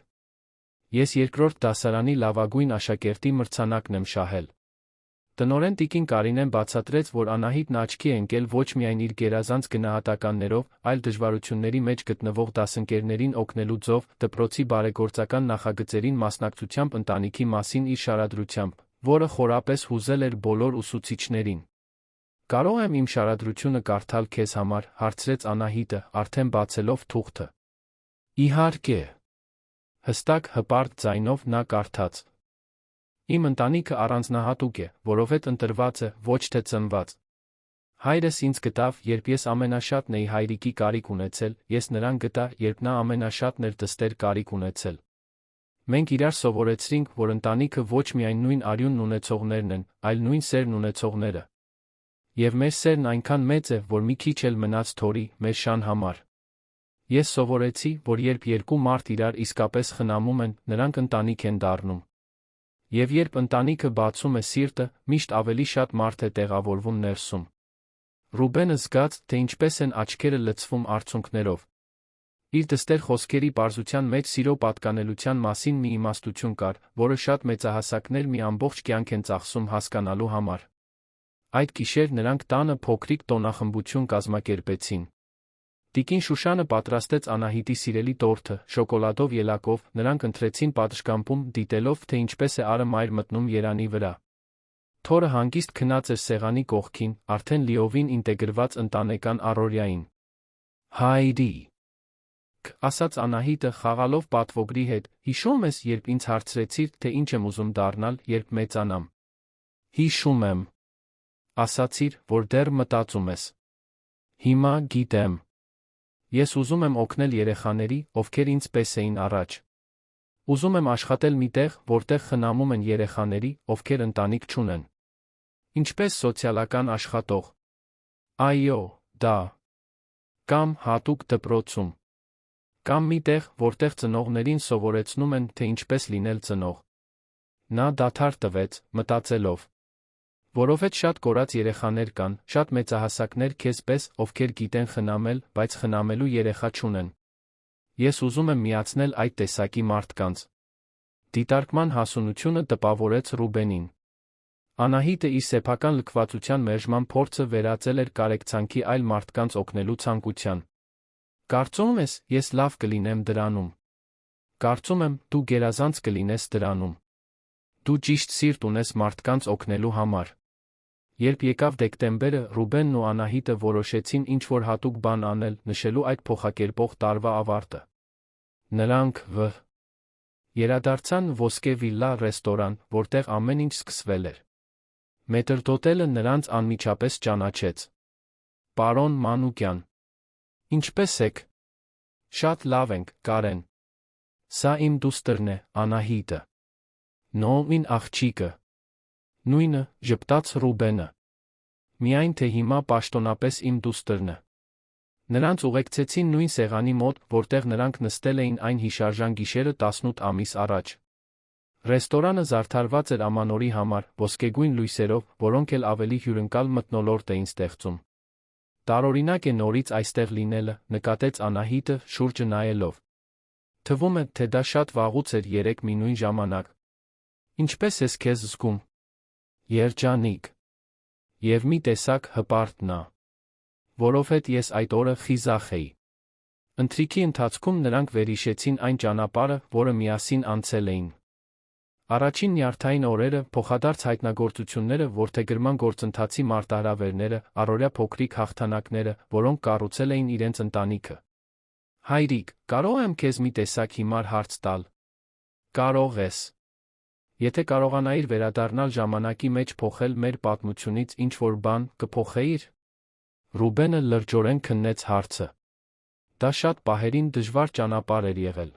ես երկրորդ դասարանի լավագույն աշակերտի մրցանակն եմ շահել։ Տնօրեն տիկին Կարինեն բացատրեց, որ Անահիտն աչքի է ընկել ոչ միայն իր գերազանց գնահատականներով, այլ դժվարությունների մեջ գտնվող դասընկերներին օգնելու ձով, դպրոցի բարեգործական նախագծերին մասնակցությամբ ընտանիքի մասին իր շարադրությամբ, որը խորապես հուզել էր բոլոր ուսուցիչներին։ Կարող եմ իմ շարադրությունը կարդալ քեզ համար, հարցրեց Անահիտը, արդեն բացելով թուղթը։ Իհարկե։ Հստակ հպարտ ձայնով նա կարդաց. Իմ ընտանիքը առանձնահատուկ է, որովհետև ընտրված է, ոչ թե ծնված։ Հայրս ինձ գտավ, երբ ես ամենաշատն էի հայրիկի կարիք ունեցել, ես նրան գտա, երբ նա ամենաշատն էր դստեր կարիք ունեցել։ Մենք իրար սովորեցրինք, որ ընտանիքը ոչ միայն նույն արյունն ունեցողներն են, այլ նույն սերն ունեցողները։ Եվ մեր սերն այնքան մեծ է, որ մի քիչ էլ մնաց թորի, մեր շան համար։ Ես սովորեցի, որ երբ երկու մարդ իրար իսկապես խնամում են, նրանք ընտանիք են դառնում։ Եվ երբ ընտանիքը բացում է սիրտը, միշտ ավելի շատ մարդ է տեղավորվում ներսում։ Ռուբենը զգաց, թե ինչպես են աչքերը լցվում արցունքներով։ Իր դստեր խոսքերի պարզության մեջ սիրո պատկանելության մասին մի իմաստություն կար, որը շատ մեծահասակներ մի ամբողջ կյանք են ծախսում հասկանալու համար։ Այդ գիշեր նրանք տանը փոքրիկ տոնախմբություն կազմակերպեցին։ Տիկին Շուշանը պատրաստեց Անահիտի սիրելի տորթը, շոկոլադով ելակով, նրանք ընթրեցին պատշգամբում, դիտելով, թե ինչպես է արը մայր մտնում երանի վրա։ Թորը հանգիստ քնած էր սեղանի կողքին, արդեն լիովին ինտեգրված ընտանեկան առօրյային։ Հայրիկ, ասաց Անահիտը, խաղալով պատվոգրի հետ, հիշո՞ւմ ես, երբ ինձ հարցրեցիր, թե ինչ եմ ուզում դառնալ, երբ մեծանամ։ Հիշում եմ։ Ասացիր, որ դեռ մտածում ես։ Հիմա գիտեմ։ Ես ուզում եմ օգնել երեխաների, ովքեր ինձ պես էին առաջ։ Ուզում եմ աշխատել մի տեղ, որտեղ խնամում են երեխաների, ովքեր ընտանիք չունեն։ Ինչպես սոցիալական աշխատող։ Այո, դա։ Կամ հատուկ դպրոցում։ Կամ մի տեղ, որտեղ ծնողներին սովորեցնում են, թե ինչպես լինել ծնող։ Նա դադար տվեց, մտածելով։ Որովհետև շատ կորած երեխաներ կան, շատ մեծահասակներ քեզ պես, ովքեր գիտեն խնամել, բայց խնամելու երեխա չունեն։ Ես ուզում եմ միացնել այդ տեսակի մարդկանց։ Դիտարկման հասունությունը տպավորեց Ռուբենին։ Անահիտը իր սեփական լքվածության մերժման փորձը վերածել էր կարեկցանքի այլ մարդկանց օգնելու ցանկության։ Կարծում ես, ես լավ կլինեմ դրանում։ Կարծում եմ, դու գերազանց կլինես դրանում։ Դու ճիշտ սիրտ ունես մարդկանց օգնելու համար։ Երբ եկավ դեկտեմբերը, Ռուբենն ու Անահիտը որոշեցին ինչ-որ հատուկ բան անել, նշելու այդ փոխակերպող տարվա ավարտը։ Նրանք երադարձան Ոսկե վիլլա ռեստորան, որտեղ ամեն ինչ սկսվել էր։ Մետրդոտելը նրանց անմիջապես ճանաչեց։ Պարոն Մանուկյան։ Ինչպե՞ս եք։ Շատ լավ ենք, Կարեն։ Սա իմ դուստրն է, Անահիտը։ Նոմին աղջիկը։ Նույնը, ժպտաց Ռուբենը։ Միայն թե հիմա պաշտոնապես իմ դուստրն է։ Նրանց ուղեկցեցին նույն սեղանի մոտ, որտեղ նրանք նստել էին այն հիշարժան գիշերը 18 ամիս առաջ։ Ռեստորանը զարդարված էր ամանորի համար, ոսկեգույն լույսերով, որոնք էլ ավելի հյուրընկալ մթնոլորտ էին ստեղծում։ Տարօրինակ է նորից այստեղ լինելը, նկատեց Անահիտը, շուրջը նայելով։ Թվում է, թե դա շատ վաղուց էր երեք մի նույն ժամանակ։ Ինչպես ես քեզ զգում։ Երջանիկ։ Եվ մի տեսակ հպարտ նա։ Որովհետև ես այդ օրը խիզախ էի։ Ընթրիքի ընթացքում նրանք վերհիշեցին այն ճանապարհը, որը միասին անցել էին։ Առաջին նյարդային օրերը, փոխադարձ հայտնագործությունները, որդեգրման գործընթացի մարտահրավերները, առօրյա փոքրիկ հաղթանակները, որոնք կառուցել էին իրենց ընտանիքը։ Հայրիկ, կարող եմ քեզ մի տեսակ հիմար հարց տալ։ Կարող ես։ Եթե կարողանայիր վերադառնալ ժամանակի մեջ փոխել մեր պատմությունից ինչ-որ բան, կփոխեիր։ Ռուբենը լրջորեն քննեց հարցը։ Դա շատ պահերին դժվար ճանապարհ էր եղել։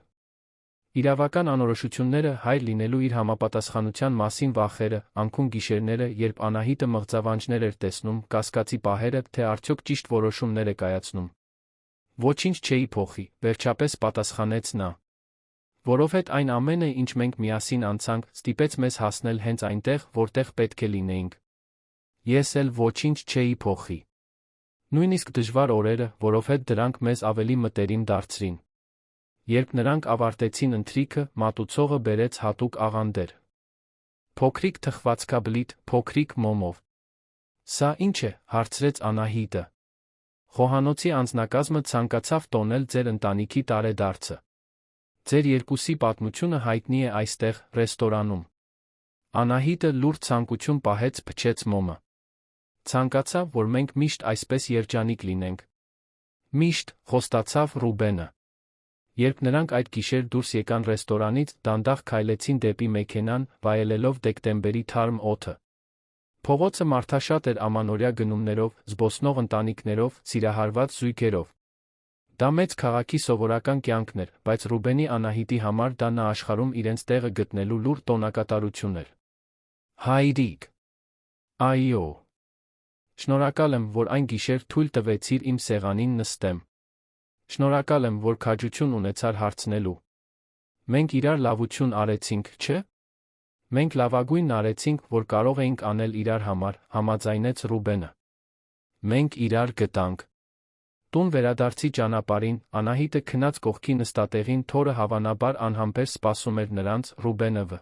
Իրավական անորոշությունները, հայր լինելու իր համապատասխանության մասին վախերը, անքուն գիշերները, երբ Անահիտը մղձավանջներ էր տեսնում, կասկածի պահերը, թե արդյոք ճիշտ որոշումներ է կայացնում։ Ոչինչ չէի փոխի, վերջապես պատասխանեց նա։ Որովհետև այն ամենը, ինչ մենք միասին անցանք, ստիպեց մեզ հասնել հենց այնտեղ, որտեղ պետք է լինեինք։ Ես էլ ոչինչ չէի փոխի։ Նույնիսկ դժվար օրերը, որովհետև դրանք մեզ ավելի մտերիմ դարձրին։ Երբ նրանք ավարտեցին ընթրիքը, մատուցողը բերեց հատուկ աղանդեր։ Փոքրիկ թխվածքաբլիթ, փոքրիկ մոմով։ Սա ի՞նչ է, հարցրեց Անահիտը։ Խոհանոցի անձնակազմը ցանկացավ տոնել ձեր ընտանիքի տարեդարձը։ Ձեր երկուսի պատմությունը հայտնի է այստեղ, ռեստորանում։ Անահիտը լուր ցանկություն պահեց, փչեց մոմը։ Ցանկացավ, որ մենք միշտ այսպես երջանիկ լինենք։ Միշտ, խոստացավ Ռուբենը։ Երբ նրանք այդ գիշեր դուրս եկան ռեստորանից, դանդաղ քայլեցին դեպի մեքենան, վայելելով դեկտեմբերի թարմ օդը։ Փողոցը մարդաշատ էր ամանորյա գնումներով, զբոսնող ընտանիքներով, սիրահարված զույգերով։ Դա մեծ քաղաքի սովորական կյանքն էր, բայց Ռուբենի Անահիտի համար դա նա աշխարհում իրենց տեղը գտնելու լուր տոնակատարություն էր։ Հայրիկ։ Այո։ Շնորհակալ եմ, որ այն գիշեր թույլ տվեցիր իմ սեղանին նստեմ։ Շնորհակալ եմ, որ քաջություն ունեցար հարցնելու։ Մենք իրար լավություն արեցինք, չէ՞։ Մենք լավագույնն արեցինք, որ կարող էինք անել իրար համար, համաձայնեց Ռուբենը։ Մենք իրար գտանք։ Տուն վերադարձի ճանապարհին, Անահիտը քնած կողքի նստատեղին, թորը հավանաբար անհամբեր սպասում էր նրանց, Ռուբենը վ.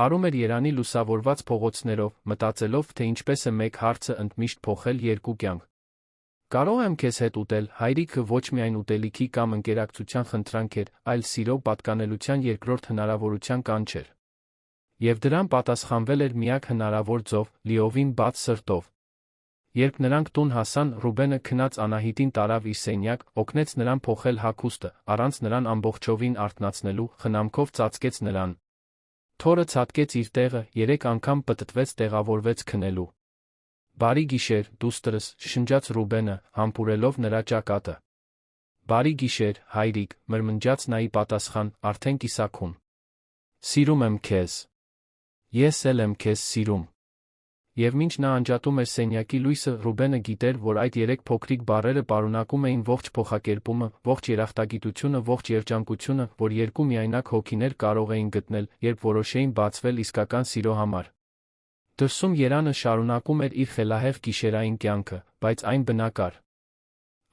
Արում էր Երանի լուսավորված փողոցներով, մտածելով, թե ինչպես է մեկ հարցը ընդմիշտ փոխել երկու կյանք։ Կարող եմ քեզ հետ ուտել, հայրիկը ոչ միայն ուտելիքի կամ ընկերակցության խնդրանք էր, այլ սիրո պատկանելության երկրորդ հնարավորության կանչ էր։ Եվ դրան պատասխանվել էր միակ հնարավոր ձով, լիովին բաց սրտով։ Երբ նրանք տուն հասան, Ռուբենը քնած Անահիտին տարավ իր սենյակ, օգնեց նրան փոխել հագուստը, առանց նրան ամբողջովին արթնացնելու, խնամքով ծածկեց նրան։ Թորը ցատկեց իր տեղը, 3 անգամ պտտվեց, տեղավորվեց քնելու։ Բարի գիշեր, դուստրս, շշնջաց Ռուբենը, համբուրելով նրա ճակատը։ Բարի գիշեր, հայրիկ, մրմնջաց նա ի պատասխան, արդեն կիսաքուն։ Սիրում եմ քեզ։ Ես էլ եմ քեզ սիրում։ Եվ մինչ նա անջատում էր սենյակի լույսը, Ռուբենը գիտեր, որ այդ 3 փոքրիկ բառերը պարունակում էին ողջ փոխակերպումը, ողջ երախտագիտությունը, ողջ երջանկությունը, որ երկու միայնակ հոգիներ կարող էին գտնել, երբ որոշեին բացվել իսկական սիրո համար։ Դրսում Երանը շարունակում էր իր խելահեղ գիշերային կյանքը, բայց այն բնակար։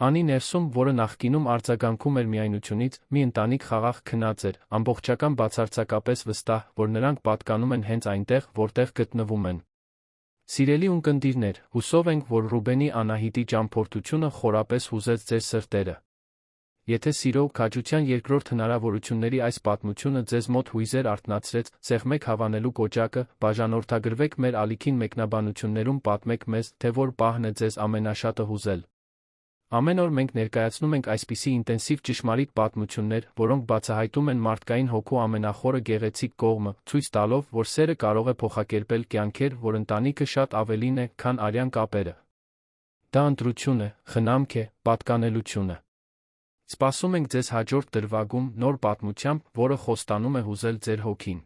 Անի ներսում, որը նախկինում արձագանքում էր միայնությունից, մի ընտանիք խաղաղ քնած էր, ամբողջական բացարձակապես վստահ, որ նրանք պատկանում են հենց այնտեղ, որտեղ գտնվում են։ Սիրելի ունկնդիրներ, հուսով ենք, որ Ռուբենի Անահիտի ճամփորդությունը խորապես հուզեց ձեր սրտերը։ Եթե սիրո, քաջության երկրորդ հնարավորությունների այս պատմությունը ձեզ մոտ հույզեր արթնացրեց, սեղմեք հավանելու կոճակը, բաժանորդագրվեք մեր ալիքին մեկնաբանություններում պատմեք մեզ, թե որ պահն է ձեզ ամենաշատը հուզել։ Ամեն օր մենք ներկայացնում ենք այսպիսի ինտենսիվ ճշմարիտ պատմություններ, որոնք բացահայտում են մարդկային հոգու ամենախորը գեղեցիկ կողմը, ցույց տալով, որ սերը կարող է փոխակերպել կյանքեր, որ ընտանիքը շատ ավելին է, քան արյան կապերը։ Դա ընտրություն է, խնամք է, պատկանելություն է։ Սպասում ենք ձեզ հաջորդ դրվագում նոր պատմությամբ, որը խոստանում է հուզել ձեր հոգին։